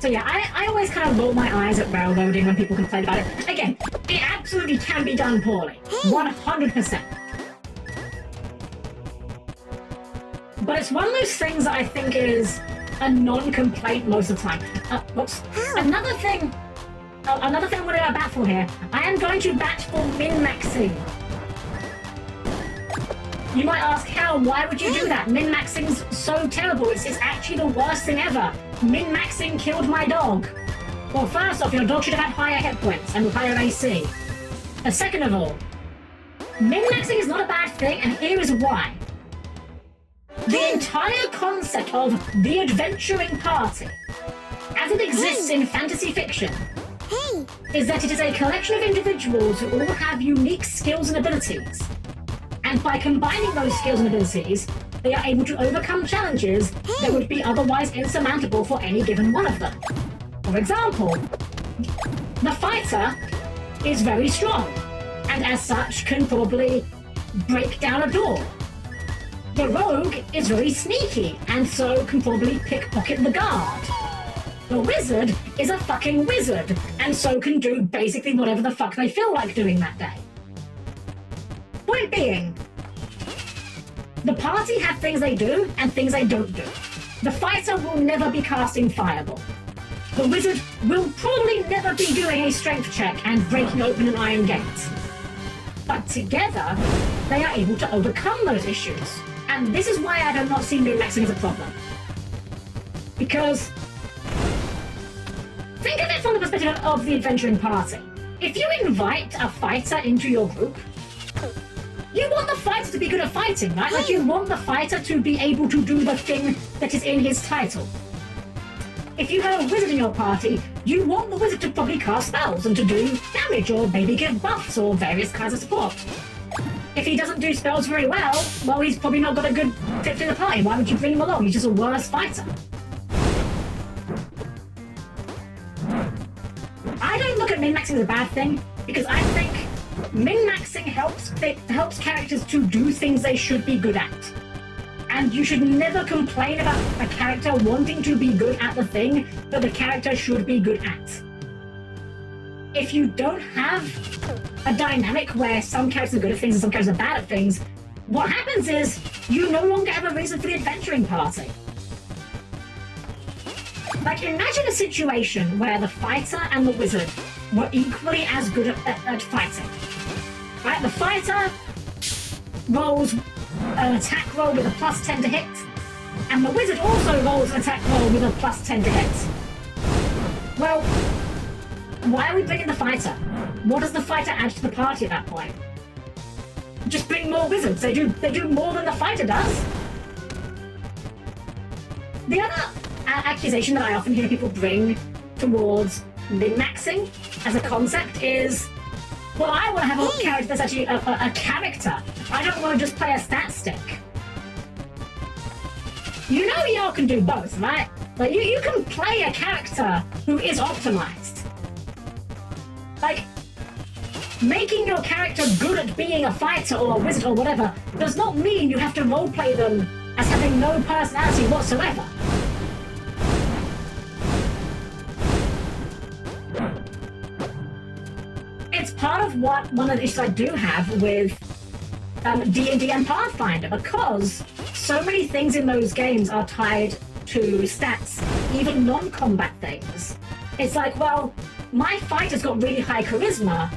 A: So yeah, I always kind of roll my eyes at railroading when people complain about it. Again, it absolutely can be done poorly. 100%. but it's one of those things that I think is a non-complaint most of the time. Whoops. Another thing I'm going to bat for here. I am going to bat for min-maxing. You might ask, how? Why would you do that? Min-maxing's so terrible. It's actually the worst thing ever. Min-maxing killed my dog. Well, first off, your dog should have had higher hit points and higher AC. Second of all, min-maxing is not a bad thing, and here is why. The entire concept of the adventuring party, as it exists in fantasy fiction, is that it is a collection of individuals who all have unique skills and abilities. And by combining those skills and abilities, they are able to overcome challenges that would be otherwise insurmountable for any given one of them. For example, the fighter is very strong, and as such can probably break down a door. The rogue is very sneaky, and so can probably pickpocket the guard. The wizard is a fucking wizard, and so can do basically whatever the fuck they feel like doing that day. Point being, the party have things they do and things they don't do. The fighter will never be casting Fireball. The wizard will probably never be doing a strength check and breaking open an iron gate. But together, they are able to overcome those issues. And this is why I do not see min-maxing as a problem. Because think of it from the perspective of the adventuring party. If you invite a fighter into your group, you want the fighter to be good at fighting, right? Like, you want the fighter to be able to do the thing that is in his title. If you have a wizard in your party, you want the wizard to probably cast spells and to do damage or maybe give buffs or various kinds of support. If he doesn't do spells very well, he's probably not got a good fit for the party. Why would you bring him along? He's just a worse fighter. I don't look at min-maxing as a bad thing, because I think min-maxing helps characters to do things they should be good at. And you should never complain about a character wanting to be good at the thing that the character should be good at. If you don't have a dynamic where some characters are good at things and some characters are bad at things, what happens is you no longer have a reason for the adventuring party. Like, imagine a situation where the fighter and the wizard were equally as good at fighting. Right? The fighter rolls an attack roll with a +10 to hit, and the wizard also rolls an attack roll with a +10 to hit. Well, why are we bringing the fighter? What does the fighter add to the party at that point? Just bring more wizards. They do more than the fighter does. The other accusation that I often hear people bring towards min-maxing as a concept is, well, I want to have a character that's actually a character. I don't want to just play a stat stick. You know y'all can do both, right? Like, you can play a character who is optimized. Like, making your character good at being a fighter or a wizard or whatever does not mean you have to roleplay them as having no personality whatsoever. It's part of one of the issues I do have with D&D and Pathfinder, because so many things in those games are tied to stats, even non-combat things. It's like, well, my fighter's got really high charisma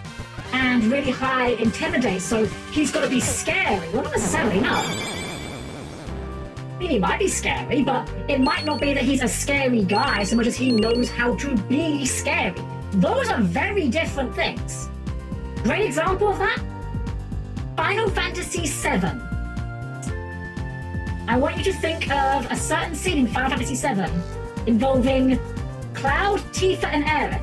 A: and really high intimidate, so he's got to be scary. Well, not necessarily, no. I mean, he might be scary, but it might not be that he's a scary guy so much as he knows how to be scary. Those are very different things. Great example of that? Final Fantasy VII. I want you to think of a certain scene in Final Fantasy VII involving Cloud, Tifa, and Aerith.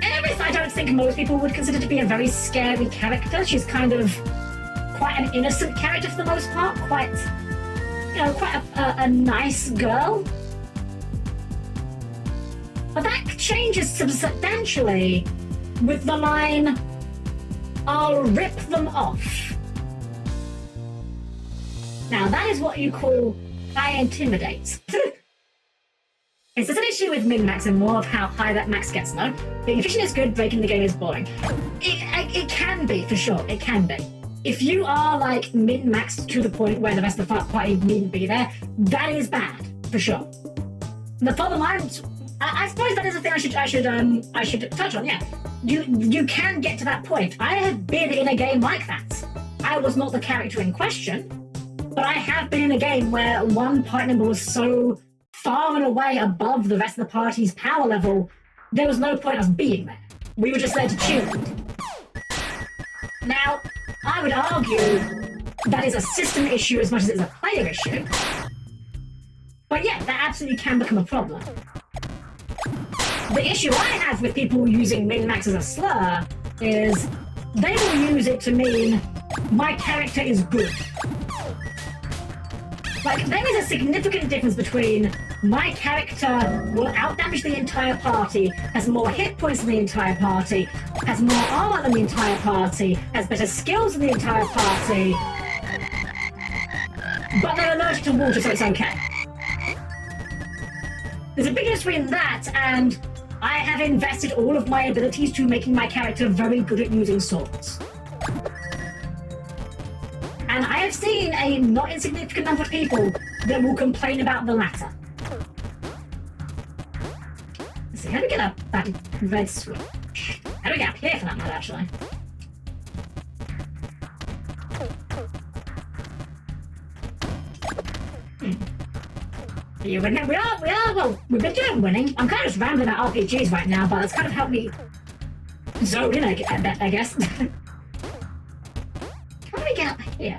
A: Aerith, I don't think most people would consider to be a very scary character. She's kind of quite an innocent character for the most part, quite a nice girl. But that changes substantially with the line, "I'll rip them off." Now, that is what you call high intimidate. It's just an issue with min-max and more of how high that max gets, though. Being efficient is good, breaking the game is boring. It can be, for sure, it can be. if you are like min-maxed to the point where the rest of the party needn't be there, that is bad for sure. The problem I suppose that is a thing I should touch on. Yeah, you can get to that point. I have been in a game like that. I was not the character in question, but I have been in a game where one party member was so far and away above the rest of the party's power level, there was no point us being there. We were just there to cheerlead. Now, I would argue that is a system issue as much as it's a player issue. But yeah, that absolutely can become a problem. The issue I have with people using min-max as a slur is they will use it to mean my character is good. Like, there is a significant difference between my character will outdamage the entire party, has more hit points than the entire party, has more armor than the entire party, has better skills than the entire party, but they're allergic to water, so it's okay. There's a big difference between that and I have invested all of my abilities to making my character very good at using swords. And I have seen a not insignificant number of people that will complain about the latter. Let's see, how do we get up that red switch? How do we get up here for that matter, actually? Yeah, we are, well, we've been doing winning. I'm kind of just rambling about RPGs right now, but it's kind of helped me zone in, I guess. How do we get up here?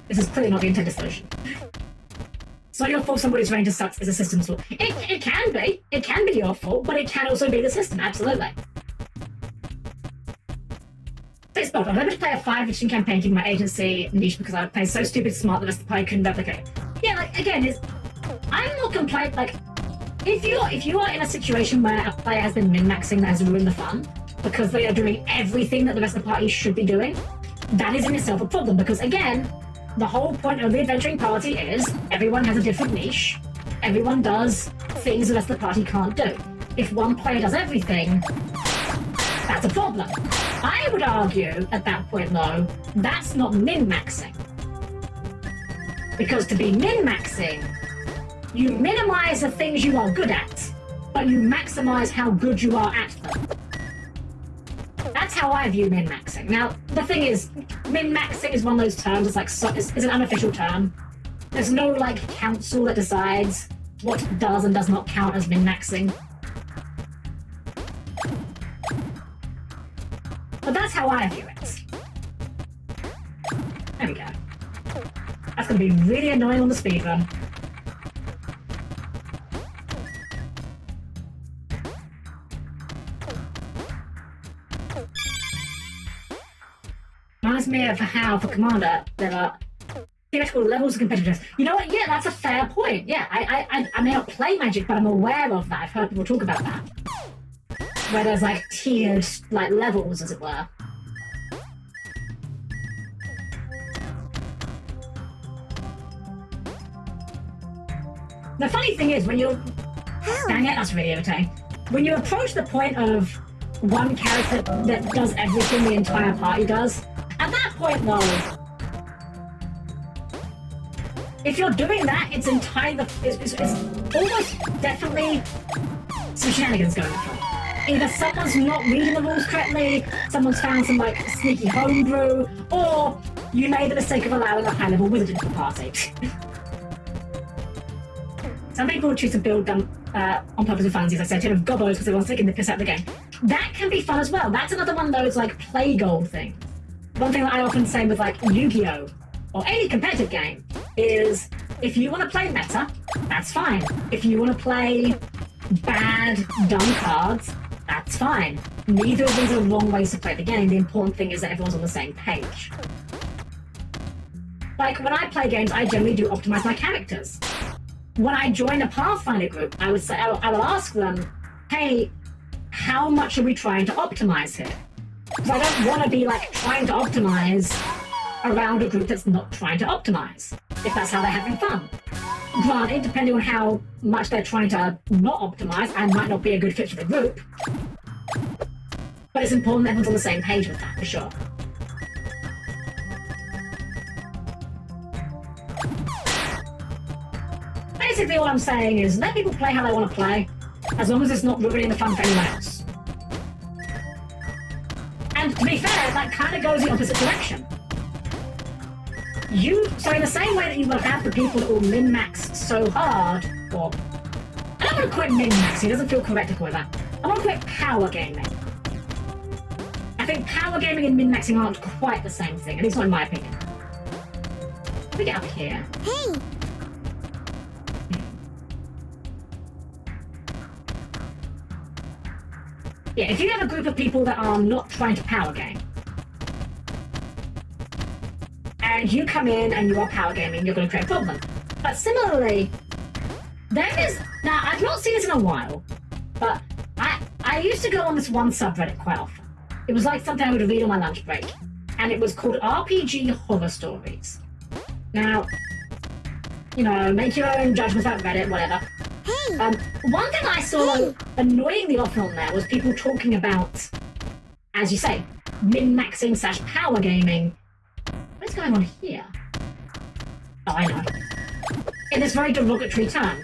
A: This is clearly not the intended solution. It's not your fault somebody's ranger sucks, it's a system's fault. It can be. It can be your fault, but it can also be the system, absolutely. It's both. I'm going to play a 5-edition campaign in my agency niche because I would play so stupid smart the rest of the party couldn't replicate. Yeah, like, again, I'm not complaining, like, if you are in a situation where a player has been min-maxing that has ruined the fun because they are doing everything that the rest of the party should be doing, that is in itself a problem because, again, the whole point of the adventuring party is everyone has a different niche, everyone does things the rest of the party can't do. If one player does everything, that's a problem. I would argue, at that point though, that's not min-maxing. Because to be min-maxing, you minimize the things you are good at, but you maximize how good you are at them. That's how I view min-maxing. Now, the thing is, min-maxing is one of those terms, it's like, it's an unofficial term. There's no, like, council that decides what does and does not count as min-maxing. But that's how I view it. There we go. That's going to be really annoying on the speedrun. Reminds me of how, for Commander, there are theoretical levels of competitiveness. You know what? Yeah, that's a fair point. Yeah, I may not play Magic, but I'm aware of that. I've heard people talk about that. Where there's like tiered like levels, as it were. The funny thing is, when you're... Dang it, that's really irritating. When you approach the point of one character that does everything the entire party does, at that point though, if you're doing that, it's entirely... It's almost definitely some shenanigans going on. Either someone's not reading the rules correctly, someone's found some like sneaky homebrew, or you made the mistake of allowing a high-level wizard into the party. Some people choose to build them on purpose of fancy, as I said, to have gobos because they want to take the piss out of the game. That can be fun as well. That's another one of those like play goal things. One thing that I often say with like Yu-Gi-Oh! Or any competitive game is if you want to play meta, that's fine. If you want to play bad, dumb cards, that's fine. Neither of these are wrong ways to play the game. The important thing is that everyone's on the same page. Like, when I play games, I generally do optimize my characters. When I join a Pathfinder group, I would say, I will ask them, hey, how much are we trying to optimize here? Because I don't want to be, like, trying to optimize around a group that's not trying to optimize, if that's how they're having fun. granted, depending on how much they're trying to not optimize, and might not be a good fit for the group. But it's important that everyone's on the same page with that, for sure. Basically, all I'm saying is let people play how they want to play, as long as it's not ruining the fun for anyone else. And to be fair, that kind of goes the opposite direction. So in the same way that you will have the people that will min-max so hard, or... I don't want to quit min-maxing, it doesn't feel correct to call it that. I want to quit power gaming. I think power gaming and min-maxing aren't quite the same thing, at least not in my opinion. Let me get up here.
B: Hey!
A: Yeah, if you have a group of people that are not trying to power game, and you come in and you are power gaming, you're going to create a problem. But similarly, there is... Now, I've not seen this in a while, but I used to go on this one subreddit quite often. It was like something I would read on my lunch break, and it was called RPG Horror Stories. Now, you know, make your own judgments about Reddit, whatever. One thing I saw annoyingly often on there was people talking about, as you say, min-maxing / power gaming. What's going on here? Oh, I know. In this very derogatory term.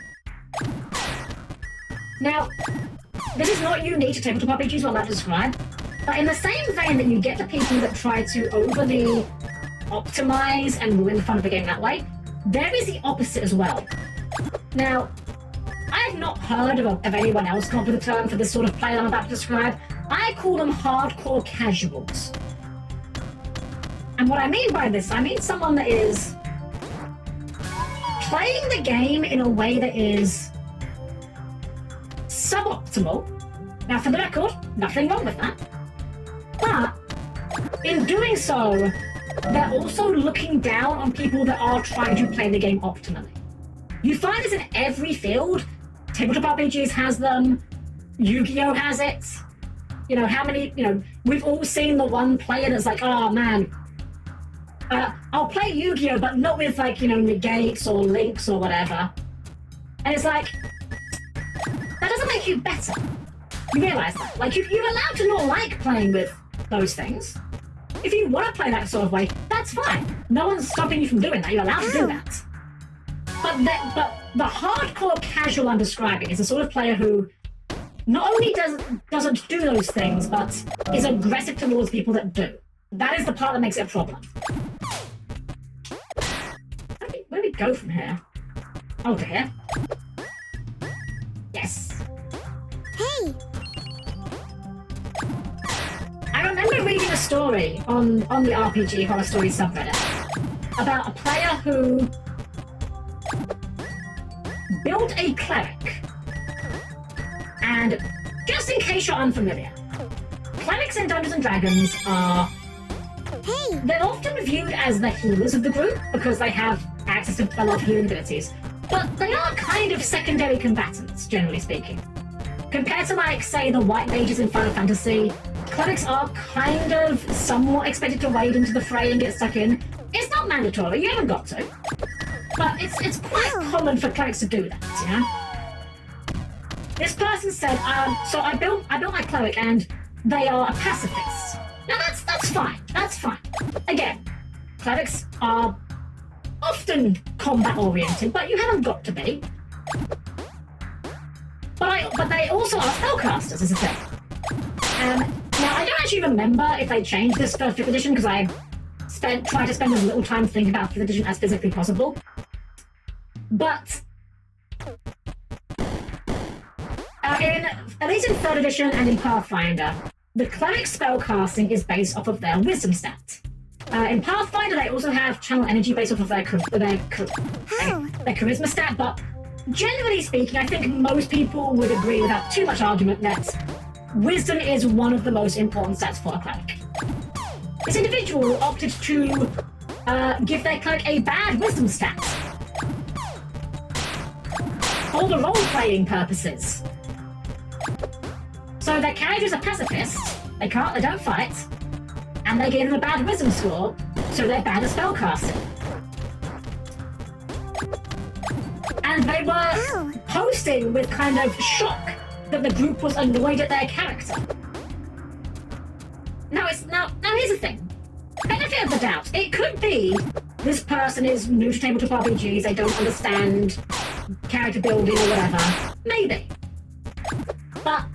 A: Now, this is not unique to tabletop RPGs, what I'm about to describe, but in the same vein that you get the people that try to overly optimize and ruin the fun of the game that way, there is the opposite as well. Now, I've not heard of anyone else come up with a term for this sort of play that I'm about to describe. I call them hardcore casuals. And what I mean by this, I mean someone that is playing the game in a way that is suboptimal. Now, for the record, nothing wrong with that. But in doing so, they're also looking down on people that are trying to play the game optimally. You find this in every field. Tabletop RPGs has them. Yu-Gi-Oh has it. You know, how many, we've all seen the one player that's like, oh man, I'll play Yu-Gi-Oh, but not with negates or links or whatever. And it's like, that doesn't make you better. You realise that? Like, you're allowed to not like playing with those things. If you want to play that sort of way, that's fine. No one's stopping you from doing that. You're allowed to do that. But the hardcore casual I'm describing is the sort of player who not only doesn't do those things, but is aggressive towards people that do. That is the part that makes it a problem. Where do we go from here? Oh, to here. Yes.
B: Hey!
A: I remember reading a story on the RPG Horror Stories subreddit about a player who built a cleric. And just in case you're unfamiliar, clerics in Dungeons & Dragons are... They're often viewed as the healers of the group because they have access to a lot of healing abilities. But they are kind of secondary combatants, generally speaking. Compared to, like, say, the white mages in Final Fantasy, clerics are kind of somewhat expected to wade into the fray and get stuck in. It's not mandatory, you haven't got to. But it's quite common for clerics to do that, you know? This person said, so I built my cleric and they are a pacifist. Now that's fine, that's fine. Again, clerics are often combat-oriented, but you haven't got to be. But they also are spellcasters, is the thing. Now, I don't actually remember if they changed this for 5th edition, because I tried to spend as little time thinking about 5th edition as physically possible. But at least in 3rd edition and in Pathfinder, the cleric spellcasting is based off of their wisdom stat. In Pathfinder, they also have channel energy based off of their charisma stat, but generally speaking, I think most people would agree without too much argument that wisdom is one of the most important stats for a cleric. This individual opted to give their cleric a bad wisdom stat for the role-playing purposes. So their character is a pacifist, they don't fight, and they gave them a bad wisdom score, so they're bad at spellcasting. and they were posting with kind of shock that the group was annoyed at their character. Now here's the thing. Benefit of the doubt. It could be this person is new to tabletop RPGs, they don't understand character building or whatever. Maybe. But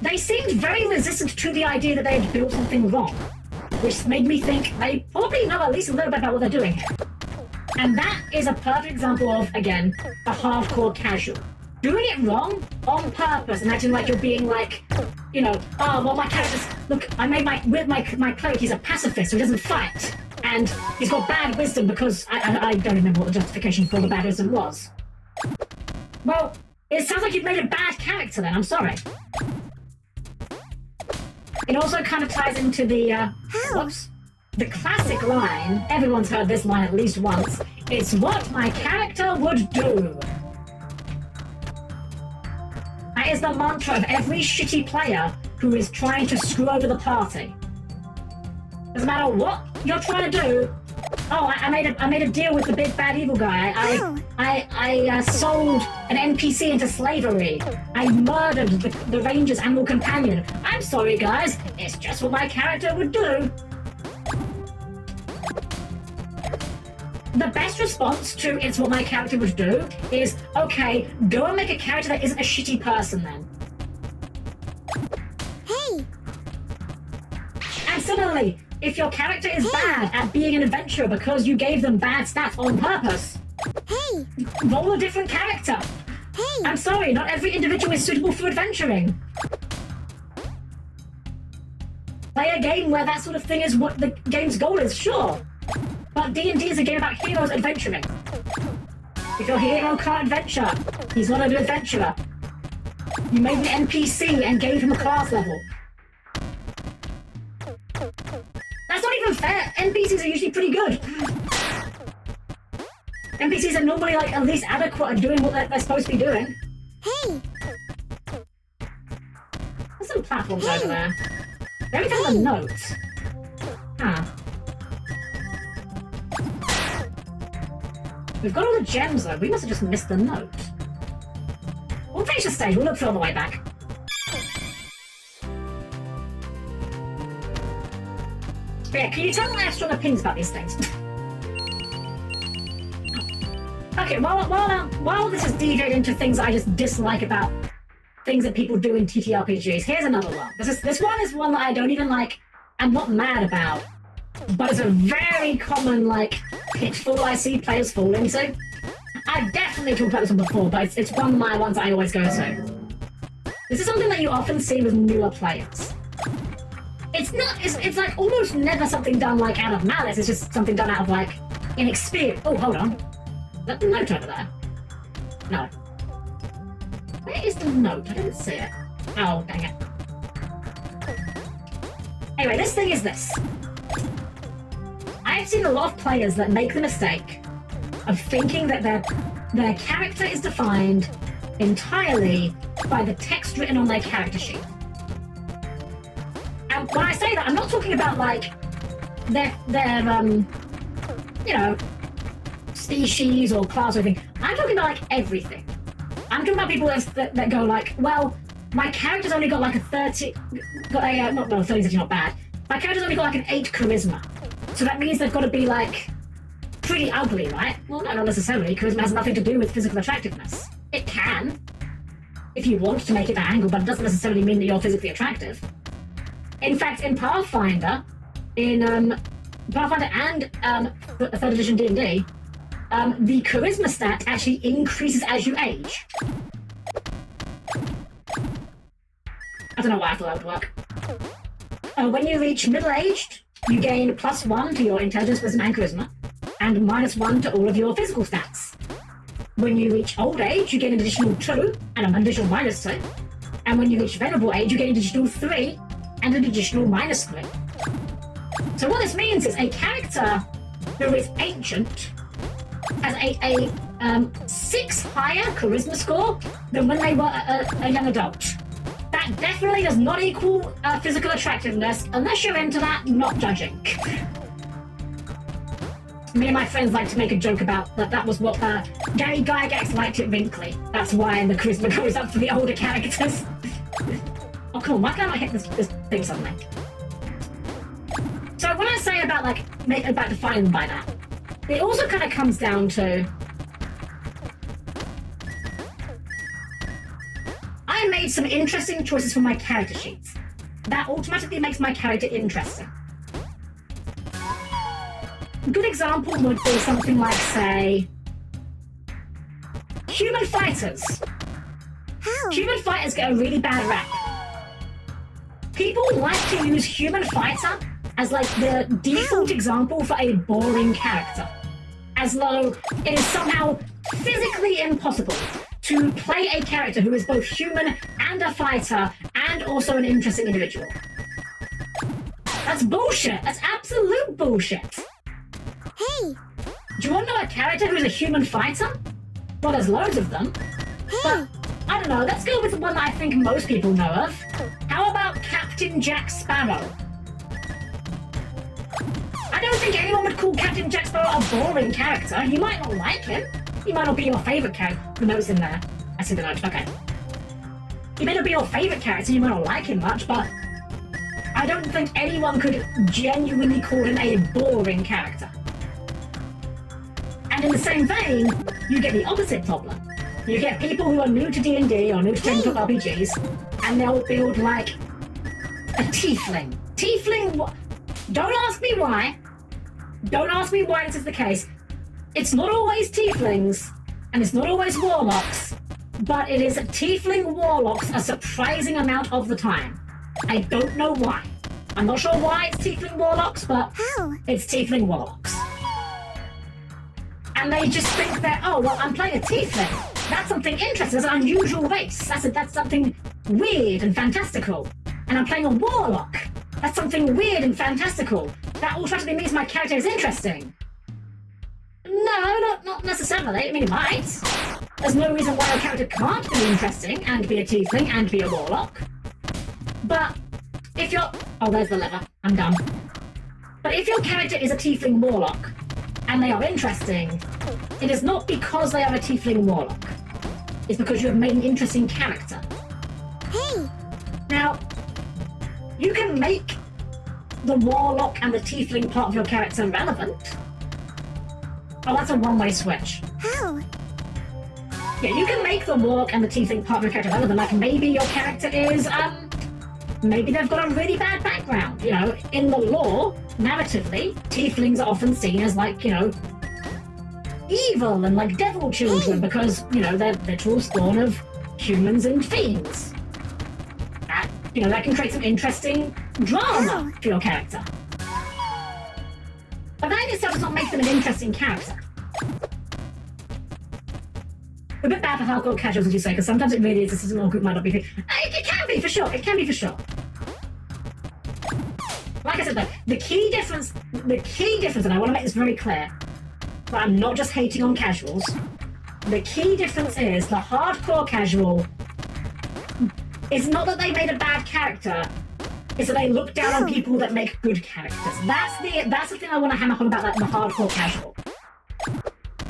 A: they seemed very resistant to the idea that they had built something wrong, which made me think they probably know at least a little bit about what they're doing here. And that is a perfect example of, again, a hardcore casual. Doing it wrong on purpose and acting like you're being like, you know, oh, well, my character's, look, I made my cleric, he's a pacifist, so he doesn't fight. And he's got bad wisdom because, I don't remember what the justification for the bad wisdom was. Well, it sounds like you've made a bad character then, I'm sorry. It also kind of ties into the, the classic line, everyone's heard this line at least once, it's what my character would do. That is the mantra of every shitty player who is trying to screw over the party. Doesn't matter what you're trying to do. Oh, I made a deal with the big bad evil guy. I sold an NPC into slavery. I murdered the ranger's animal companion. I'm sorry, guys. It's just what my character would do. The best response to it's what my character would do is, okay, go and make a character that isn't a shitty person then.
B: Hey!
A: And similarly, if your character is bad at being an adventurer because you gave them bad stats on purpose,
B: Hey!
A: roll a different character.
B: Hey!
A: I'm sorry, not every individual is suitable for adventuring. Play a game where that sort of thing is what the game's goal is, sure. But D&D is a game about heroes adventuring. If your hero can't adventure, he's not an adventurer. You made an NPC and gave him a class level. That's not even fair. NPCs are usually pretty good. NPCs are normally like at least adequate at doing what they're supposed to be doing.
B: Hey!
A: There's some platforms over there. Let me tell them a note. Huh. We've got all the gems though. We must have just missed the note. We'll finish the stage. We'll look for it on the way back. But yeah, can you tell my strong opinions about these things? Okay, while this is deviated into things I just dislike about things that people do in TTRPGs, here's another one. This one is one that I don't even like. I'm not mad about, but it's a very common pitfall I see players fall into. I've definitely talked about this one before, but it's one of my ones I always go to. This is something that you often see with newer players. It's like almost never something done out of malice, it's just something done out of inexperience. Oh, hold on. Is that the note over there? No. Where is the note? I didn't see it. Oh, dang it. Anyway, this thing is this. I've seen a lot of players that make the mistake of thinking that their character is defined entirely by the text written on their character sheet. And when I say that, I'm not talking about their species or class or anything. I'm talking about everything. I'm talking about people that go well, my character's only got a 30, got a, not, well, 30's actually not bad. My character's only got an 8 charisma. So that means they've got to be pretty ugly, right? Well, no, not necessarily. Charisma has nothing to do with physical attractiveness. It can, if you want to make it that angle, but it doesn't necessarily mean that you're physically attractive. In fact, in Pathfinder, and 3rd edition D&D, the charisma stat actually increases as you age. I don't know why I thought that would work. When you reach middle-aged, you gain +1 to your intelligence, wisdom, and charisma, and -1 to all of your physical stats. When you reach old age, you gain an additional 2 and an additional -2. And when you reach venerable age, you gain an additional 3 and an additional -3. So what this means is a character who is ancient has a 6 higher charisma score than when they were a young adult. That definitely does not equal physical attractiveness. Unless you're into that, not judging. Me and my friends like to make a joke about that was what Gary Gygax liked it wrinkly. That's why the charisma goes up for the older characters. Oh, come on, why can't I hit this thing suddenly? So when I say about defining them by that, it also kind of comes down to I made some interesting choices for my character sheets. That automatically makes my character interesting. A good example would be something like, say, human fighters.
B: How?
A: Human fighters get a really bad rap. People like to use human fighter as like the default example for a boring character. As though it is somehow physically impossible to play a character who is both human and a fighter and also an interesting individual. That's bullshit. That's absolute bullshit.
B: Hey!
A: Do you want to know a character who's a human fighter? Well, there's loads of them.
B: Hey!
A: But, I don't know, let's go with the one that I think most people know of. How about Captain Jack Sparrow? I don't think anyone would call Captain Jack Sparrow a boring character. You might not like him. He might not be your favourite character. The note's in there. I see the note, okay. He may not be your favourite character, you might not like him much, but I don't think anyone could genuinely call him a boring character. And in the same vein, you get the opposite problem. You get people who are new to D&D or new to tabletop RPGs, and they'll build like a tiefling. Don't ask me why. Don't ask me why this is the case. It's not always tieflings, and it's not always warlocks, but it is tiefling warlocks a surprising amount of the time. I don't know why. I'm not sure why it's tiefling warlocks, but
B: How?
A: it's tiefling warlocks. And they just think that, oh, well, I'm playing a tiefling. That's something interesting. That's an unusual race. That's something weird and fantastical. And I'm playing a warlock. That's something weird and fantastical. That automatically means my character is interesting. No, not necessarily. I mean, it might. There's no reason why a character can't be interesting and be a tiefling and be a warlock. But if you're... Oh, there's the lever. I'm done. But if your character is a tiefling warlock, and they are interesting, it is not because they are a tiefling warlock. It's because you have made an interesting character.
B: Hey!
A: Now, you can make the warlock and the tiefling part of your character relevant. Oh, that's a one-way switch.
B: How?
A: Yeah, you can make the warlock and the tiefling part of your character relevant. Like, maybe your character is, maybe they've got a really bad background. You know, in the lore, narratively, tieflings are often seen as, like, you know, evil and like devil children because, you know, they're literal spawn of humans and fiends. That, you know, that can create some interesting drama for your character. But that in itself does not make them an interesting character. A bit bad for hardcore casuals, as you say, because sometimes it really is. This small group might not be. It can be for sure. It can be for sure. Like I said, though, the key difference, and I want to make this very clear, but I'm not just hating on casuals. The key difference is the hardcore casual is not that they made a bad character. It's that they look down on people that make good characters. That's the thing I want to hammer on about, like, the hardcore casual.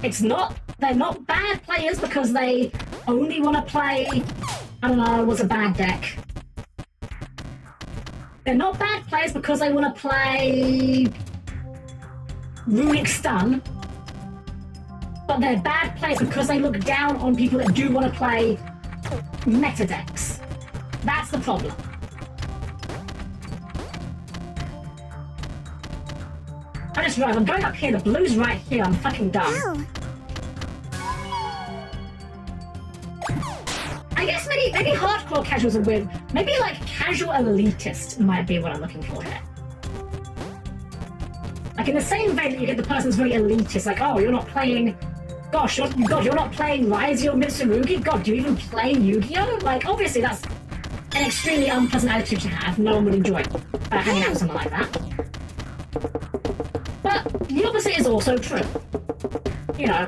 A: It's not, they're not bad players because they only want to play, I don't know, what's a bad deck. They're not bad players because they want to play Runic Stun. But they're bad players because they look down on people that do want to play meta decks. That's the problem. I just realized I'm going up here, the blue's right here, I'm fucking done.
B: How?
A: I guess maybe hardcore casuals are weird. Maybe like casual elitist might be what I'm looking for here. Like in the same vein that you get the person who's very elitist, like, oh, you're not playing... Gosh, you're not playing Ryze or Mitsurugi? God, do you even play Yu-Gi-Oh? Like, obviously that's an extremely unpleasant attitude to have. No one would enjoy hanging out with someone like that. But the opposite is also true. You know,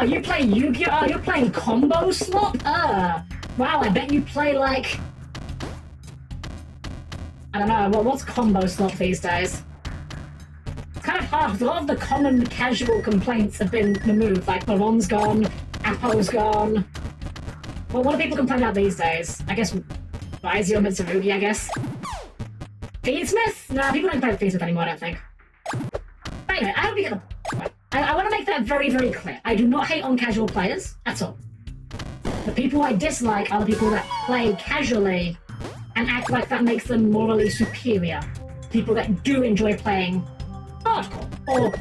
A: you play Yu-Gi-Oh? You're playing Combo Slot? Wow, I bet you play like... I don't know, what's Combo Slot these days? It's kind of hard because a lot of the common casual complaints have been removed. Like Baron's gone, Apo's gone. Well, what do people complain about these days? I guess Raizio Mitsurugi, I guess. Feedsmith? No, people don't play with Feedsmith anymore, I don't think. But anyway, I hope you get the point. I want to make that very, very clear. I do not hate on casual players at all. The people I dislike are the people that play casually and act like that makes them morally superior. People that do enjoy playing hardcore, or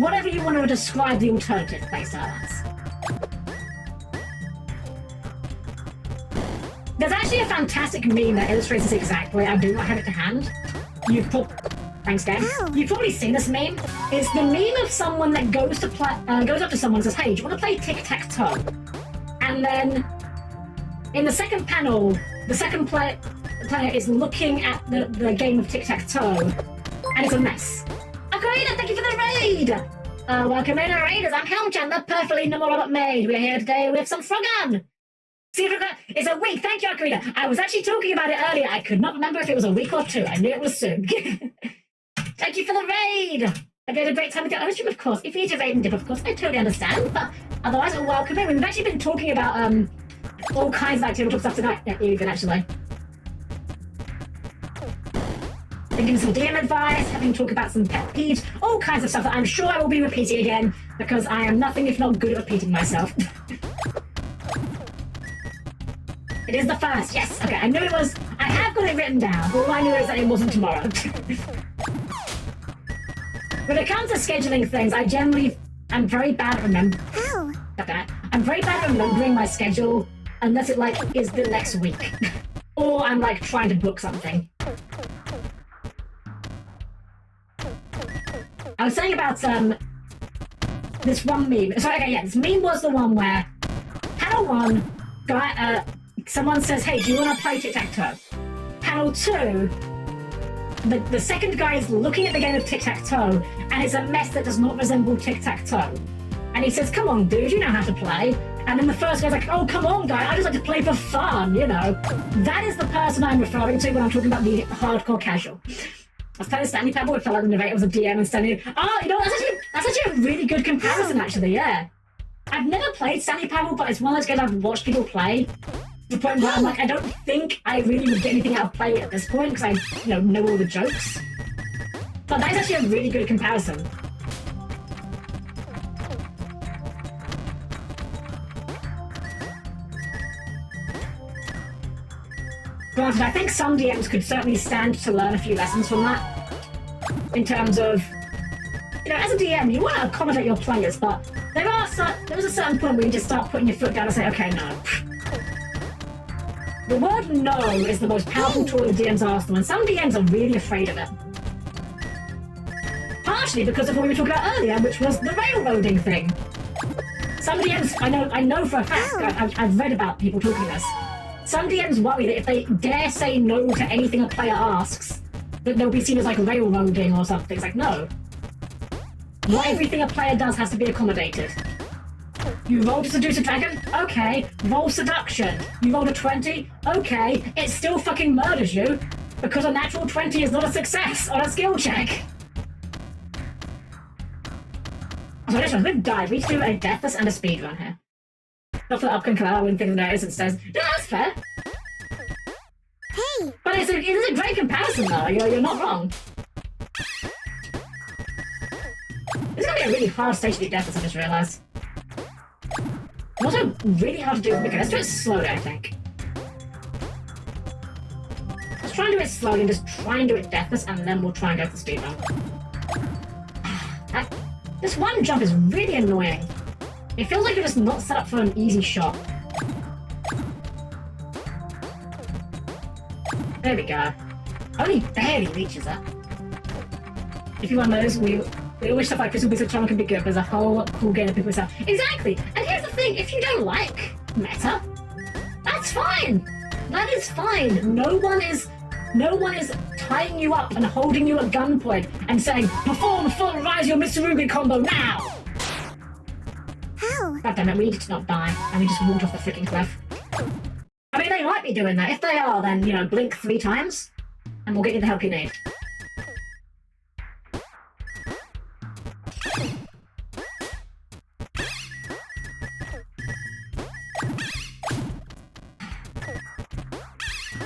A: whatever you want to describe the alternative playstyle as. There's actually a fantastic meme that illustrates this exactly. I do not have it to hand. Thanks, Dan. You've probably seen this meme. It's the meme of someone that goes up to someone and says, "Hey, do you want to play tic-tac-toe?" And then, in the second panel, the second player is looking at the game of tic-tac-toe, and it's a mess. Ocarina, thank you for the raid! Welcome in, our raiders. I'm Helm-Chan, the perfectly normal robot maid. We're here today with some Frogun. See, it's a week. Thank you, Ocarina. I was actually talking about it earlier. I could not remember if it was a week or two. I knew it was soon. Thank you for the raid. I've had a great time with your own stream, of course. If you need to raid and dip, of course, I totally understand. But otherwise, welcome in. We've actually been talking about all kinds of activity stuff tonight. Yeah, even actually. Thinking some DM advice, having talk about some pet peeves, all kinds of stuff that I'm sure I will be repeating again because I am nothing if not good at repeating myself. It is the first, yes. Okay, I knew it was. I have got it written down. All I knew is that it wasn't tomorrow. When it comes to scheduling things, I'm very bad at remembering. I'm very bad at remembering my schedule unless it is the next week, or I'm trying to book something. I was saying about this one meme. So okay, yeah, this meme was the one where panel 1, someone says, "Hey, do you want to play tic-tac-toe?" Panel 2, the second guy is looking at the game of tic-tac-toe, and it's a mess that does not resemble tic-tac-toe. And he says, "Come on, dude, you know how to play." And then the first guy's like, "Oh, come on, guy, I just like to play for fun, you know." That is the person I'm referring to when I'm talking about the hardcore casual. I was playing Stanley Parable, it felt like the narrator was a DM and Stanley... Oh, you know, that's actually a really good comparison, actually, yeah. I've never played Stanley Parable, but it's one of those games I've watched people play. To the point where I'm I don't think I really would get anything out of play at this point, because I, know all the jokes. But that is actually a really good comparison. Granted, I think some DMs could certainly stand to learn a few lessons from that. In terms of, as a DM, you want to accommodate your players, but there is a certain point where you just start putting your foot down and say, "Okay, no." The word "no" is the most powerful tool the DMs arsenal, and some DMs are really afraid of it. Partially because of what we were talking about earlier, which was the railroading thing. Some DMs, I know for a fact, I've read about people talking this. Some DMs worry that if they dare say no to anything a player asks, that they'll be seen as railroading or something. It's no. Not everything a player does has to be accommodated. You roll to seduce a dragon? Okay. Roll seduction. You rolled a 20? Okay. It still fucking murders you, because a natural 20 is not a success on a skill check. So this one, we've died. We need to do a deathless and a speedrun here. Not for the upcoming Kalala when things notice and says, "No, that's fair."
B: Hey!
A: But it is a great comparison, though. You're not wrong. This is going to be a really hard stage to do deathless, I just realised. Also, really hard to do. Okay, let's do it slowly, I think. Let's try and do it slowly and just try and do it deathless, and then we'll try and go for the speedrun. This one jump is really annoying. It feels like you're just not set up for an easy shot. There we go. Only barely reaches it. If you want those, we always stuff like Crystal Beast of Trauma can be good. There's a whole cool game of people stuff. Exactly! And here's the thing, if you don't like meta, that's fine! That is fine. No one is tying you up and holding you at gunpoint and saying, "Perform full Raizio Mitsurugi combo now!"
B: How?
A: God damn it, we needed to not die, and we just walked off the freaking cliff. I mean, they might be doing that. If they are, then, blink 3 times, and we'll get you the help you need.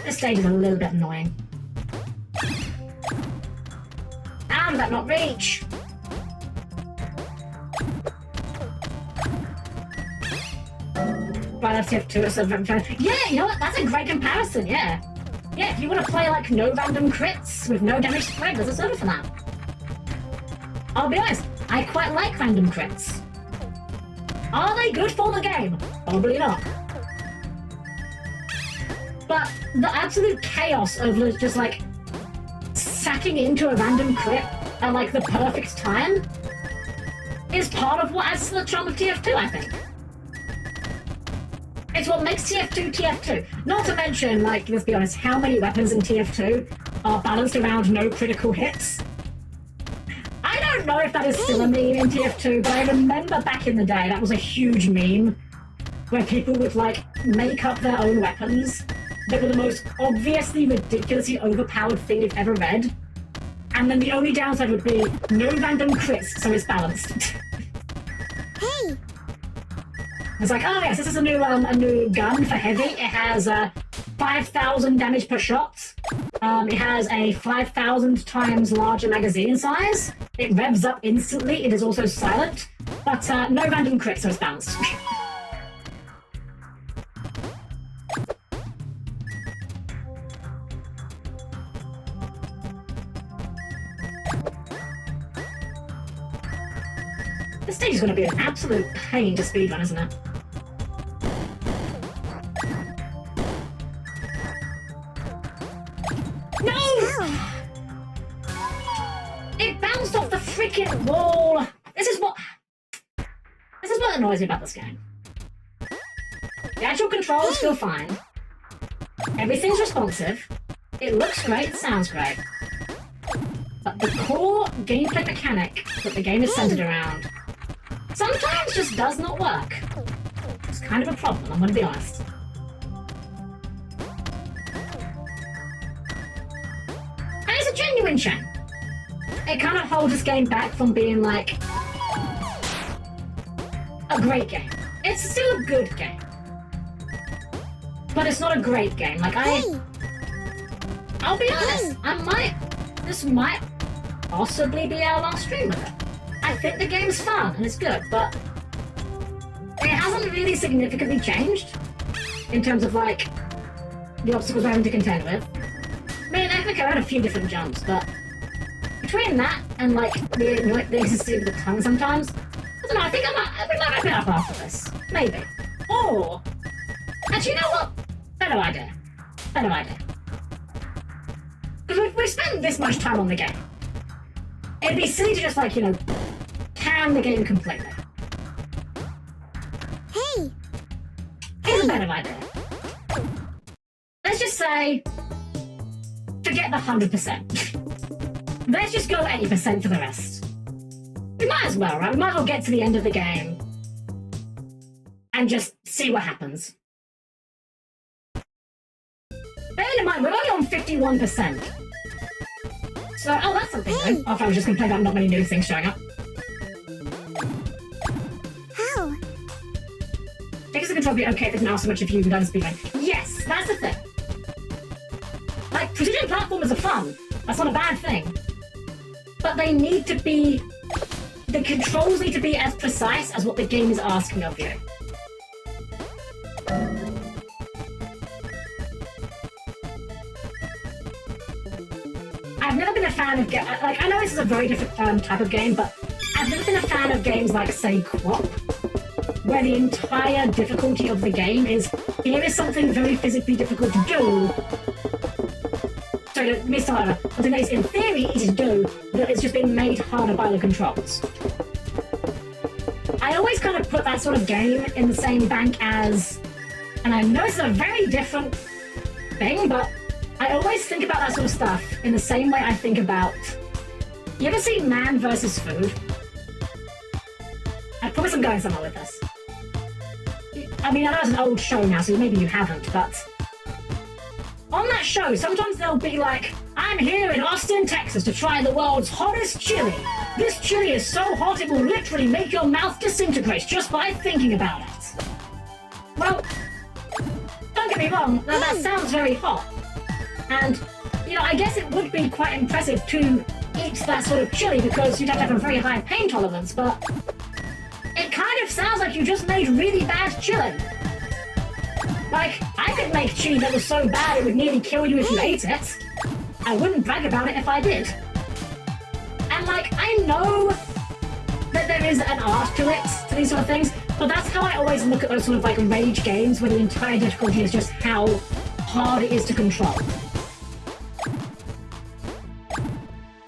A: This stage is a little bit annoying. How did that not reach? Right, that's TF2. So yeah, you know what? That's a great comparison, yeah. Yeah, if you want to play like no random crits with no damage spread, there's a server for that. I'll be honest, I quite like random crits. Are they good for the game? Probably not. But the absolute chaos of just like sacking into a random crit at like the perfect time is part of what adds to the charm of TF2, I think. It's what makes TF2 TF2. Not to mention, like, let's be honest, how many weapons in TF2 are balanced around no critical hits? I don't know if that is still a meme in TF2, but I remember back in the day that was a huge meme where people would, like, make up their own weapons that were the most obviously ridiculously overpowered thing you've ever read. And then the only downside would be no random crits, so it's balanced.
B: Hey!
A: It's like, oh yes, this is a new gun for heavy. It has 5,000 damage per shot. It has a 5,000 times larger magazine size. It revs up instantly. It is also silent, but no random crits, so it's balanced. This stage is going to be an absolute pain to speedrun, isn't it? No! It bounced off the freaking wall! This is what annoys me about this game. The actual controls feel fine. Everything's responsive. It looks great, it sounds great. But the core gameplay mechanic that the game is centered around sometimes just does not work. It's kind of a problem, I'm gonna be honest. And it's a genuine shame. It kind of holds this game back from being like a great game. It's still a good game. But it's not a great game. Like I'll be honest, this might possibly be our last stream with it. I think the game's fun and it's good, but it hasn't really significantly changed in terms of like the obstacles we're having to contend with. I mean, I think I had a few different jumps, but between that and like the consistency with the tongue sometimes, I don't know. I think we might wrap it up after this, maybe. Or actually, you know what? Better idea. Because we've spent this much time on the game. It'd be silly to just like, can the game completely.
B: Hey!
A: Here's a better idea. Let's just say, forget the 100%. Let's just go 80% for the rest. We might as well, right? We might as well get to the end of the game and just see what happens. Bear in mind, we're only on 51%. So, oh, that's something new. After I was just complaining about not many new things showing up.
B: How?
A: Because the control be okay if it's now so much if you've done speedrun. Yes, that's the thing. Like, precision platformers are fun. That's not a bad thing. But they need to be... The controls need to be as precise as what the game is asking of you. I've never been a fan of like, I know this is a very different type of game, but I've never been a fan of games like, say, Quap, where the entire difficulty of the game is, here is something very physically difficult to do. Sorry, let me start over. Something that is in theory easy to do, but it's just been made harder by the controls. I always kind of put that sort of game in the same bank as, and I know it's a very different thing, but I always think about that sort of stuff in the same way I think about... You ever seen Man vs. Food? I promise I'm going somewhere with this. I mean, I know it's an old show now, so maybe you haven't, but... On that show, sometimes they'll be like, I'm here in Austin, Texas to try the world's hottest chili. This chili is so hot it will literally make your mouth disintegrate just by thinking about it. Well, don't get me wrong, that sounds very hot. And, you know, I guess it would be quite impressive to eat that sort of chili because you'd have to have a very high pain tolerance, but it kind of sounds like you just made really bad chili. Like, I could make chili that was so bad it would nearly kill you if you ate it. I wouldn't brag about it if I did. And, like, I know that there is an art to it, to these sort of things, but that's how I always look at those sort of, like, rage games where the entire difficulty is just how hard it is to control.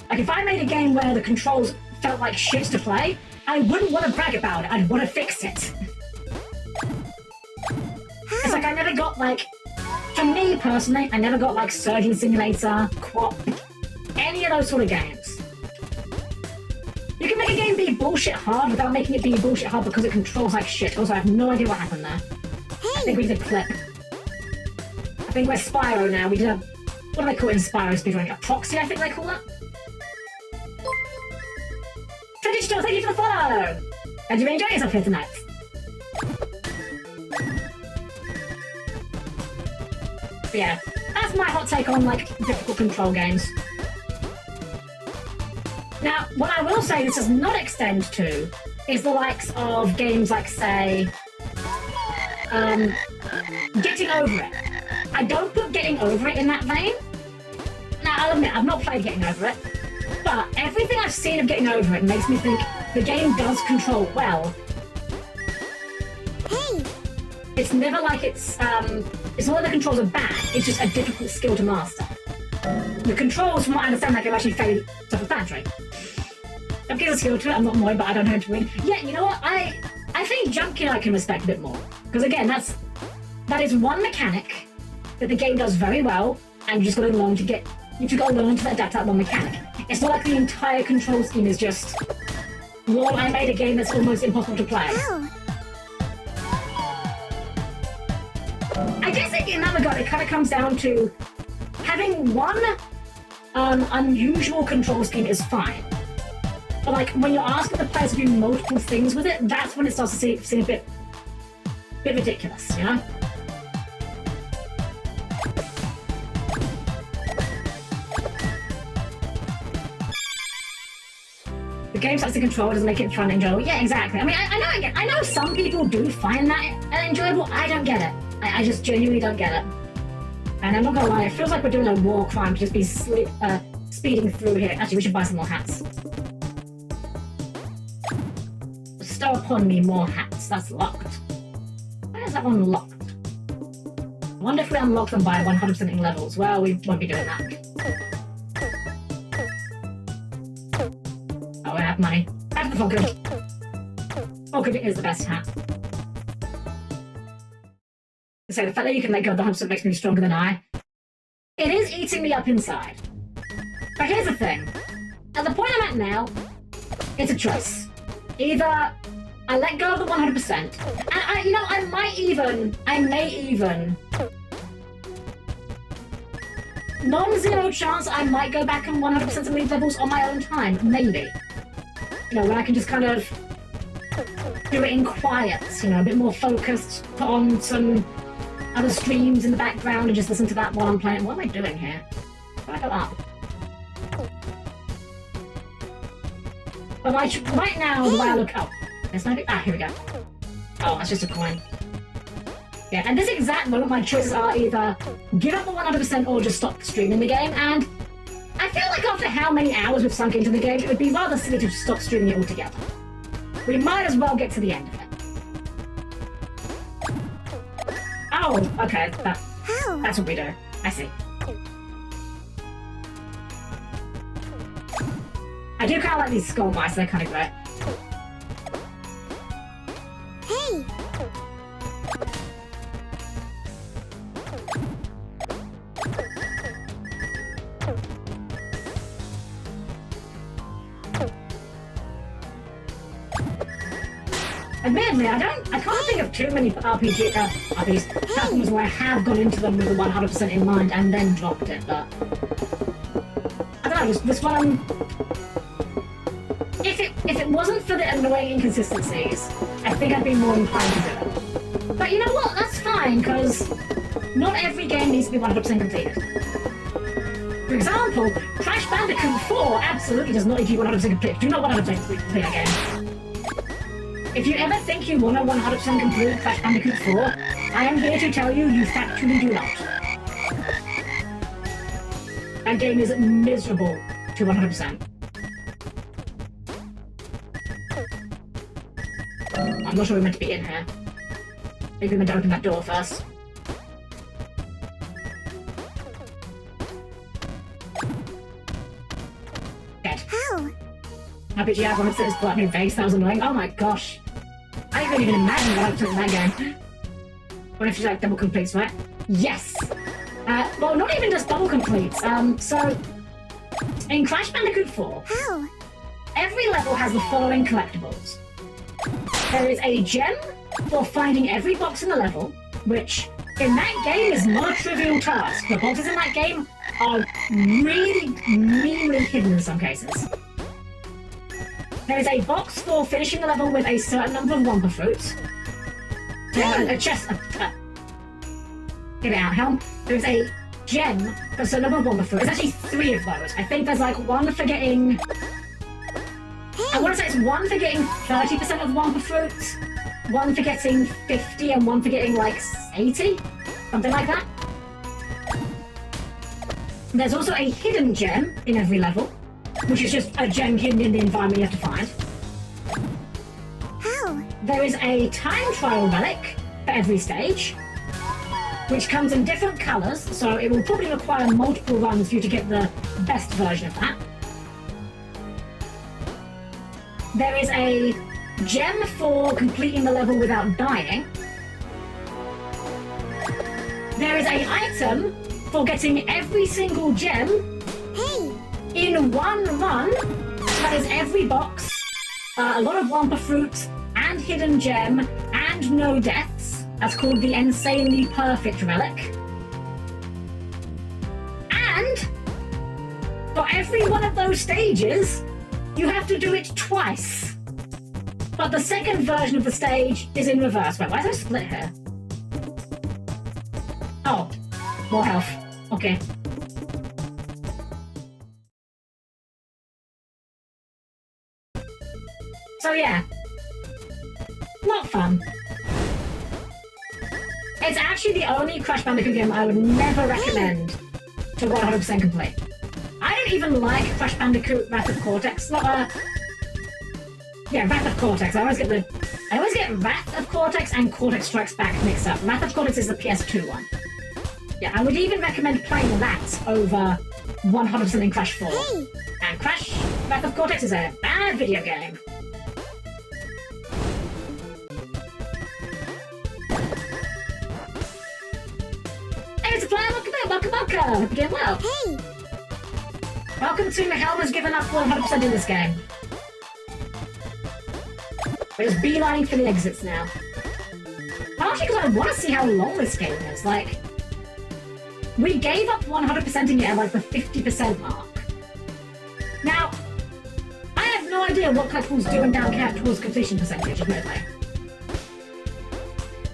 A: Like, if I made a game where the controls felt like shit to play, I wouldn't want to brag about it, I'd want to fix it. It's like I never got, like, for me personally, I never got, like, Surgeon Simulator, Quap, any of those sort of games. You can make a game be bullshit hard without making it be bullshit hard because it controls like shit. Also, I have no idea what happened there. I think we did a clip. I think we're Spyro now. We did a... What do they call it in Spyro speedrunning? A proxy, I think they call that? Traditional, thank you for the follow! How'd you enjoy yourself here tonight? But yeah, that's my hot take on, like, difficult control games. Now, what I will say this does not extend to is the likes of games like, say, Getting Over It. I don't put Getting Over It in that vein. Now, I'll admit, I've not played Getting Over It, but everything I've seen of Getting Over It makes me think the game does control well.
B: Hey!
A: It's never like it's not that the controls are bad, it's just a difficult skill to master. The controls, from what I understand, like, are actually fairly self-explanatory. I've given a skill to it, I'm not annoyed, but I don't know how to win. Yeah, you know what? I think jump kill I can respect a bit more. Because again, that is one mechanic that the game does very well, and you just gotta learn to adapt that one mechanic. It's not like the entire control scheme is just, well, I made a game that's almost impossible to play.
B: Ow.
A: I guess in that regard, it kind of comes down to having one unusual control scheme is fine. But like when you're asking the players to do multiple things with it, that's when it starts to seem a bit ridiculous, you know? The game starts to control, doesn't make it fun and enjoyable. Yeah, exactly. I mean, I know some people do find that enjoyable. I don't get it. I just genuinely don't get it. And I'm not gonna lie, it feels like we're doing a war crime to just be speeding through here. Actually, we should buy some more hats. Bestow upon me more hats. That's locked. Why is that one locked? I wonder if we unlock them by 100%ing levels. Well, we won't be doing that. Oh, we have money. Back to the Frogun. Frogun is the best hat. So the fact that you can let go of the 100% makes me stronger than I. It is eating me up inside. But here's the thing. At the point I'm at now, it's a choice. Either I let go of the 100%, and I may even, non-zero chance I might go back and 100% of these levels on my own time, maybe. You know, when I can just kind of do it in quiet, you know, a bit more focused, put on some other streams in the background and just listen to that while I'm playing. What am I doing here? How do I go up? But right now, the way I look up, there's no... Ah, here we go. Oh, that's just a coin. Yeah, and this exact moment, my choices are either give up the 100% or just stop streaming the game, and I feel like after how many hours we've sunk into the game, it would be rather silly to stop streaming it altogether. We might as well get to the end of it. Oh, okay, that's what we do. I see. I do kind of like these skull mice, they're kind of great.
B: Hey!
A: Admittedly, I can't think of too many RPGs, platforms where I have gone into them with the 100% in mind and then dropped it, but... I don't know, this one... If it wasn't for the annoying inconsistencies, I think I'd be more inclined to do it. But you know what? That's fine, because not every game needs to be 100% completed. For example, Crash Bandicoot 4 absolutely does not give you 100% complete. Do not 100% complete that game. If you ever think you want to 100% complete Crash Bandicoot 4, I am here to tell you factually do not. That game is miserable to 100%. I'm not sure we're meant to be in here. Maybe we're meant to open that door first. Dead.
B: How?
A: How could you have one of those button in face? That was annoying. Oh my gosh. I can't even imagine what I've done in that game. What if you like double completes, right? Yes! Well, not even just double completes. So, in Crash Bandicoot 4,
B: How?
A: every level has the following collectibles. There is a gem for finding every box in the level, which in that game is not a trivial task. The boxes in that game are really, really hidden in some cases. There is a box for finishing the level with a certain number of Wumpa fruits. A chest. Get it out, Helm. There's a gem for a certain number of Wumpa fruits. There's actually 3 of those. I think there's like one for getting. I want to say it's one for getting 30% of Wumpa fruits, one for getting 50, and one for getting like 80, something like that. There's also a hidden gem in every level, which is just a gem hidden in the environment you have to find.
B: How?
A: There is a time trial relic for every stage, which comes in different colours, so it will probably require multiple runs for you to get the best version of that. There is a gem for completing the level without dying. There is an item for getting every single gem
B: Hey!
A: in one run. That is every box, a lot of Wumpa fruit, and hidden gem, and no deaths. That's called the Insanely Perfect Relic. And for every one of those stages, you have to do it twice. But the second version of the stage is in reverse. Wait, why is there a split here? Oh, more health. Okay. So yeah, not fun. It's actually the only Crash Bandicoot game I would never recommend to 100% complete. I don't even like Crash Bandicoot Wrath of Cortex. Wrath of Cortex. I always get Wrath of Cortex and Cortex Strikes Back mixed up. Wrath of Cortex is the PS2 one. Yeah, I would even recommend playing that over 100% in Crash 4.
B: Hey!
A: And Crash Wrath of Cortex is a bad video game. Hey, Supply, welcome. Hope you're doing well.
B: Hey!
A: Welcome to Helm has given up 100% in this game. We're just beelining for the exits now. Partially because I want to see how long this game is. Like, we gave up 100% in it at like the 50% mark. Now, I have no idea what collectibles do and don't count towards completion percentage, admittedly.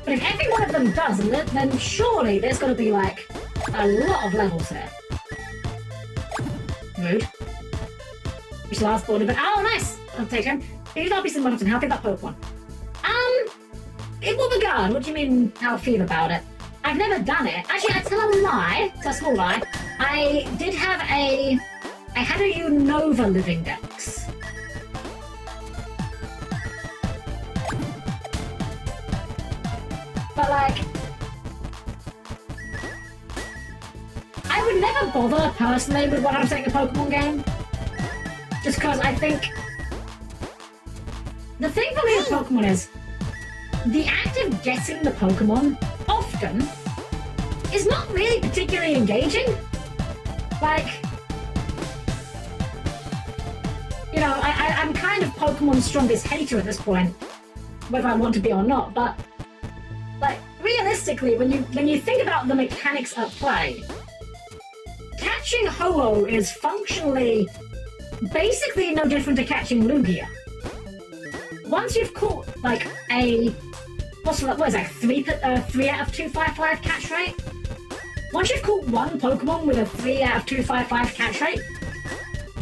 A: But if every one of them does, then surely there's got to be like a lot of levels here. Rude. Which last border, but oh, nice! I'll take him. He's obviously Monotone. How I feel about Pokemon? It will be gone. What do you mean, how I feel about it? I've never done it. Actually, I tell a lie. It's a small lie. I had a Unova living dex. But like, I would never bother personally with 100% a Pokemon game. Just because I think the thing for me with Pokemon is the act of getting the Pokemon often is not really particularly engaging. Like, you know, I'm kind of Pokemon's strongest hater at this point, whether I want to be or not, but like, realistically, when you think about the mechanics at play, catching Ho-Oh is functionally basically no different to catching Lugia. Once you've caught like what is that, 3 out of 255 catch rate? once you've caught one Pokemon with a 3 out of 255 catch rate,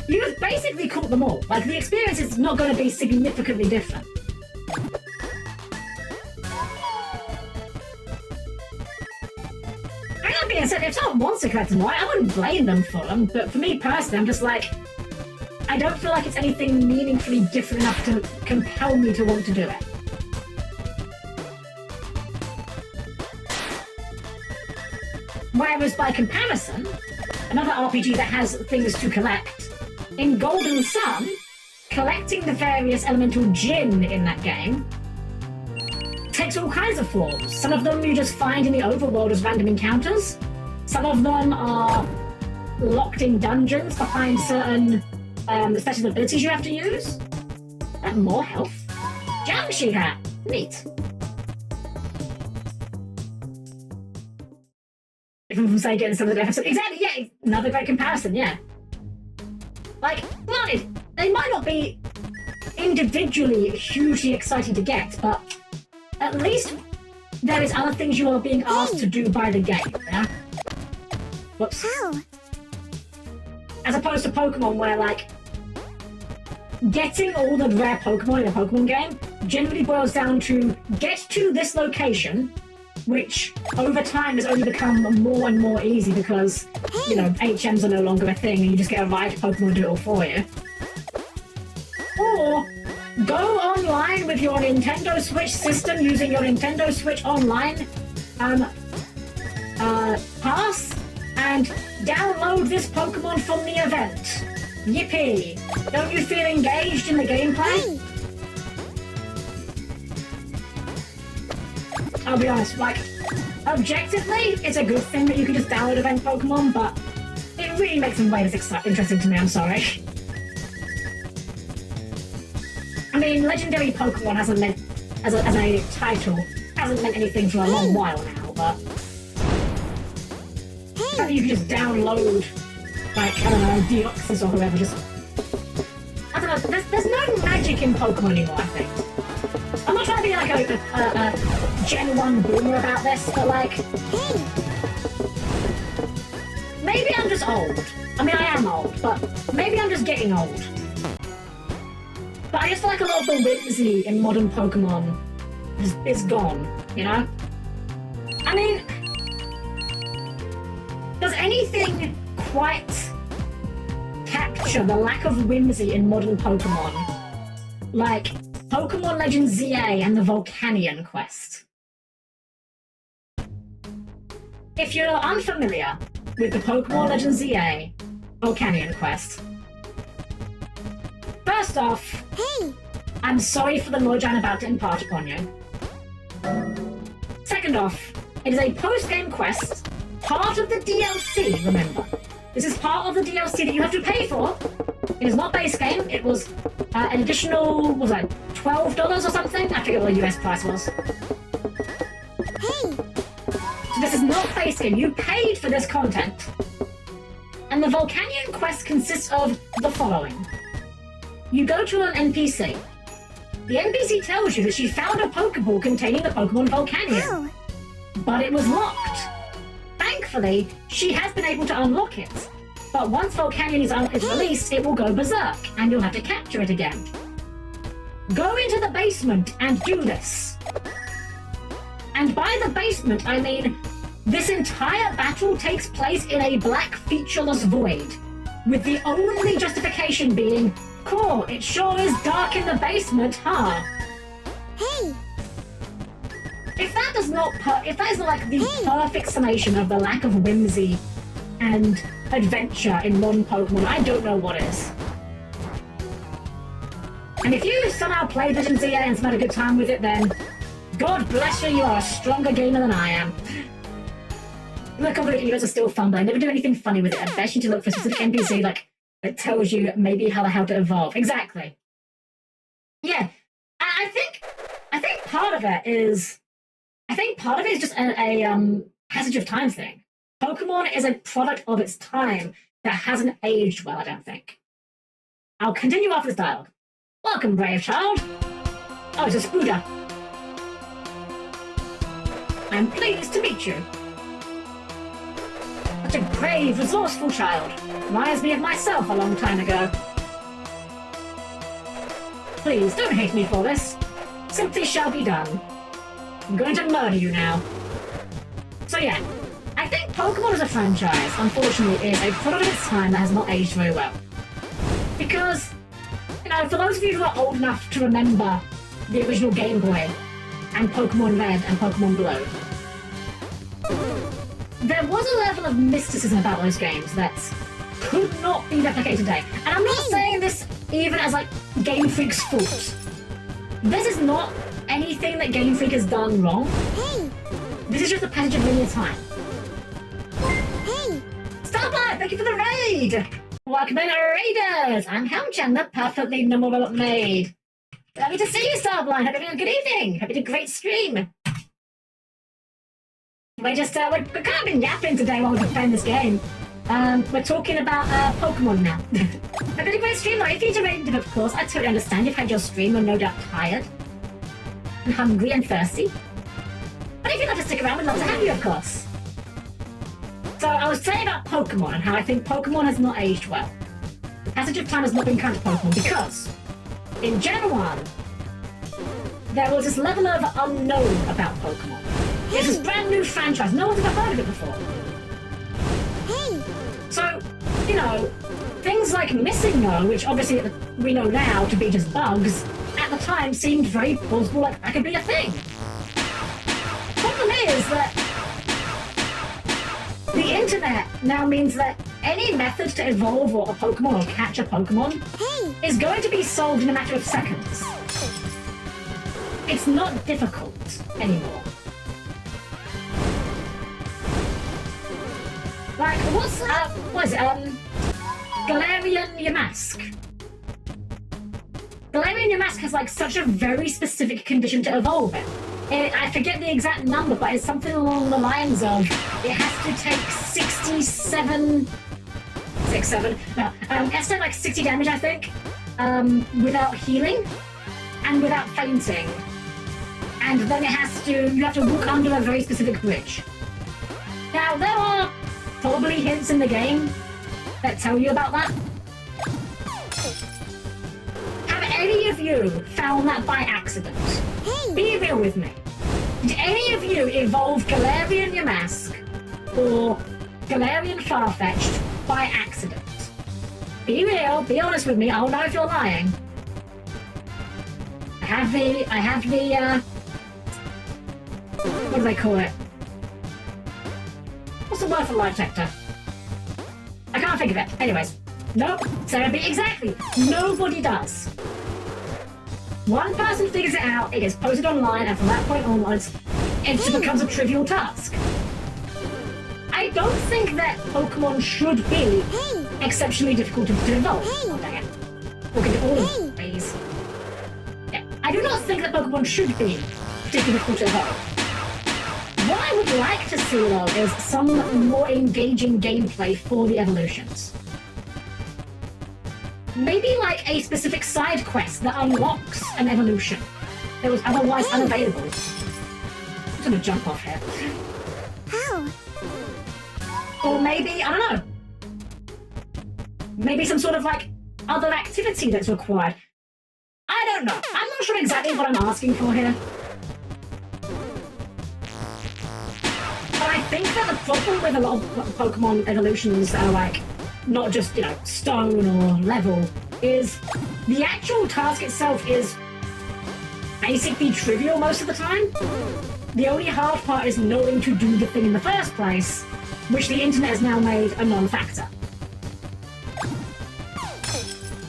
A: you've basically caught them all. Like, the experience is not going to be significantly different. And that being said, if someone wants to collect them, right, I wouldn't blame them for them, but for me personally, I'm just like, I don't feel like it's anything meaningfully different enough to compel me to want to do it. Whereas by comparison, another RPG that has things to collect, in Golden Sun, collecting the various elemental gin in that game takes all kinds of forms. Some of them you just find in the overworld as random encounters. Some of them are locked in dungeons behind certain special abilities you have to use. And more health. Jamshi hat. Neat. If I'm saying getting some of the deficit. Exactly, yeah. Another great comparison, yeah. Like, granted, they might not be individually hugely exciting to get, but at least there is other things you are being asked to do by the game, yeah? Whoops.
B: How?
A: As opposed to Pokemon, where, like, getting all the rare Pokemon in a Pokemon game generally boils down to get to this location, which over time has only become more and more easy because, you know, HMs are no longer a thing and you just get a right Pokemon to do it all for you. Or go online with your Nintendo Switch system using your Nintendo Switch Online pass and download this Pokemon from the event. Yippee! Don't you feel engaged in the gameplay? I'll be honest, like, objectively, it's a good thing that you can just download event Pokemon, but it really makes them way less interesting to me, I'm sorry. I mean, Legendary Pokemon hasn't meant, as a title, hasn't meant anything for a long while now, but the fact that you can just download, like, I don't know, Deoxys or whoever, just... I don't know, there's no magic in Pokemon anymore, I think. I'm not trying to be like a Gen 1 boomer about this, but like... Maybe I'm just old. I mean, I am old, but maybe I'm just getting old. But I just feel like a lot of the whimsy in modern Pokemon is gone, you know? I mean... Does anything quite capture the lack of whimsy in modern Pokemon? Like Pokemon Legends ZA and the Volcanion quest. If you're unfamiliar with the Pokemon Legends ZA Volcanion quest, first off, I'm sorry for the knowledge I'm about to impart upon you. Second off, it is a post-game quest, part of the DLC, remember. This is part of the DLC that you have to pay for. It is not base game. It was an additional, what was that, $12 or something? I forget what the US price was. So this is not base game. You paid for this content. And the Volcanion quest consists of the following. You go to an NPC. The NPC tells you that she found a Pokeball containing the Pokemon Volcanion. But it was locked. Thankfully, she has been able to unlock it. But once Volcanion is released, it will go berserk, and you'll have to capture it again. Go into the basement and do this. And by the basement, I mean, this entire battle takes place in a black featureless void, with the only justification being, cool, it sure is dark in the basement, huh? If that is not like the perfect summation of the lack of whimsy and adventure in modern Pokemon, I don't know what is. And if you somehow played Legends ZA and had a good time with it, then God bless you, you are a stronger gamer than I am. The complicated heroes are still fun, but I never do anything funny with it. I best you to look for a specific NPC, like, it tells you maybe how to evolve. Exactly. Yeah, I think part of it is... just a passage of time thing. Pokemon is a product of its time that hasn't aged well, I don't think. I'll continue after this dialogue. Welcome, brave child. Oh, it's a Spooder. I'm pleased to meet you. Such a brave, resourceful child. Reminds me of myself a long time ago. Please, don't hate me for this. Simply shall be done. I'm going to murder you now. So yeah, I think Pokemon as a franchise, unfortunately, is a product of its time that has not aged very well. Because, you know, for those of you who are old enough to remember the original Game Boy and Pokemon Red and Pokemon Blue, there was a level of mysticism about those games that could not be replicated today. And I'm not saying this even as, like, Game Freak's fault. This is not anything that Game Freak has done wrong. This is just a passage of linear time. Starlight, thank you for the raid! Welcome in, Raiders! I'm Helm-Chan, the perfectly normal robot maid. Lovely to see you, Starblind. Hope you're having a good evening. Hope you did a great stream. We're kind of been yapping today while we're playing this game. We're talking about Pokemon now. A really great stream though. If you're rated, of course, I totally understand. You've had your stream and no doubt tired and hungry and thirsty. But if you'd like to stick around, we'd love to have you, of course. So I was saying about Pokemon and how I think Pokemon has not aged well. The passage of time has not been kind to Pokemon because in Gen 1, there was this level of unknown about Pokemon. It's this brand new franchise. No one's ever heard of it before. So, you know, things like Missing No, which obviously we know now to be just bugs, at the time seemed very plausible, like that could be a thing. Problem is that the internet now means that any method to evolve or a Pokemon or catch a Pokemon is going to be solved in a matter of seconds. It's not difficult anymore. Like, what is it? Galarian Yamask. Galarian Yamask has, like, such a very specific condition to evolve in. I forget the exact number, but it's something along the lines of it has to take 67... No, it has to take, like, 60 damage, I think, without healing and without fainting. And then you have to walk under a very specific bridge. Now, there are probably hints in the game that tell you about that. Have any of you found that by accident? Be real with me. Did any of you evolve Galarian Yamask or Galarian Farfetch'd by accident? Be real, be honest with me, I'll know if you're lying. I have the, what do they call it? What's the word for lie detector? I can't think of it. Anyways. Nope. Sarah B, exactly. Nobody does. One person figures it out, it gets posted online, and from that point onwards, it just becomes a trivial task. I don't think that Pokemon should be exceptionally difficult to evolve. Oh, dang it. Look at all of these. Yeah. I do not think that Pokemon should be particularly difficult to evolve. What I would like to see, though, is some more engaging gameplay for the evolutions. Maybe like a specific side quest that unlocks an evolution that was otherwise unavailable. I'm gonna jump off here.
B: How?
A: Or maybe, I don't know. Maybe some sort of like other activity that's required. I don't know. I'm not sure exactly what I'm asking for here. But I think that the problem with a lot of Pokemon evolutions that are like, not just, you know, stone or level, is the actual task itself is basically trivial most of the time. The only hard part is knowing to do the thing in the first place, which the internet has now made a non-factor.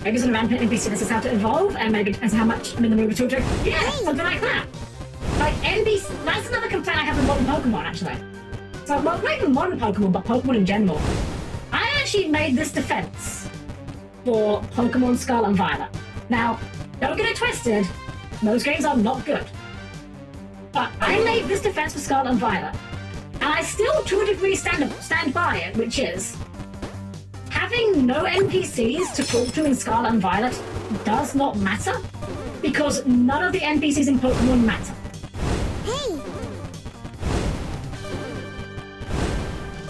A: Maybe it's an rampant NPC that says how to evolve, and maybe it depends on how much I'm in the mood to talk. Yeah, something like that. Like, NPC, that's another complaint I have with modern Pokemon, actually. So, well, not even modern Pokemon, but Pokemon in general. I actually made this defense for Pokemon Scarlet and Violet. Now, don't get it twisted, those games are not good. But I made this defense for Scarlet and Violet, and I still, to a degree, stand by it, which is having no NPCs to talk to in Scarlet and Violet does not matter, because none of the NPCs in Pokemon matter.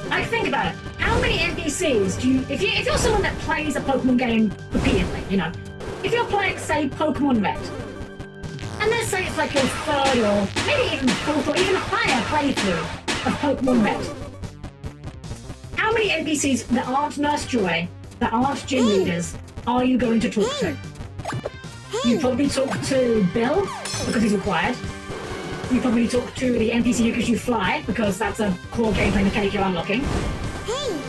A: Like, think about it. How NPCs do you, if you're someone that plays a Pokemon game repeatedly, you know, if you're playing, say, Pokemon Red, and let's say it's like your third or maybe even fourth or even higher playthrough of Pokemon Red, how many NPCs that aren't Nurse Joy, that aren't gym leaders, are you going to talk to? You probably talk to Bill, because he's required. You probably talk to the NPC who gives you Fly, because that's a core gameplay mechanic you're unlocking.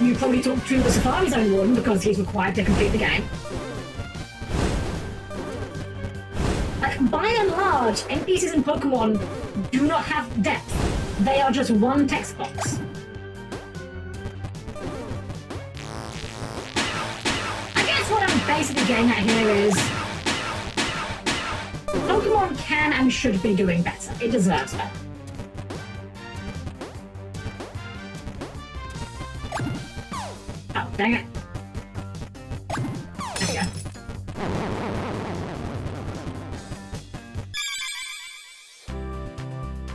A: You probably talk to the Safari Zone Warden, because he's required to complete the game. Like, by and large, NPCs in Pokemon do not have depth. They are just one text box. I guess what I'm basically getting at here is Pokemon can and should be doing better. It deserves better. Oh, dang it. There we go.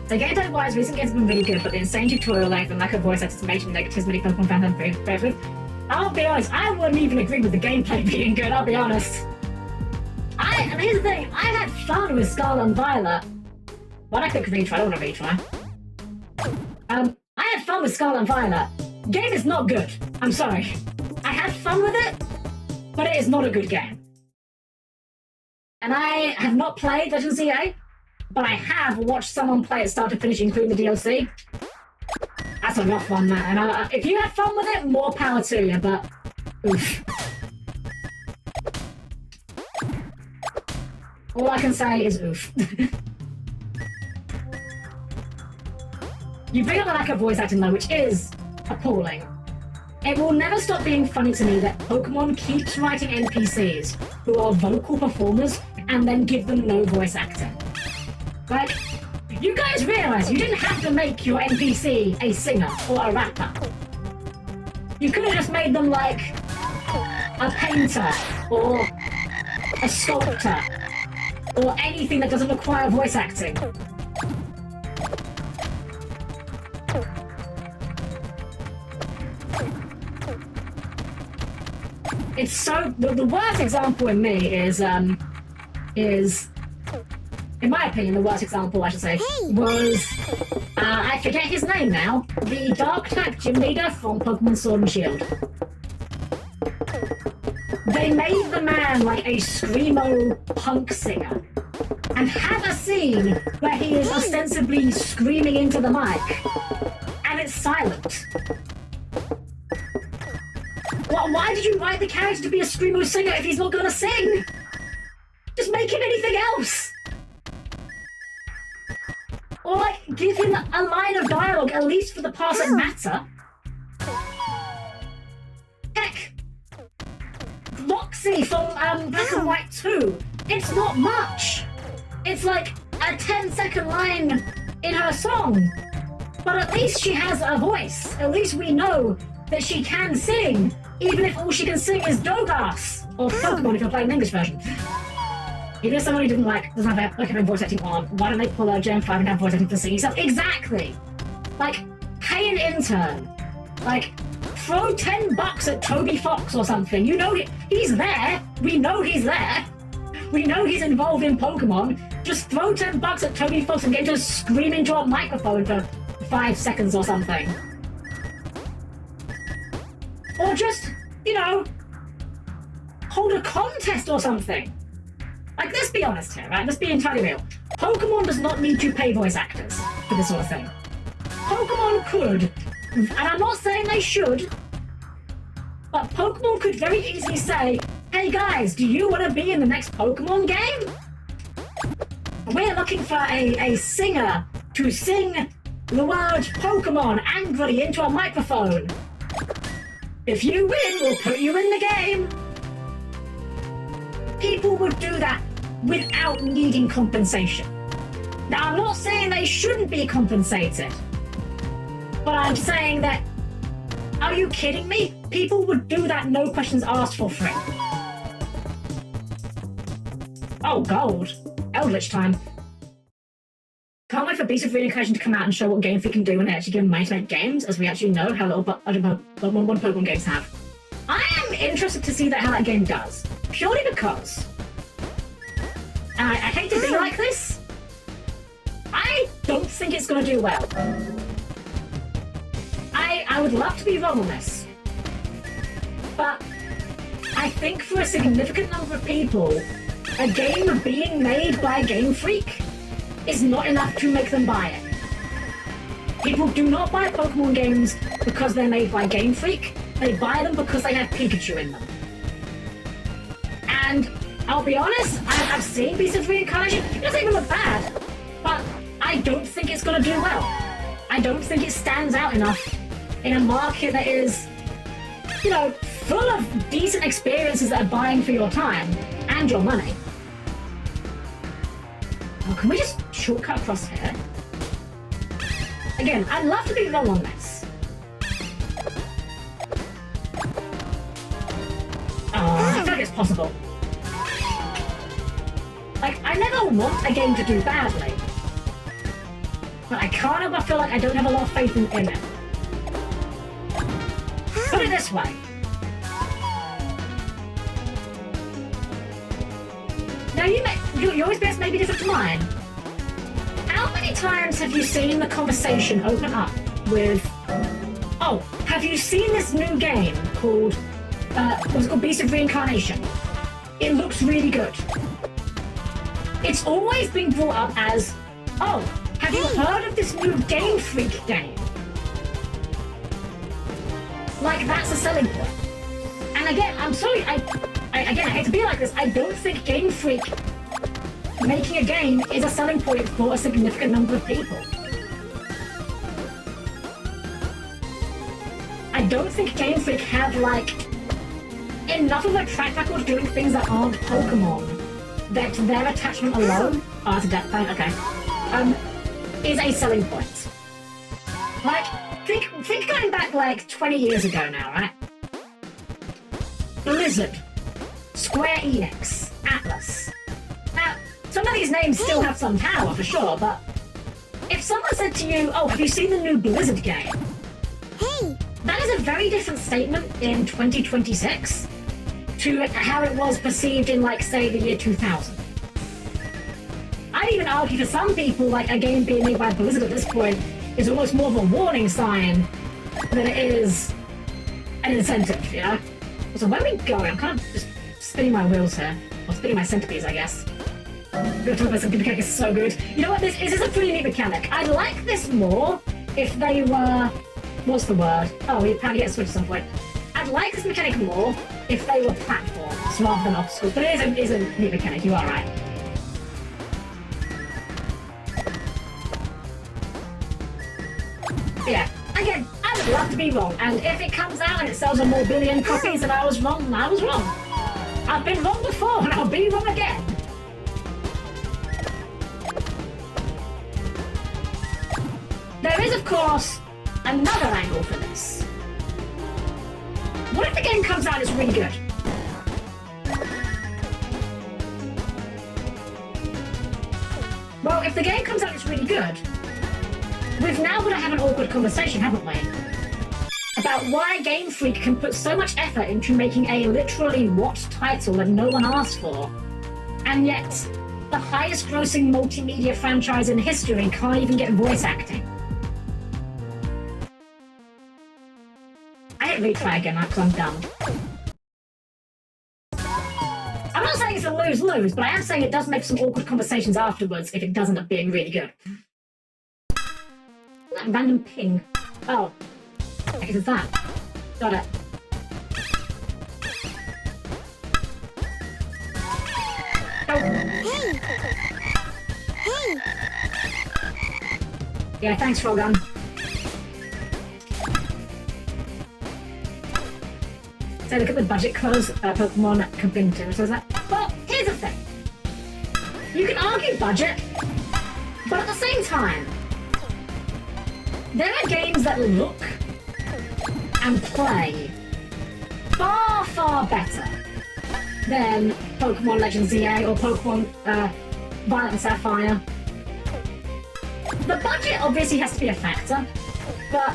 A: So gameplay-wise, recent games have been really good, but the insane tutorial length and lack of voice actors made negatives many Pokemon fans have with. I'll be honest, I wouldn't even agree with the gameplay being good, I'll be honest. And here's the thing, I had fun with Scarlet and Violet. Why'd I click retry? I don't want to retry. I had fun with Scarlet and Violet. Game is not good. I'm sorry. I had fun with it, but it is not a good game. And I have not played Legend of ZA, but I have watched someone play it start to finish, including the DLC. That's a rough one, man. And if you had fun with it, more power to you, but oof. All I can say is oof. You bring up the lack of voice acting though, which is appalling. It will never stop being funny to me that Pokemon keeps writing NPCs who are vocal performers and then give them no voice acting. Like, you guys realize you didn't have to make your NPC a singer or a rapper. You could have just made them like a painter or a sculptor or anything that doesn't require voice acting. It's so... The worst example in me is, in my opinion, the worst example, I should say, was, I forget his name now, the Dark-type gym leader from Pokemon Sword and Shield. They made the man like a screamo punk singer and have a scene where he is ostensibly screaming into the mic and it's silent. Why did you write the character to be a screamo singer if he's not gonna sing? Just make him anything else! Or like, give him a line of dialogue, at least for the parts that matter. Heck! Roxy from Black and White 2, it's not much. It's like a 10-second line in her song. But at least she has a voice. At least we know that she can sing, even if all she can sing is Dogas, or Pokemon if you're playing the English version. Even if someone who doesn't have Pokemon voice acting on, why don't they pull out Gen 5 and have voice acting for singing stuff? Exactly! Like, pay an intern. Like, throw $10 at Toby Fox or something. You know he's there. We know he's there. We know he's involved in Pokemon. Just throw $10 at Toby Fox and get him to scream into a microphone for 5 seconds or something. Or just, you know, hold a contest or something. Like, let's be honest here, right? Let's be entirely real. Pokemon does not need to pay voice actors for this sort of thing. Pokemon could, and I'm not saying they should, but Pokemon could very easily say, hey guys, do you want to be in the next Pokemon game? We're looking for a singer to sing the word Pokemon angrily into a microphone. If you win, we'll put you in the game. People would do that without needing compensation. Now, I'm not saying they shouldn't be compensated, but I'm saying that, are you kidding me? People would do that no questions asked for free. Oh, gold. Eldritch time. Can't wait for Beast of Reincarnation to come out and show what Game Freak can do when they actually give money to make games, as we actually know how little Pokemon games have. interested to see how that game does. Purely because I hate to be like this. I don't think it's going to do well. I would love to be wrong on this. But I think for a significant number of people, a game being made by Game Freak is not enough to make them buy it. People do not buy Pokemon games because they're made by Game Freak. They buy them because they have Pikachu in them. And I'll be honest, I've seen Beast of Reincarnation. It doesn't even look bad. But I don't think it's going to do well. I don't think it stands out enough in a market that is, you know, full of decent experiences that are buying for your time and your money. Oh, can we just shortcut across here? Again, I'd love to be wrong on this. Oh, I feel like it's possible. Like, I never want a game to do badly. But I kind of feel like I don't have a lot of faith in it. Put it this way. Now, your experience may be different to mine. How many times have you seen the conversation open up with, oh, have you seen this new game called, what's it called, Beast of Reincarnation? It looks really good. It's always been brought up as, oh, have you heard of this new Game Freak game? Like, that's a selling point. And again, I'm sorry, I hate to be like this, I don't think Game Freak making a game is a selling point for a significant number of people. I don't think Game Freak have, like, enough of a track record doing things that aren't Pokemon that their attachment alone, oh, that's a death plan, okay, is a selling point. Like, think going back, like, 20 years ago now, right? Blizzard, Square Enix, Atlas. Now, some of these names still have some power, for sure, but if someone said to you, oh, have you seen the new Blizzard game?
B: Hey!
A: That is a very different statement in 2026 to how it was perceived in, like, say, the year 2000. I'd even argue for some people, like, a game being made by Blizzard at this point is almost more of a warning sign than it is an incentive, you know? So where are we going? I'm kind of just spinning my wheels here. Or spinning my centipedes, I guess. The centipede mechanic is so good. You know what? This is a pretty neat mechanic. I'd like this more if they were... What's the word? Oh, we apparently get a switch at some point. I'd like this mechanic more if they were platforms rather than obstacles. But it is a neat mechanic, you are right. Yeah, again, I would love to be wrong, and if it comes out and it sells a more billion copies and I was wrong, then I was wrong. I've been wrong before, and I'll be wrong again. There is, of course, another angle for this. What if the game comes out and it's really good? Well, if the game comes out and it's really good, we've now got to have an awkward conversation, haven't we? About why Game Freak can put so much effort into making a literally what title that no one asked for, and yet the highest grossing multimedia franchise in history can't even get voice acting. I hit retry again because I'm dumb. I'm not saying it's a lose-lose, but I am saying it does make some awkward conversations afterwards if it does end up being really good. That random ping. Oh. I guess it's that. Got it. Oh.
B: Hey! Hey!
A: Yeah, thanks, Frogun. So look at the budget close Pokemon Kabinton. So is that? Well, here's the thing. You can argue budget, but at the same time, there are games that look and play far, far better than Pokemon Legends ZA or Pokemon Violet and Sapphire. The budget obviously has to be a factor, but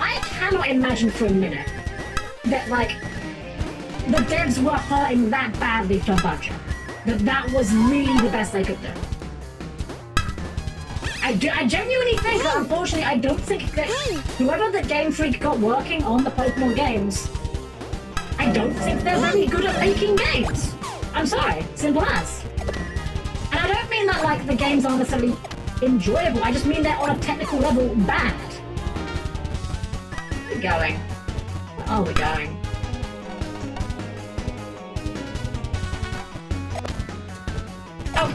A: I cannot imagine for a minute that, like, the devs were hurting that badly for budget. That was really the best they could do. I genuinely think that, unfortunately, I don't think that whoever the Game Freak got working on the Pokemon games, I don't think they're very good at making games. I'm sorry, simple as. And I don't mean that, like, the games aren't necessarily enjoyable, I just mean they're on a technical level bad. Where are we going? Where are we going? Oh,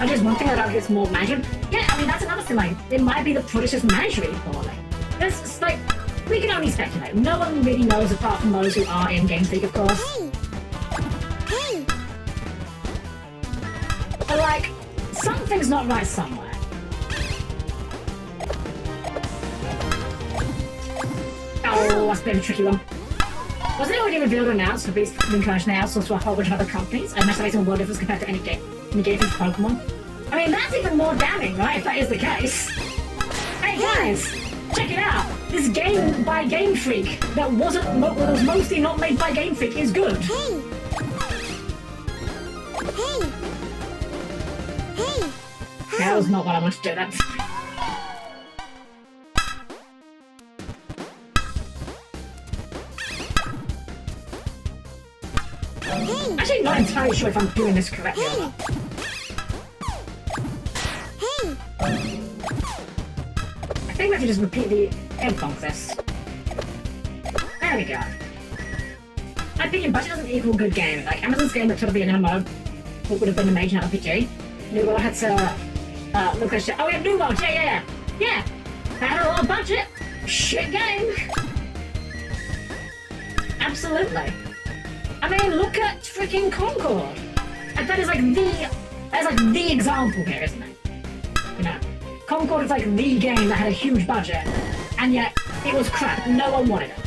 A: I just one thing I don't get more management. Yeah, I mean that's another thing. Like it might be the British management poorly. It's like we can only speculate. No one really knows apart from those who are in Game Freak, of course.
B: Hey!
A: But like something's not right somewhere. Oh, that's a bit of a tricky one. Wasn't it already revealed or announced for Beast Reincarnation outsourced to a whole bunch of other companies? And that's a world difference compared to any game for Pokemon. I mean, that's even more damning, right? If that is the case. Hey guys, check it out. This game by Game Freak that was mostly not made by Game Freak is good.
B: Hey! Hey! Hey!
A: That was not what I wanted to do. That. Actually, not entirely sure if I'm doing this correctly or not.
B: Hey!
A: I think we have to just repeat the headphones this. There we go. My opinion, budget doesn't equal good game. Like Amazon's game that tried to be an MMO, what would have been a major RPG. New World had to look at shit. Oh yeah, New World, yeah. Had a lot of budget. Shit game. Absolutely. I mean, look at freaking Concord. Like, that is like the example here, isn't it? You know, Concord is like the game that had a huge budget, and yet it was crap. No one wanted it.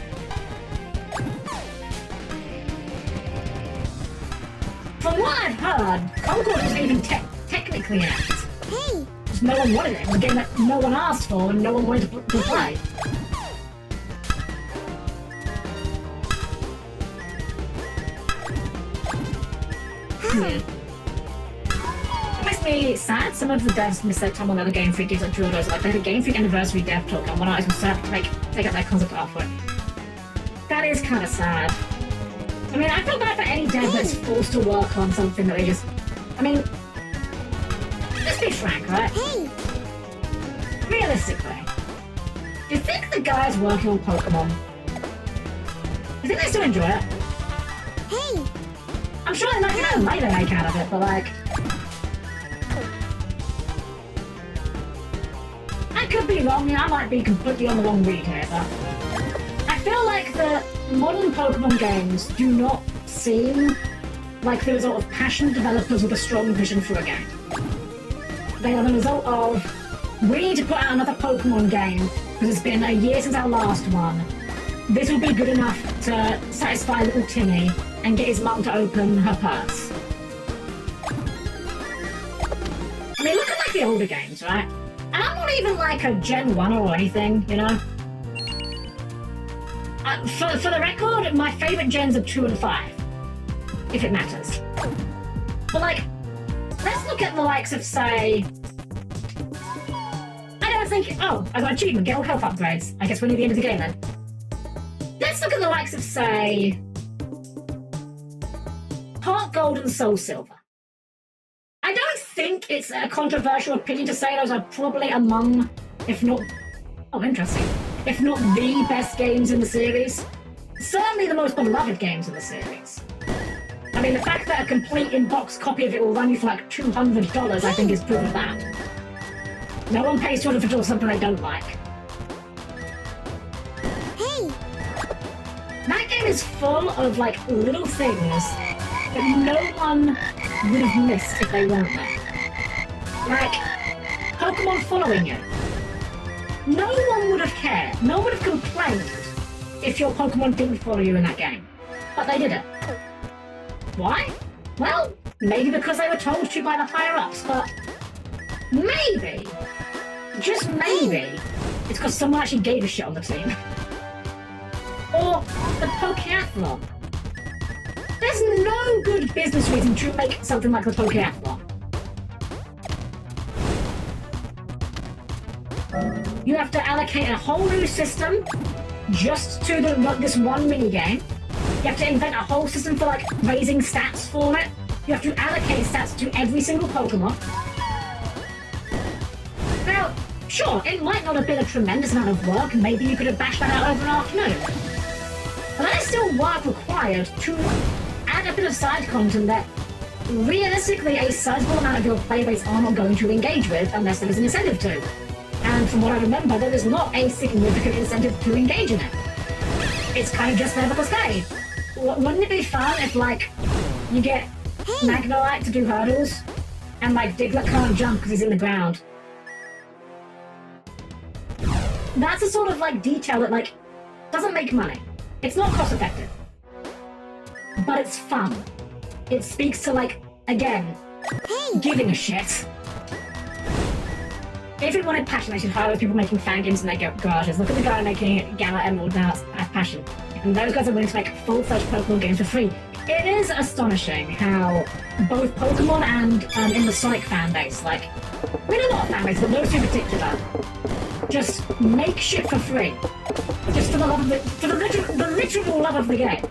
A: From what I've heard, Concord wasn't even technically out.
B: Hey!
A: Just no one wanted it. It was a game that no one asked for and no one wanted to play. It makes me sad. Some of the devs miss their time on other Game Freak games like Drill Doors. Like they had a Game Freak anniversary dev talk and one artist was sad to take up their concept art for it. That is kind of sad. I mean, I feel bad for any dev that's forced to work on something that they just... I mean, let's be frank, right?
B: Hey!
A: Realistically, do you think the guys working on Pokemon, do you think they still enjoy it?
B: Hey!
A: I'm sure they might get a money they make out of it, but like... I could be wrong, I might be completely on the wrong read here, but... I feel like the modern Pokemon games do not seem like the result of passionate developers with a strong vision for a game. They are the result of, we need to put out another Pokemon game, because it's been a year since our last one. This will be good enough to satisfy little Timmy and get his mum to open her purse. I mean, look at like the older games, right? And I'm not even like a Gen 1 or anything, you know? For the record, my favourite gens are 2 and 5. If it matters. But like, let's look at the likes of, say... I don't think... Oh, I got an achievement, get all health upgrades. I guess we're near the end of the game then. Let's look at the likes of, say... Heart Gold and Soul Silver. I don't think it's a controversial opinion to say those are probably among, if not... Oh, interesting. If not the best games in the series. Certainly the most beloved games in the series. I mean, the fact that a complete in-box copy of it will run you for like $200, I think is proof of that. No one pays $200 for something they don't like.
B: Hey!
A: That game is full of like little things that no one would have missed if they weren't there. Like, Pokemon following you. No one would have cared. No one would have complained if your Pokemon didn't follow you in that game. But they did it. Why? Well, maybe because they were told to by the higher-ups, but maybe, just maybe, it's because someone actually gave a shit on the team. Or Or the Pokeathlon. There's no good business reason to make something like the Pokeathlon. You have to allocate a whole new system just to this one minigame. You have to invent a whole system for like raising stats for it. You have to allocate stats to every single Pokemon. Now, sure, it might not have been a tremendous amount of work. Maybe you could have bashed that out over an afternoon. But that is still work required to add a bit of side content that realistically a sizable amount of your playbase are not going to engage with unless there is an incentive to. And from what I remember, there is not a significant incentive to engage in it. It's kind of just there because, hey, wouldn't it be fun if, like, you get Magnemite to do hurdles, and, like, Diglett can't jump because he's in the ground? That's a sort of, like, detail that, like, doesn't make money. It's not cost-effective. But it's fun. It speaks to, like, again, giving a shit. If it wanted passion, they should hire people making fan games in their garages. Look at the guy making Gamma Emerald now, that's passion. And those guys are willing to make full-fledged Pokemon games for free. It is astonishing how both Pokemon and in the Sonic fan base, like, we know a lot of fan base, but those two in particular, just make shit for free. Just for the love of the literal love of the game.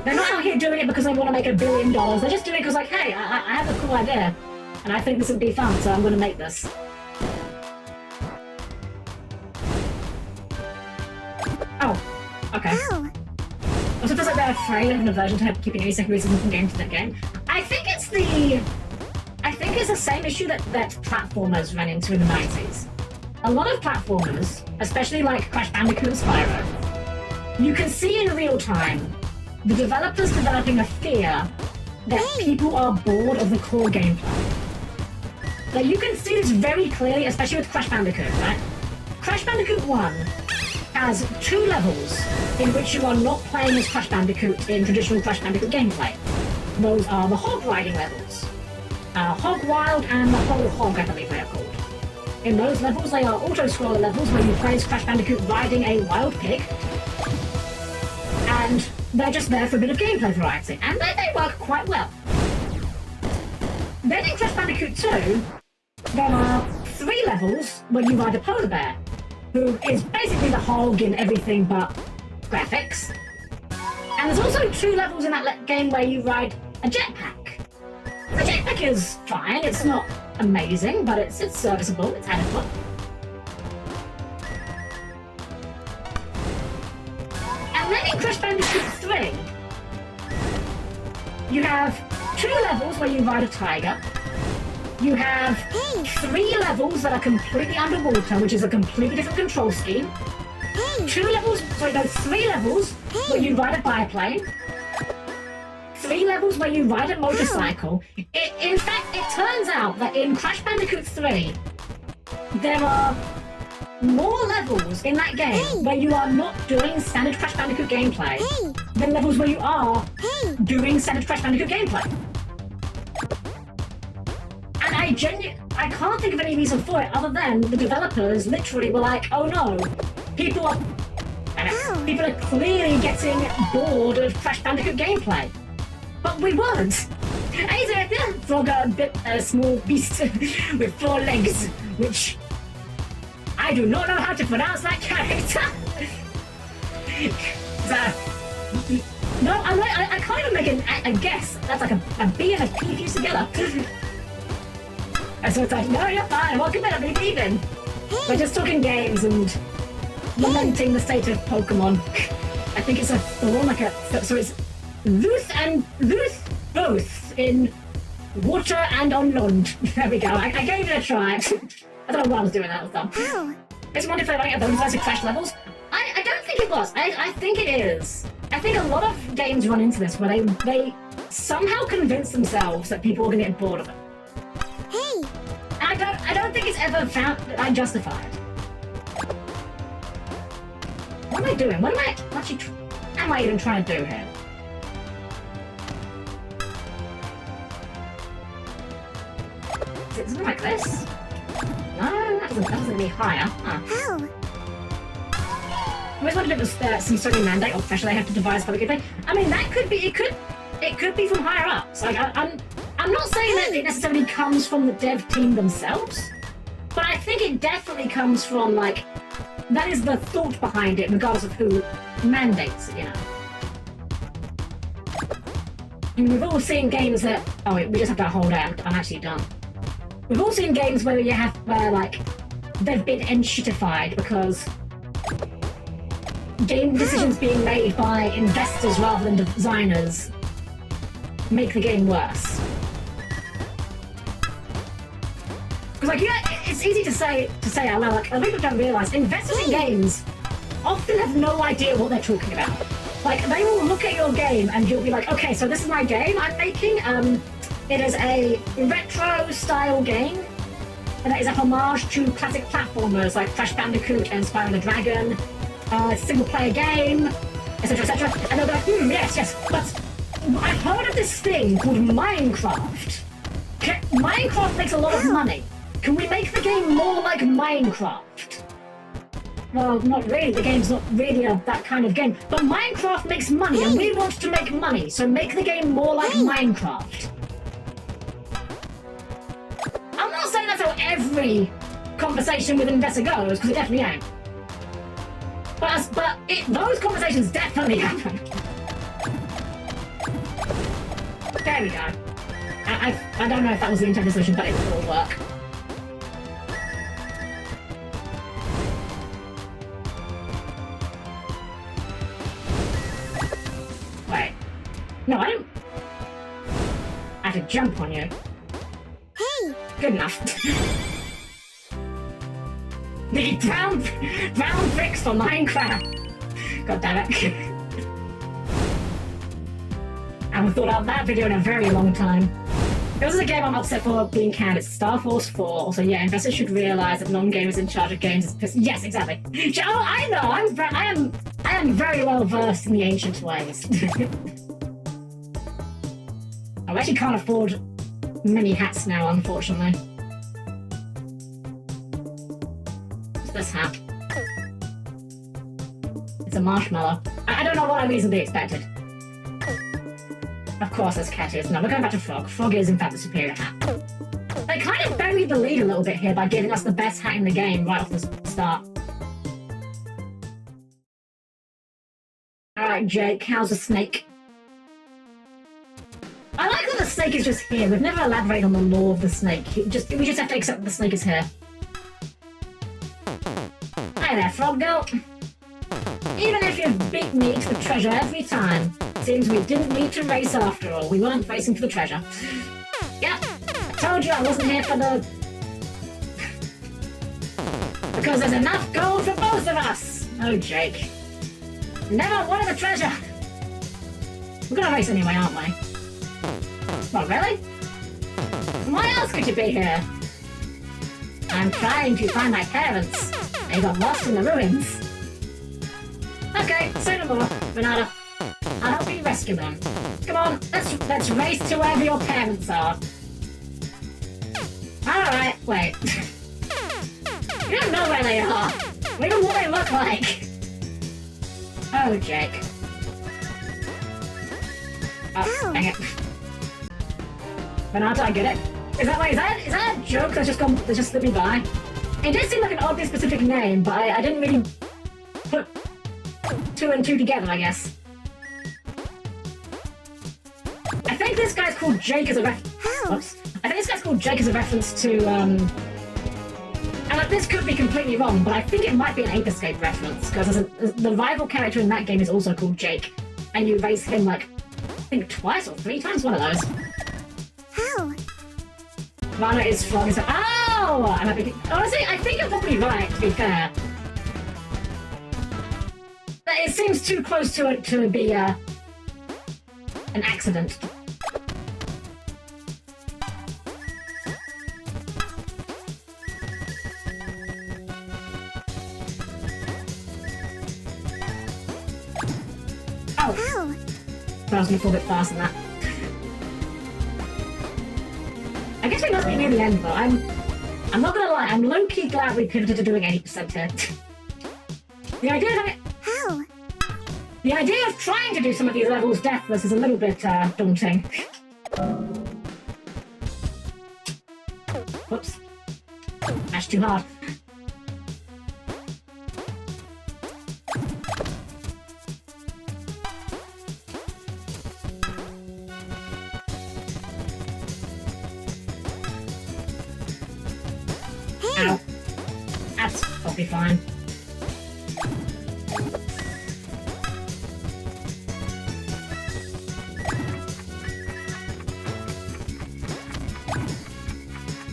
A: They're not out here doing it because they want to make $1 billion. They're just doing it because, like, hey, I have a cool idea. And I think this would be fun, so I'm going to make this. Oh, okay.
B: Ow.
A: Also, it feels like they're afraid of an aversion to keeping any second from game to that game. I think it's the same issue that platformers ran into in the 90s. A lot of platformers, especially like Crash Bandicoot and Spyro, you can see in real time the developers developing a fear that people are bored of the core gameplay. Now, you can see this very clearly, especially with Crash Bandicoot, right? Crash Bandicoot 1 has 2 levels in which you are not playing as Crash Bandicoot in traditional Crash Bandicoot gameplay. Those are the hog riding levels. Hog Wild and the Whole Hog, I believe they are called. In those levels, they are auto-scroller levels where you play as Crash Bandicoot riding a wild pig. And they're just there for a bit of gameplay variety. And they work quite well. Then in Crash Bandicoot 2, there are 3 levels where you ride a polar bear, who is basically the hog in everything but graphics. And there's also 2 levels in that game where you ride a jetpack. The jetpack is fine, it's not amazing, but it's serviceable, it's adequate. And then in Crash Bandicoot 3, you have 2 levels where you ride a tiger. You have 3 levels that are completely underwater, which is a completely different control scheme. 3 levels where you ride a biplane. 3 levels where you ride a motorcycle. In fact, it turns out that in Crash Bandicoot 3, there are more levels in that game where you are not doing standard Crash Bandicoot gameplay than levels where you are doing standard Crash Bandicoot gameplay. And I can't think of any reason for it other than the developers literally were like, oh no, people are clearly getting bored of Crash Bandicoot gameplay. But we weren't. Frogun, a small beast with 4 legs, which I do not know how to pronounce that character. No, I can't even make a guess. That's like a B and a P fused together. And so it's like, no, you're fine. Welcome back. I'm leaving. We're just talking games and lamenting the state of Pokemon. I think it's a thorn, so it's Ruth both in water and on land. There we go. I gave it a try. I don't know why I was doing that. It's wonderful if I get those classic Crash levels. I don't think it was. I think it is. I think a lot of games run into this where they somehow convince themselves that people are going to get bored of it. I don't think it's ever found justified. What am I doing? What am I actually am I even trying to do here? Is it something like this? No, that doesn't get me higher. Huh. always wondered if it was some sort of mandate or pressure they have to devise for the gameplay. I mean, that could be. It could be from higher ups. Like, I'm not saying that it necessarily comes from the dev team themselves, but I think it definitely comes from, like, that is the thought behind it, regardless of who mandates it, you know. And we've all seen games that... Oh, wait, we just have to hold out. I'm actually done. We've all seen games where like, they've been enshittified because game decisions being made by investors rather than designers make the game worse. Because, like, yeah, it's easy to say out loud, like, a lot of people don't realise investors in games often have no idea what they're talking about. Like, they will look at your game and you'll be like, okay, so this is my game I'm making. It is a retro-style game that is a homage to classic platformers like Crash Bandicoot and Spyro the Dragon, single-player game, etc., etc. And they'll be like, yes, but I've heard of this thing called Minecraft. Minecraft makes a lot of money. Can we make the game more like Minecraft? Well, not really. The game's not really that kind of game. But Minecraft makes money, and we want to make money, so make the game more like Minecraft. I'm not saying that's how every conversation with an investor goes, because it definitely ain't. But those conversations definitely happen. There we go. I don't know if that was the intended solution, but it will work. Wait. No, I don't... I have to jump on you.
B: Hey!
A: Good enough. The brown bricks for Minecraft. God damn it. I haven't thought out that video in a very long time. This is a game I'm upset for being canned. It's Star Force 4. So yeah, investors should realize that non-gamers in charge of games is yes, exactly. Oh, I know. I am very well versed in the ancient ways. I actually can't afford many hats now, unfortunately. What's this hat? It's a marshmallow. I don't know what I reasonably expected. Of course, there's cat is. No, we're going back to Frog. Frog is, in fact, the superior hat. They kind of buried the lead a little bit here by giving us the best hat in the game right off the start. Alright, Jake, how's the snake? I like that the snake is just here. We've never elaborated on the lore of the snake. We just have to accept that the snake is here. Hi there, Frog Girl. Even if you beat me to the treasure every time, seems we didn't need to race after all. We weren't racing for the treasure. Yeah, I told you I wasn't here for the... Because there's enough gold for both of us! Oh, Jake. Never wanted the treasure! We're gonna race anyway, aren't we? What, really? Why else could you be here? I'm trying to find my parents. They got lost in the ruins. Okay, say no more, Renata. I'll help you rescue them. Come on, let's race to wherever your parents are. Alright, wait. You don't know where they are. We don't know what they look like. Oh, Jake. Oh, dang it. Renata, I get it. Is that a joke that's just slipped me by? It did seem like an oddly specific name, but I didn't really put two and two together, I guess. I think this guy's called Jake as a reference. I think this guy's called Jake as a reference to and like, this could be completely wrong, but I think it might be an Ape Escape reference because the rival character in that game is also called Jake, and you race him like I think twice or three times, one of those.
B: How?
A: Rana is Frog. Oh! Honestly, I think you're probably right. To be fair. But it seems too close to it to be an accident. Oh! I was going to fall a bit fast than that. I guess we must be near the end though. I'm not gonna lie, I'm low-key glad we pivoted to doing 80% here. The idea of having... The idea of trying to do some of these levels deathless is a little bit daunting. Whoops. That's too hard.
B: Hey!
A: Ow. That's probably fine.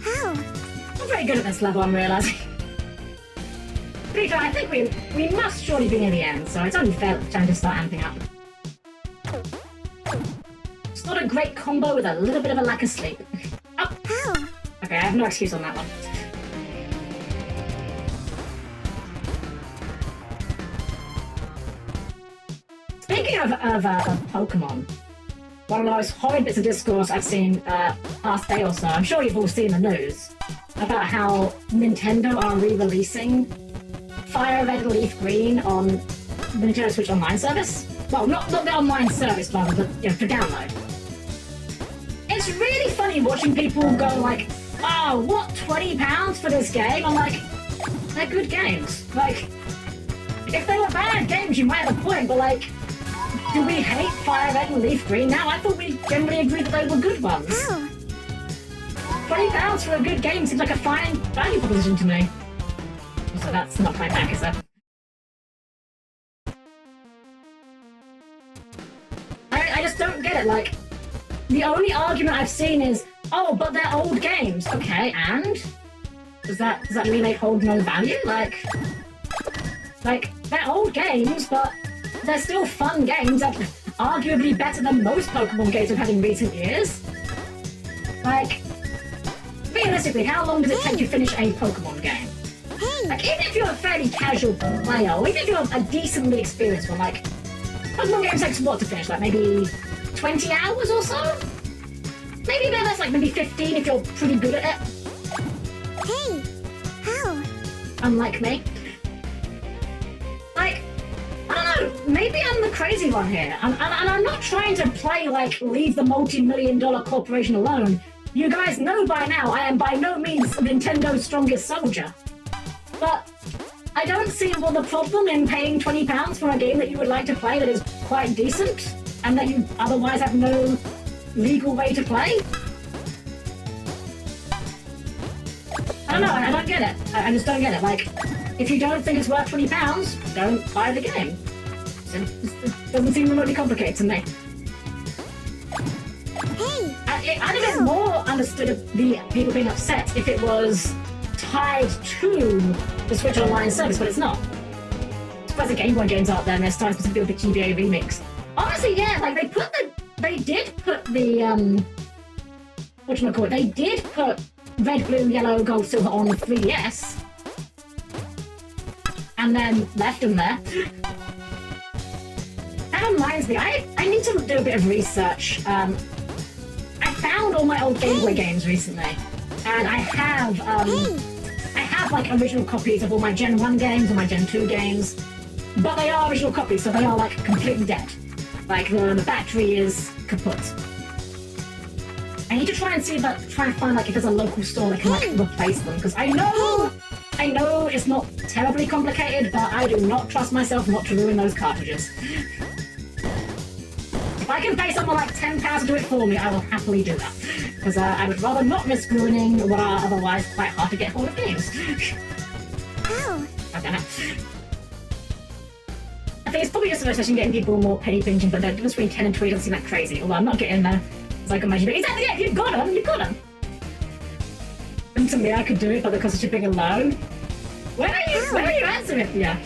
B: How?
A: I'm very good at this level, I'm realizing. Pretty sure, I think we must surely be near the end, so it's only fair time to start amping up. It's not a great combo with a little bit of a lack of sleep. Oh!
B: How?
A: Okay, I have no excuse on that one. Speaking of Pokemon, one of the most horrid bits of discourse I've seen past day or so, I'm sure you've all seen the news, about how Nintendo are re-releasing Fire Red Leaf Green on the Nintendo Switch Online service. Well, not the online service, rather, but for download. It's really funny watching people go like, oh, what, £20 for this game? I'm like, they're good games. Like, if they were bad games, you might have a point, but like, do we hate Fire Red and Leaf Green now? I thought we generally agreed that they were good ones.
B: How?
A: £20 for a good game seems like a fine value proposition to me. So that's not my back, is it? I just don't get it. Like, the only argument I've seen is, oh, but they're old games. Okay, and? Does that mean they hold no value? Like, they're old games, but they're still fun games that are arguably better than most Pokemon games we've had in recent years. Like, realistically, how long does it take to finish a Pokemon game?
B: Hey!
A: Like, even if you're a fairly casual player, or even if you're a decently experienced one, like, Pokemon games takes what to finish? Like, maybe 20 hours or so? Maybe less, like, maybe 15 if you're pretty good at it.
B: Hey! How?
A: Unlike me. Like, I don't know, maybe I'm the crazy one here. And I'm not trying to play, like, leave the multi-million-dollar corporation alone. You guys know by now I am by no means Nintendo's strongest soldier. But I don't see what the problem in paying £20 for a game that you would like to play that is quite decent, and that you otherwise have no legal way to play. I don't know, I don't get it. I just don't get it. Like, if you don't think it's worth £20, don't buy the game. It doesn't seem remotely complicated to me.
B: Hey!
A: I'd have been more understood of the people being upset if it was tied to the Switch Online service, but it's not. There's the Game Boy games out there, and they're starting specifically with the GBA remix. Honestly, yeah, like they did put the whatchamacallit, they did put Red, Blue, Yellow, Gold, Silver on 3DS, and then left them there. That reminds me, I need to do a bit of research. I found all my old Game Boy games recently, and I have like original copies of all my Gen 1 games and my Gen 2 games, but they are original copies, so they are like completely dead. Like the battery is kaput. I need to try and find like if there's a local store that can like replace them, because I know it's not terribly complicated, but I do not trust myself not to ruin those cartridges. If I can pay someone like £10 to do it for me, I will happily do that. Because I would rather not risk ruining what are otherwise quite hard to get hold of games.
B: How?
A: I don't know. I think it's probably just a session getting people more penny pinching, but the difference between 10 and 20 doesn't seem that crazy. Although I'm not getting there. It's like imagine, but exactly, yeah, if you've got them, you've got them. And to me, I could do it, but the cost of shipping alone. Where are you at, Cynthia?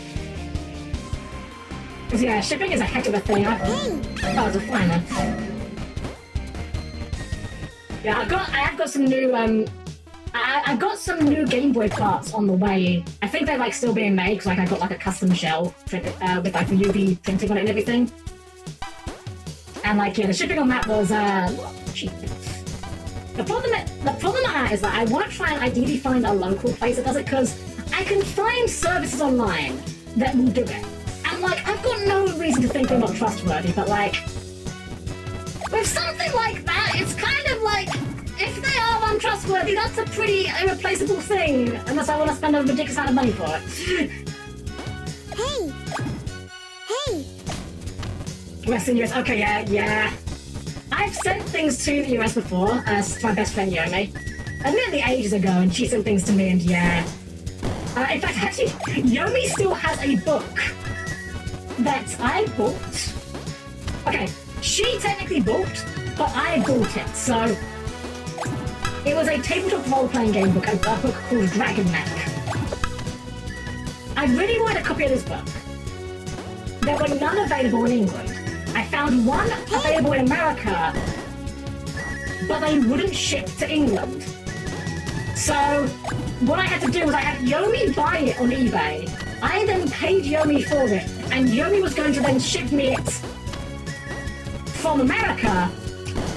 A: Because yeah, shipping is a heck of a thing. Oh, it's a fine then. Yeah, I have got some new I've got some new Game Boy parts on the way. I think they're like still being made because like I got like a custom shell printed, with like the UV printing on it and everything. And like yeah, the shipping on that was cheap. The problem I is that I want to try and ideally find a local place that does it, because I can find services online that will do it. And like, I've got no reason to think they're not trustworthy, but like, with something like that, it's kind of like, if they are untrustworthy, that's a pretty irreplaceable thing, unless I want to spend a ridiculous amount of money for it.
B: Hey! Hey!
A: Western US, okay, yeah. I've sent things to the US before, to my best friend Yomi. Admittedly ages ago, and she sent things to me, and yeah. In fact, actually, Yomi still has a book that I bought. Okay, she technically bought, but I bought it, so... It was a tabletop role-playing game book, a book called Dragon Neck. I really wanted a copy of this book. There were none available in England. I found one available in America, but they wouldn't ship to England. So, what I had to do was I had Yomi buy it on eBay. I then paid Yomi for it, and Yomi was going to then ship me it from America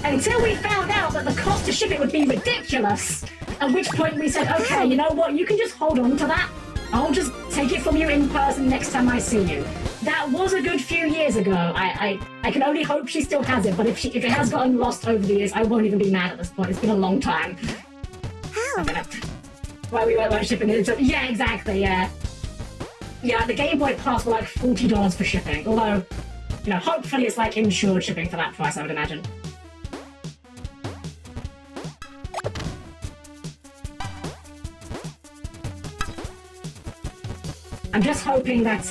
A: until we found out that the cost to ship it would be ridiculous. At which point we said, okay, you know what, you can just hold on to that. I'll just take it from you in person next time I see you. That was a good few years ago. I can only hope she still has it, but if it has gotten lost over the years, I won't even be mad at this point. It's been a long time.
B: How?
A: Why we weren't shipping it. Yeah, exactly, yeah. Yeah, the Game Boy parts were like $40 for shipping. Although, you know, hopefully it's like insured shipping for that price, I would imagine. I'm just hoping that,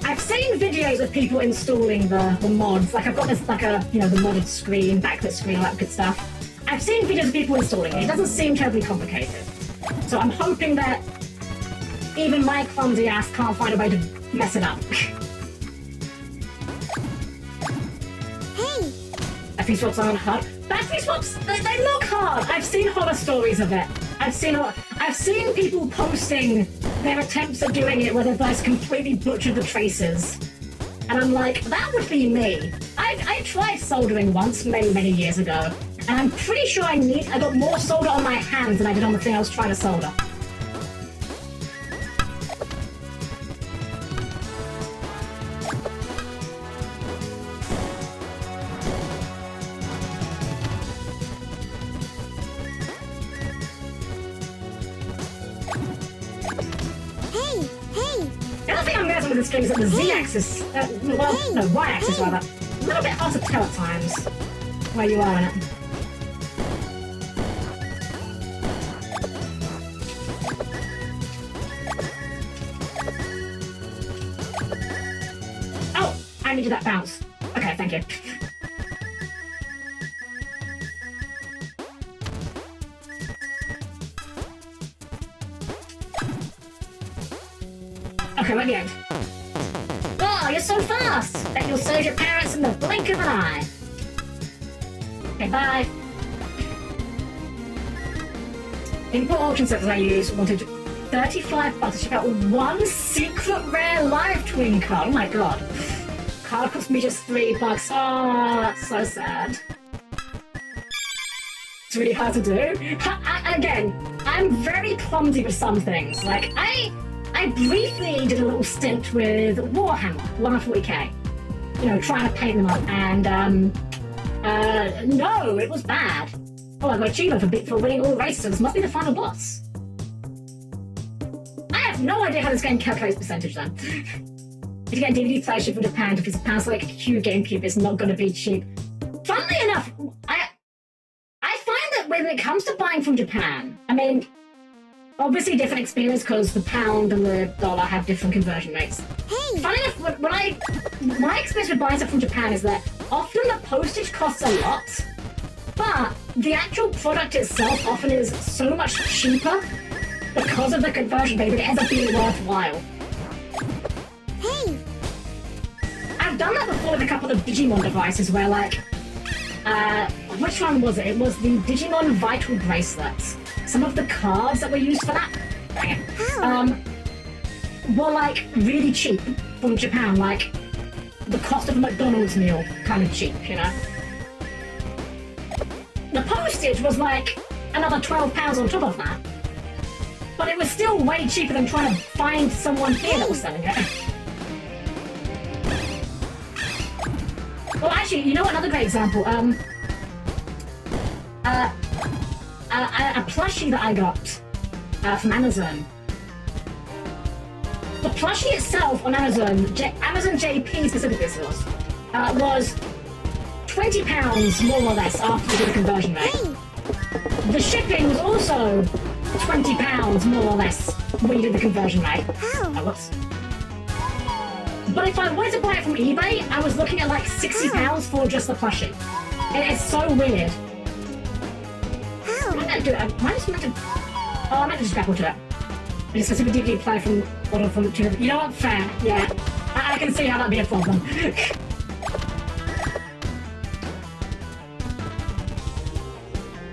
A: I've seen videos of people installing the mods. Like, I've got this, like, the modded screen, backlit screen, all that good stuff. I've seen videos of people installing it. It doesn't seem terribly complicated. So I'm hoping that even my clumsy ass can't find a way to mess it up.
B: Hey!
A: Battery swaps aren't hard. Battery swaps, they look hard. I've seen horror stories of it. I've seen people posting their attempts at doing it where they've just completely butchered the traces. And I'm like, that would be me. I tried soldering once, many years ago, and I'm pretty sure I got more solder on my hands than I did on the thing I was trying to solder. With this game is that the Z-axis, Y-axis rather, a little bit hard to tell at times where you are in it. Oh, I needed that bounce. Okay, thank you. Okay, we're at the end. Oh, you're so fast! Bet you'll save your parents in the blink of an eye. Okay, bye. Import auction sets I use wanted $35 to ship out one secret rare live twin card. Oh my god. Card cost me just $3. Oh, that's so sad. It's really hard to do. Again, I'm very clumsy with some things. Like, I briefly did a little stint with Warhammer 140k, trying to paint them up, and no, it was bad. Oh, I got achievement for winning all races, so this must be the final boss. I have no idea how this game calculates percentage then. If you get a DVD player shipped from Japan to £50, like Q GameCube is not going to be cheap. Funnily enough, I find that when it comes to buying from Japan, I mean, obviously different experience because the pound and the dollar have different conversion rates.
B: Hey!
A: Funny enough, my experience with buying stuff from Japan is that often the postage costs a lot, but the actual product itself often is so much cheaper because of the conversion rate that it ends up being worthwhile.
B: Hey!
A: I've done that before with a couple of Digimon devices where, like, which one was it? It was the Digimon Vital Bracelets. Some of the cards that were used for that, were like really cheap from Japan, like the cost of a McDonald's meal, kind of cheap, The postage was like another £12 on top of that, but it was still way cheaper than trying to find someone here that was selling it. Actually, you know what? Another great example. A plushie that I got from Amazon. The plushie itself on Amazon, Amazon JP specifically was £20 more or less after you did the conversion rate.
B: Hey,
A: The shipping was also £20 more or less when you did the conversion rate.
B: how?
A: Oh, whoops. But if I wanted to buy it from eBay, I was looking at like £60 for just the plushie. It's so weird.
B: How?
A: Am I just meant to... Oh, I meant to just grapple to it. I just specifically apply from... You know what? Fair. Yeah. I can see how that'd be a problem.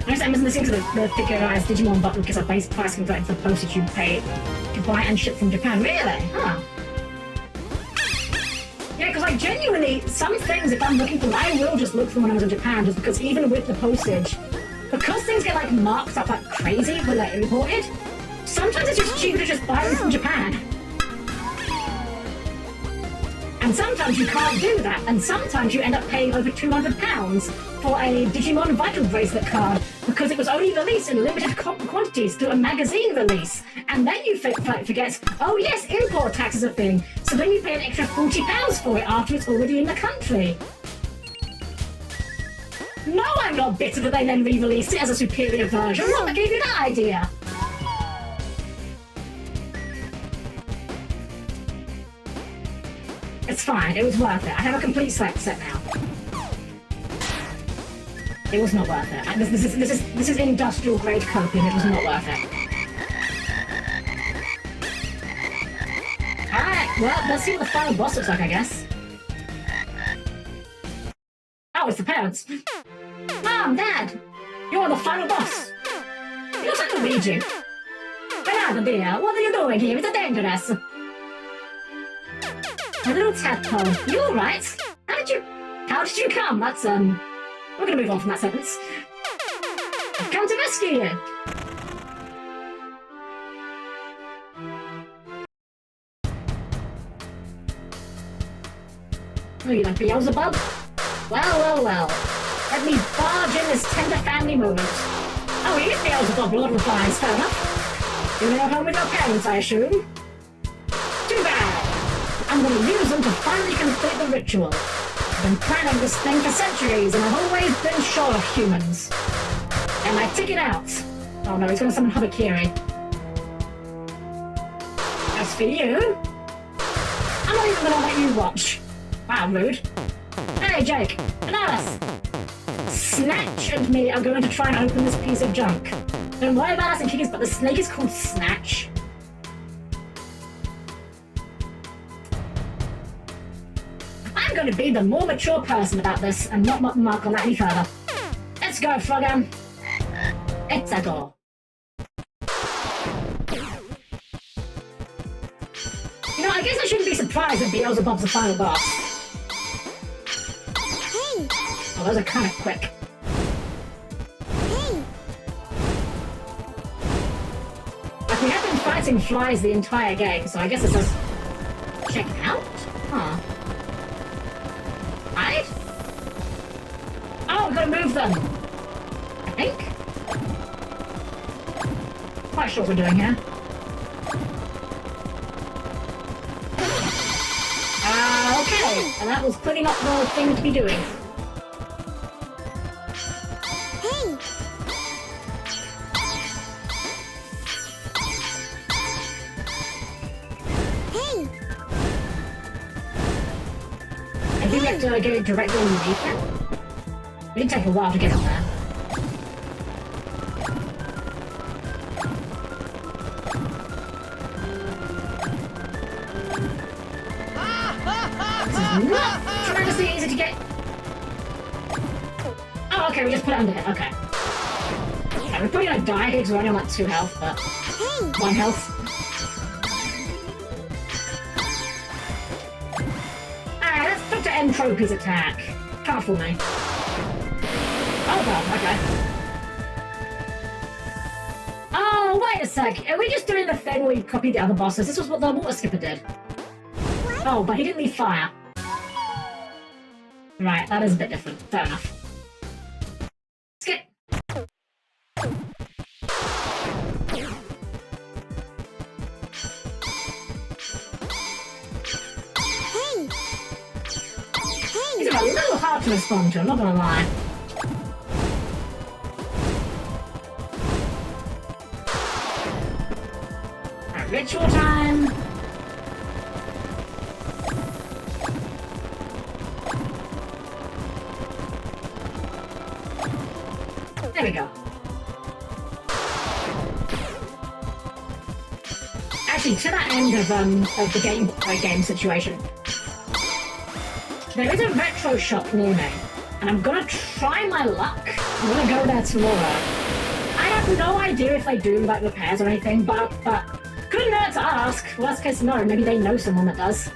A: I'm listening to the thicker-eyes Digimon button because our base price converted to the postage you pay to buy and ship from Japan. Really? Huh. Yeah, because like genuinely, some things, if I'm looking for them, I will just look for when I was in Japan, just because even with the postage, because things get like marked up like crazy when they're imported, sometimes it's just cheaper to just buy them from Japan. And sometimes you can't do that, and sometimes you end up paying over £200 for a Digimon Vital Bracelet card because it was only released in limited quantities through a magazine release. And then you forget, oh yes, import tax is a thing, so then you pay an extra £40 for it after it's already in the country. No, I'm not bitter that they then re-released it as a superior version. What gave you that idea? It's fine, it was worth it. I have a complete set now. It was not worth it. This is industrial grade copium. It was not worth it. Alright, well, let's see what the final boss looks like, I guess. Oh, it's the parents. Mom, Dad, you're the final boss. You look like Luigi. Bernardo, dear, what are you doing here? It's dangerous. A little tadpole. You alright? How did you come? That's, we're gonna move on from that sentence. I've come to rescue you! Oh, you like Beelzebub? Well. Let me barge in this tender family moment. Oh, he is Beelzebub, Lord replies. Fair enough. You're not home with your parents, I assume? Too bad. I'm gonna use them to finally complete the ritual. I've been planning this thing for centuries, and I've always been sure of humans. And I take it out. Oh no, he's gonna summon Habakiri. As for you, I'm not even gonna let you watch. Wow, rude. Hey, Jake, and Alice. Snatch and me are going to try and open this piece of junk. Don't worry about us and Kikis, but the snake is called Snatch. I'm going to be the more mature person about this and not mark on that any further. Let's go, Frogun. It's a door. You know, I guess I shouldn't be surprised if Beelzebub's the final boss.
B: Hey,
A: Oh, those are kind of quick.
B: hey,
A: Like, we have been fighting flies the entire game, so I guess it says... check out? Huh. Hide? Oh, we've got to move them! I think? Quite sure what we're doing here. Okay, and that was clearly not the thing to be doing.
B: hey, hey,
A: I think we have to get it directly underneath him. It did take a while to get up there. This is not tremendously easy to get. Oh, okay, we just put it under here. Okay. Okay, we're probably gonna die here because we're only on like 2 health, but
B: hey,
A: 1 health. Alright, let's Dr. Entropy's attack. Can't fool me. Oh god, okay. Oh, wait a sec. Are we just doing the thing where we copied the other bosses? This was what the water skipper did. Oh, but he didn't leave fire. Right, that is a bit different. Fair enough. Skip.
B: Hey! Hey!
A: These are a little hard to respond to, I'm not gonna lie. Alright, ritual time. There we go. Actually, to that end of the game situation, there is a retro shop near me, and I'm gonna try my luck. I'm gonna go there tomorrow. I have no idea if they do like repairs or anything, but couldn't hurt to ask. Worst case scenario, maybe they know someone that does.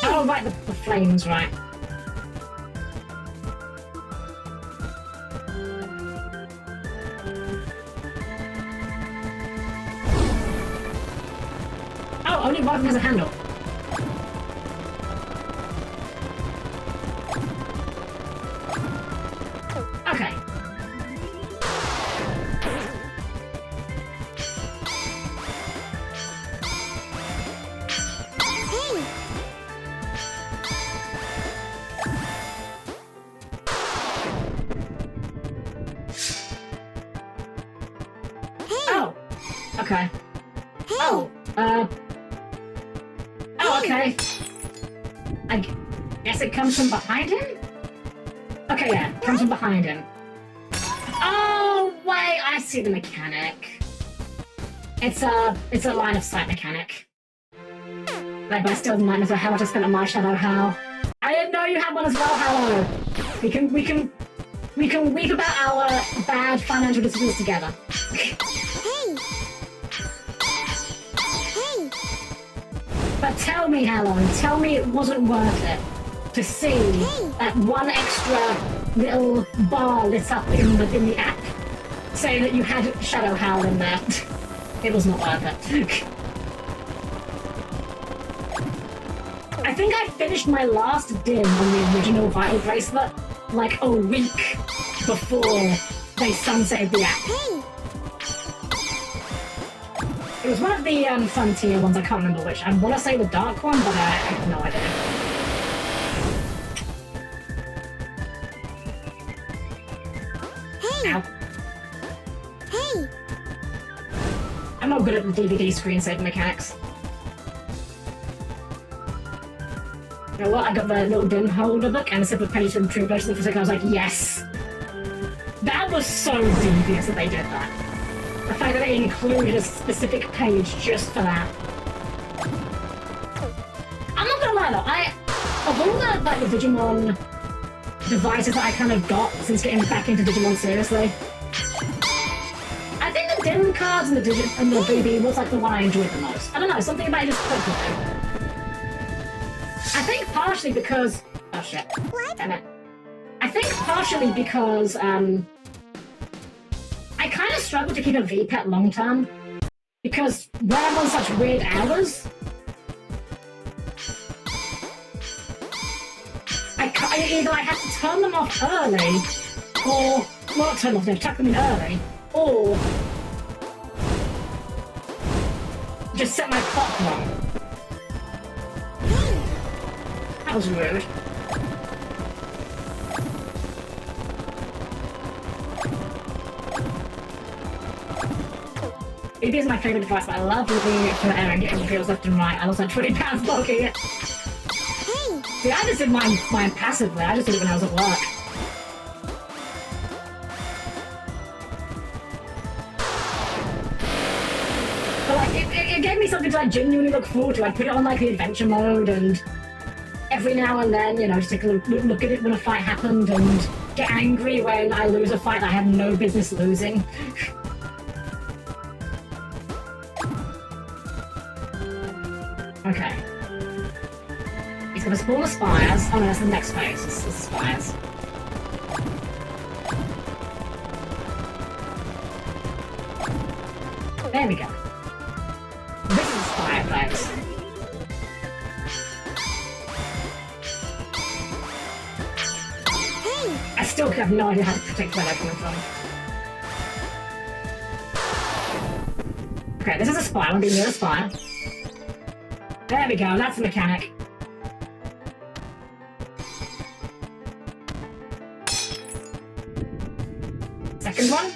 A: Oh, right, the flames, right. Oh, only one of them has a handle. Okay.
B: Hey!
A: Oh. Okay. Oh. Oh, okay. I guess it comes from behind him? Okay, yeah, it comes from behind him. Oh, wait, I see the mechanic. It's a line of sight mechanic. But I still might as well how much I spent on my shadow, Hal. I didn't know you had one as well, Hallow. We can weep about our bad financial decisions together.
B: Hey! Hey!
A: But tell me, Hallow, tell me it wasn't worth it to see that one extra little bar lit up in the app saying that you had Shadow Howl in there. It was not worth it. I think I finished my last dim on the original Vital Bracelet like a week before they sunsetted the app.
B: Hey!
A: It was one of the Frontier ones, I can't remember which. I want to say the Dark one, but I have no idea.
B: Hey!
A: Ow.
B: Hey!
A: I'm not good at the DVD screensaver mechanics. You know what? I got the little dim holder book and a simple page from True Version for a second. I was like, yes! That was so devious that they did that. The fact that they included a specific page just for that. I'm not gonna lie though, of all the like the Digimon devices that I kind of got since getting back into Digimon seriously, I think the dim cards and the BB was like the one I enjoyed the most. I don't know, something about it just clicked with me. I think partially because oh shit.
B: What?
A: Damn it. I think partially because I kind of struggle to keep a VPET long term because when I'm on such weird hours, either I have to turn them off early, or well, not turn them off, no, tuck them in early, or just set my clock wrong. That was rude. It is my favourite device, but I love leaving it for air and getting reveals left and right. I lost like 20 pounds blocking it. See, I just did mine passively. I just did it when I was at work. But like, it gave me something to like genuinely look forward to. I put it on like the adventure mode, and every now and then, you know, just take a look at it when a fight happened, and get angry when I lose a fight that I had no business losing. Okay. He's gonna spawn the spires. Oh no, that's the next phase. It's the spires. There we go. This is the spire phase. still have no idea how to protect where they're coming from. Okay, this is a spire. I'm being near a spire. There we go, that's the mechanic. Second one.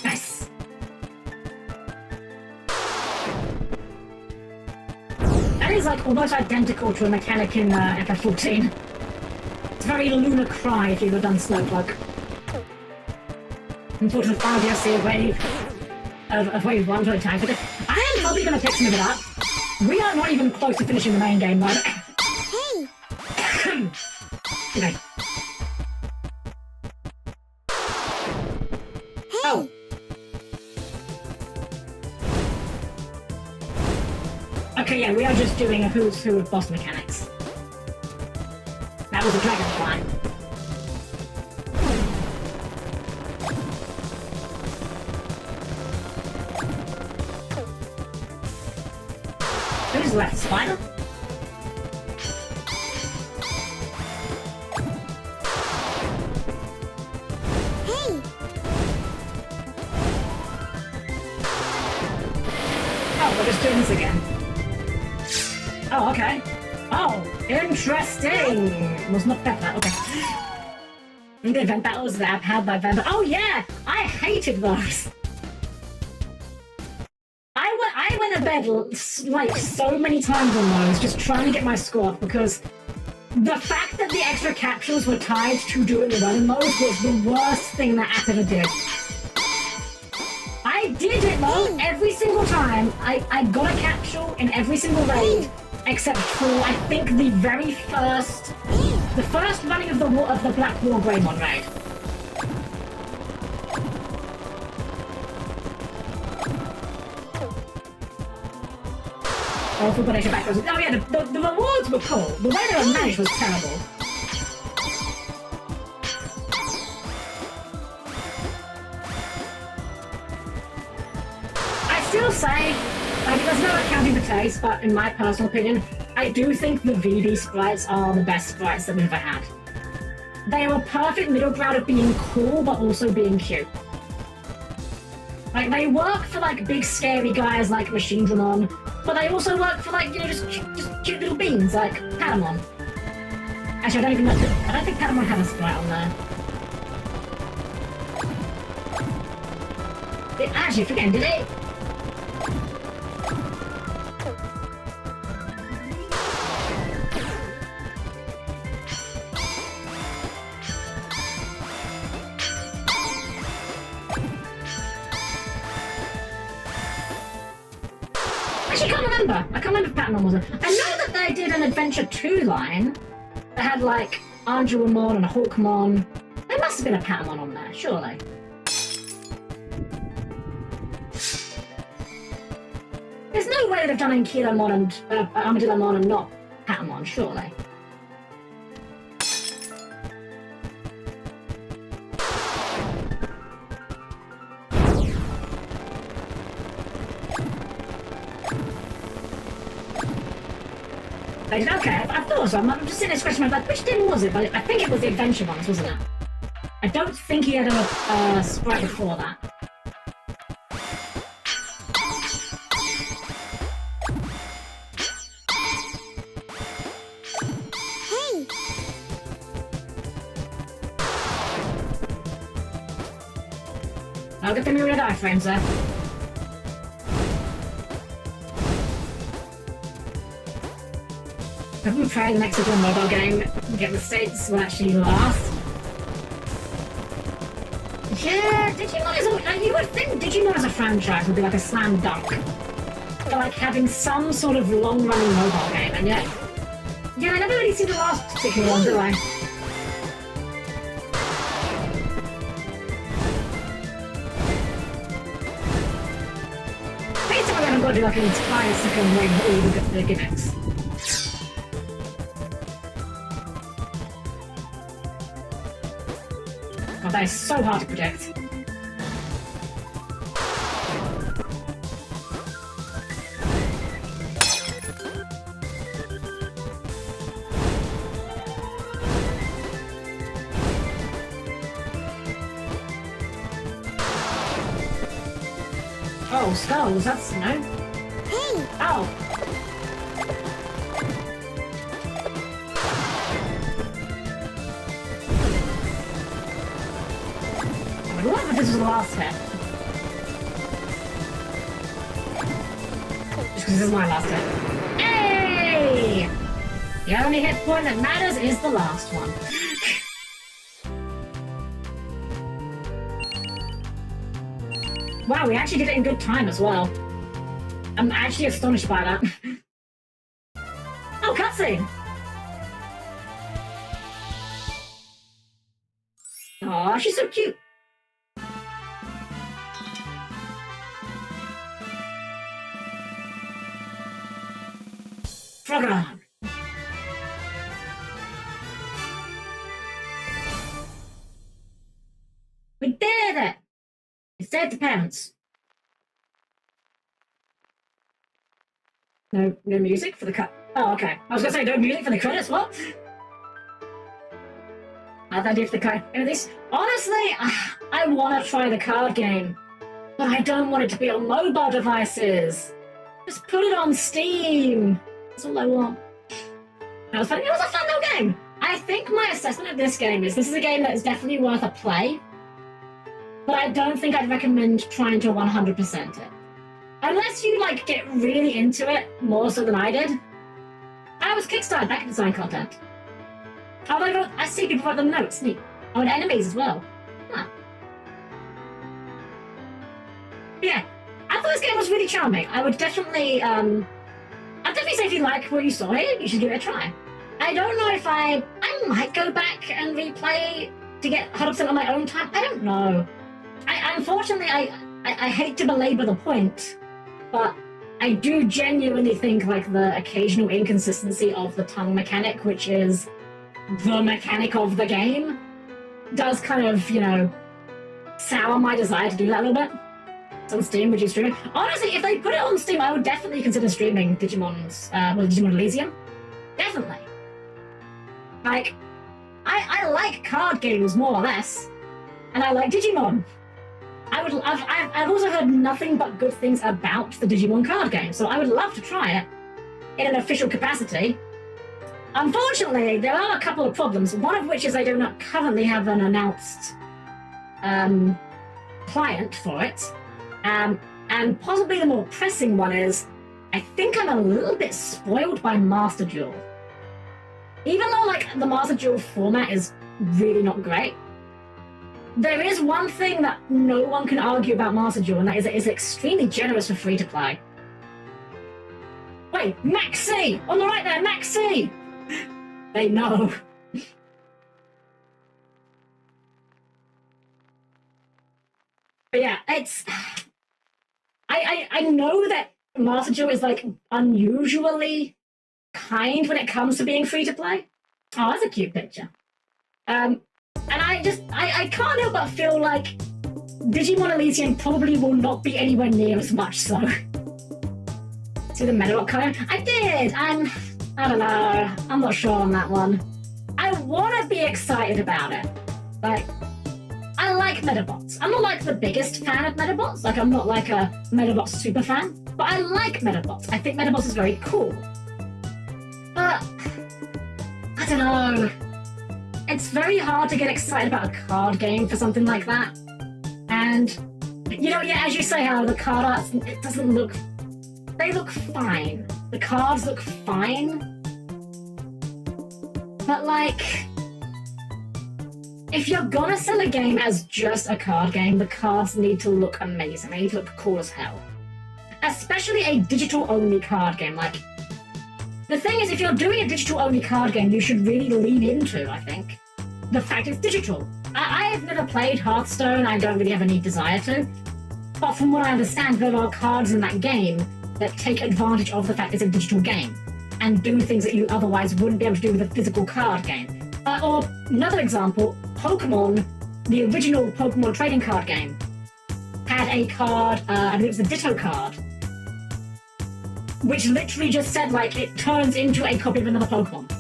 A: Nice. That is like almost identical to a mechanic in FF14. It's very Lunar Cry if you've ever done Snowplug. Unfortunately, finally I see a wave of wave 1 for the time. But I am probably going to pick some of it up. We are not even close to finishing the main game, right?
B: Hey!
A: Okay.
B: Hey!
A: Oh! Okay, yeah, we are just doing a who's who of boss mechanics. That was a dragonfly. Who's left? Spider?
B: Hey!
A: Oh, we're just doing this again. Oh, okay. Oh, interesting! Was not that. Okay. The event battles that I've had by Vendor. Oh, yeah! I hated those! I went to bed like so many times on those, just trying to get my score up, because the fact that the extra capsules were tied to doing the running mode was the worst thing that app ever did. I did it though, every single time. I got a capsule in every single raid, except for I think the first running of the Black War Greymon raid. Oh, for British backwards. Oh yeah, the rewards were cool. The way they were managed was terrible. I still say, like, there's no accounting for taste, but in my personal opinion, I do think the VB sprites are the best sprites that we've ever had. They are a perfect middle ground of being cool, but also being cute. Like, they work for, like, big scary guys like Machine Dramon, but they also work for, like, you know, just cute little beans like Patamon. Actually, I don't even know. I don't think Patamon had a sprite on there. Actually, forgetting, did it? I can't remember if Patamon was it. I know that they did an Adventure 2 line that had like Angelomon and Hawkmon. There must have been a Patamon on there, surely. There's no way they've done Ankylomon and Armadillomon and not Patamon, surely. They did okay, I thought so. I'm just sitting there scratching my back. Which dim was it? But I think it was the adventure ones, wasn't it? I don't think he had a sprite before that.
B: Hey!
A: I'll get the myriad iframes there. Have we tried the next little mobile game? Get the states will actually last. Yeah, Digimon is you would think Digimon as a franchise would be like a slam dunk. For like having some sort of long-running mobile game, and yet... Yeah, I never really see the last particular one, do I? Maybe we haven't got to do like an entire second wave of all the gimmicks. God, that is so hard to predict. Oh, skulls, that's no.
B: Hey!
A: Oh. I wonder if this was the last hit. Just because this is my last hit. Hey! The only hit point that matters is the last one. Wow, we actually did it in good time as well. I'm actually astonished by that. Oh, cutscene! Aw, she's so cute. Frogun. We did it! We saved the parents. No music for the cut. Oh, okay. I was gonna say no music for the credits. What? I thought if the card. This honestly, I want to try the card game, but I don't want it to be on mobile devices. Just put it on Steam. That's all I want. That was fun. It was a fun little game. I think my assessment of this game is a game that is definitely worth a play, but I don't think I'd recommend trying to 100% it. Unless you, like, get really into it, more so than I did. I was Kickstarted back in design content. Oh, I see people write them notes. Neat. Oh, and enemies as well. Huh. Yeah, I thought this game was really charming. I would definitely, I'd definitely say if you like what you saw here, you should give it a try. I don't know if I might go back and replay to get 100% on my own time. I don't know. Unfortunately, I hate to belabor the point, but I do genuinely think, like, the occasional inconsistency of the tongue mechanic, which is the mechanic of the game, does kind of, you know, sour my desire to do that a little bit. It's on Steam, would you stream it? Honestly, if they put it on Steam, I would definitely consider streaming Digimon's, Digimon Elysium. Definitely. Like, I like card games more or less, and I like Digimon. I've also heard nothing but good things about the Digimon card game, so I would love to try it in an official capacity. Unfortunately, there are a couple of problems, one of which is I do not currently have an announced client for it. And possibly the more pressing one is, I think I'm a little bit spoiled by Master Duel. Even though, like, the Master Duel format is really not great, there is one thing that no one can argue about Master Duel, and that is it is extremely generous for free-to-play. Wait, Max C! On the right there, Max C! They know. But yeah, it's... I know that Master Duel is, like, unusually kind when it comes to being free-to-play. Oh, that's a cute picture. And I can't help but feel like Digimon Elysium probably will not be anywhere near as much so. See the Metabot color? I did! I don't know. I'm not sure on that one. I want to be excited about it. Like, I like Metabots. I'm not like the biggest fan of Metabots. Like, I'm not like a Metabots super fan. But I like Metabots. I think Metabots is very cool. But I don't know. It's very hard to get excited about a card game for something like that. And, you know, yeah, as you say, how the card arts, it doesn't look... They look fine. The cards look fine. But, like... If you're gonna sell a game as just a card game, the cards need to look amazing. They need to look cool as hell. Especially a digital-only card game. Like, the thing is, if you're doing a digital-only card game, you should really lean into, I think, the fact it's digital. I've never played Hearthstone, I don't really have any desire to, but from what I understand, there are cards in that game that take advantage of the fact it's a digital game, and do things that you otherwise wouldn't be able to do with a physical card game. Or, another example, Pokemon, the original Pokemon trading card game, had a card, I think it was the Ditto card, which literally just said, like, it turns into a copy of another Pokemon.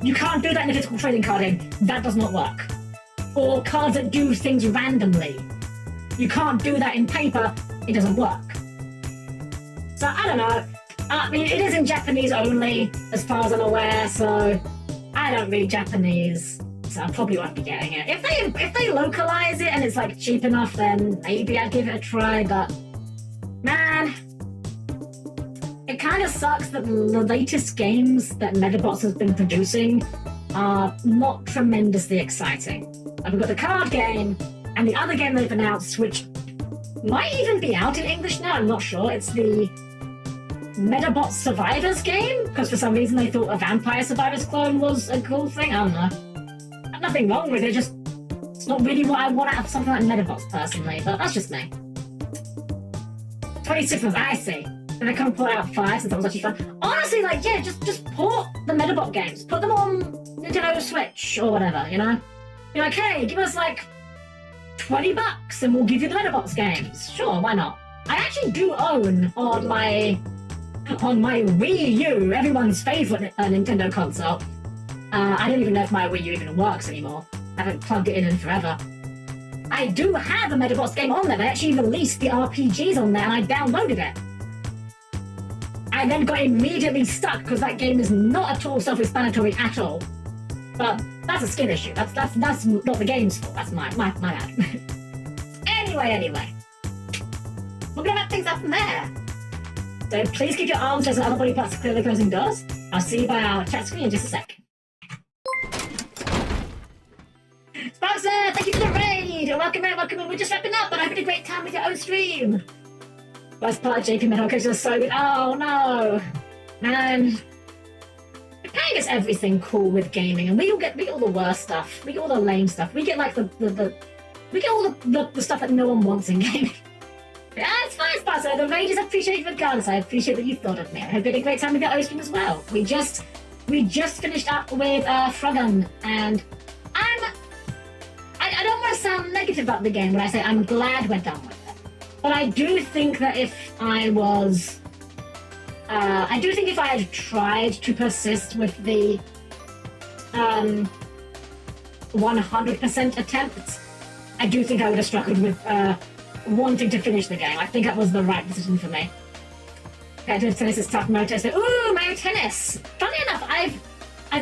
A: You can't do that in a physical trading card game. That does not work. Or cards that do things randomly. You can't do that in paper. It doesn't work. So I don't know. I mean, it is in Japanese only, as far as I'm aware, so I don't read Japanese, so I probably won't be getting it. If they localize it and it's like cheap enough, then maybe I'd give it a try, but man, it kind of sucks that the latest games that Medabots has been producing are not tremendously exciting. Like, we've got the card game and the other game they've announced, which might even be out in English now, I'm not sure. It's the Medabot Survivors game, because for some reason they thought a Vampire Survivors clone was a cool thing. I don't know. Nothing wrong with it, just it's not really what I want out of something like Medabots personally, but that's just me. 26 months, I see. And I can't put out 5 since that was actually fun. Honestly, like, yeah, just port the Medabot games. Put them on Nintendo Switch or whatever, you know? You're like, hey, give us like $20 and we'll give you the Medabots games. Sure, why not? I actually do own on my Wii U, everyone's favorite Nintendo console. I don't even know if my Wii U even works anymore. I haven't plugged it in forever. I do have a Medabots game on there. They actually released the RPGs on there and I downloaded it. I then got immediately stuck because that game is not at all self-explanatory at all. But that's a skill issue. That's not the game's fault. That's my bad. Anyway. We're gonna wrap things up from there. So please keep your arms raised and other body parts clearly closing doors. I'll see you by our chat screen in just a sec. Sponsor, thank you for the raid! Welcome in. We're just wrapping up, but I'm having a great time with your own stream. Last part of JP Metal because you're so good. Oh no! Man. Japan gets everything cool with gaming, and we all get all the worst stuff. We get all the lame stuff. We get like we get all the stuff that no one wants in gaming. Yeah, it's fine, Sponsor. The raid is appreciated regardless. I appreciate that you thought of me. I hope you had a great time with your own stream as well. We just finished up with Frogun, and I don't want to sound negative about the game when I say I'm glad we're done with it. But I do think that if I had tried to persist with the 100% attempts, I do think I would have struggled with wanting to finish the game. I think that was the right decision for me. Competitive tennis is tough. Mario Tennis. Ooh, Mario Tennis! Funny enough, I've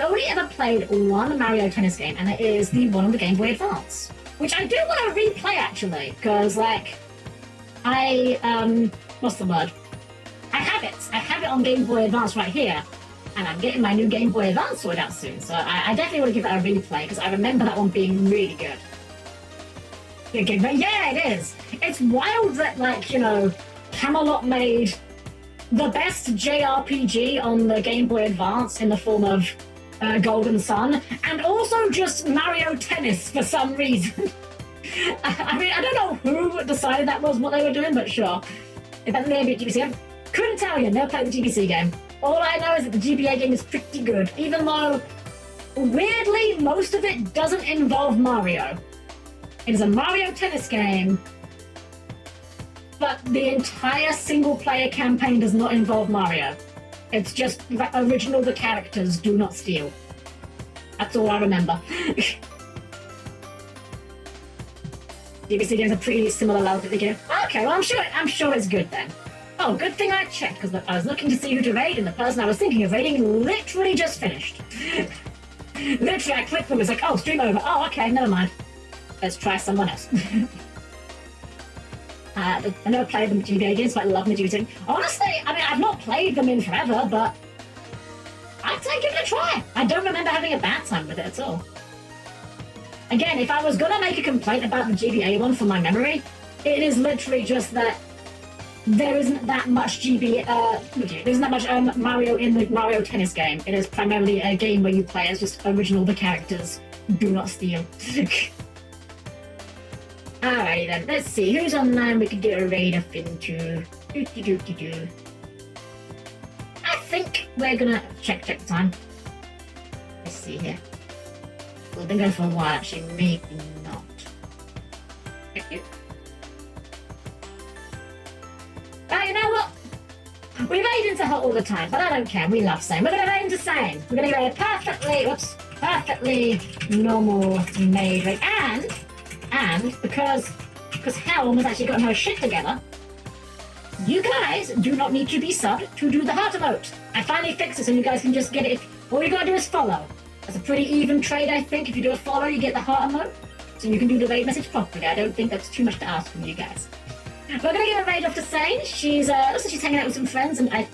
A: only ever played one Mario Tennis game, and it is the one on the Game Boy Advance, which I do want to replay actually, because like what's the word? I have it on Game Boy Advance right here, and I'm getting my new Game Boy Advance sorted out soon, so I definitely want to give that a replay, because I remember that one being really good. Yeah, it is. It's wild that, like, you know, Camelot made the best JRPG on the Game Boy Advance in the form of Golden Sun, and also just Mario Tennis for some reason. I mean, I don't know who decided that was what they were doing, but sure. If that's maybe a GBC game, couldn't tell you. Never played the GBC game. All I know is that the GBA game is pretty good, even though, weirdly, most of it doesn't involve Mario. It is a Mario Tennis game, but the entire single-player campaign does not involve Mario. It's just original the characters, do not steal. That's all I remember. GBC games are pretty similar level to the game. Okay, well I'm sure it's good then. Oh, good thing I checked, because I was looking to see who to raid, and the person I was thinking of raiding literally just finished. Literally, I clicked them, it's like, oh, stream over. Oh, okay, never mind. Let's try someone else. I never played them GBA games, but I love Medusa. Honestly, I mean, I've not played them in forever, but I'd say give it a try. I don't remember having a bad time with it at all. Again, if I was gonna make a complaint about the GBA one from my memory, it is literally just that there isn't that much there isn't that much Mario in the Mario Tennis game. It is primarily a game where you play as just original the characters, do not steal. Alrighty then, let's see who's online we could get a raid up into. I think we're gonna check the time. Let's see here. We've been going for a while actually, maybe not. Thank you. You know what? We raid into her all the time, but I don't care. We love Sane. We're gonna raid into Sane. We're gonna get a perfectly normal made raid. And because Helm has actually gotten her shit together, you guys do not need to be subbed to do the heart emote. I finally fixed it so you guys can just get it. All you gotta do is follow. That's a pretty even trade, I think. If you do a follow, you get the heart emote. So you can do the raid message properly. I don't think that's too much to ask from you guys. We're gonna give a raid off to Sane. She's looks like she's hanging out with some friends, and I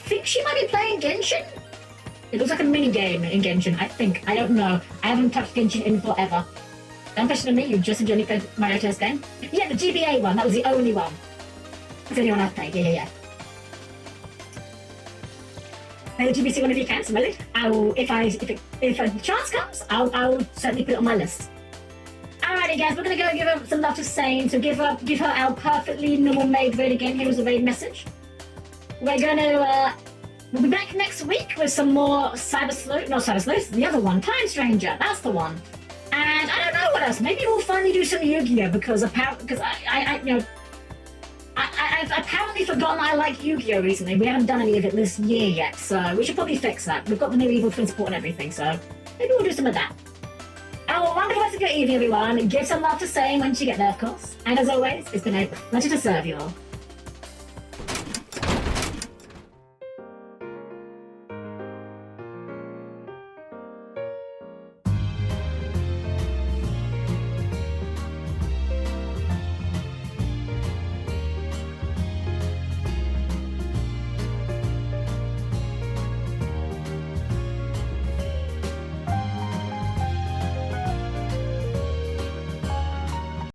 A: think she might be playing Genshin. It looks like a mini game in Genshin. I think. I don't know. I haven't touched Genshin in forever. Don't question me. You just enjoyed played Mario Tennis game. Yeah, the GBA one. That was the only one. That's the only one I've played. Yeah. Play the GBC one if you can, Smiley. I will. If a chance comes, I'll certainly put it on my list. Alrighty, guys, we're gonna go give her some love to Sane. So give her our perfectly normal made raid again. Here is a raid message. We're gonna we'll be back next week with some more Cyber Sleuth. Not Cyber Sleuth, the other one, Time Stranger. That's the one. And I don't know what else. Maybe we'll finally do some Yu-Gi-Oh because I've apparently forgotten I like Yu-Gi-Oh recently. We haven't done any of it this year yet, so we should probably fix that. We've got the new Evil Twin support and everything, so maybe we'll do some of that. Have a wonderful rest of your evening, everyone. Give some love to Sane when you get there, of course. And as always, it's been a pleasure to serve you all.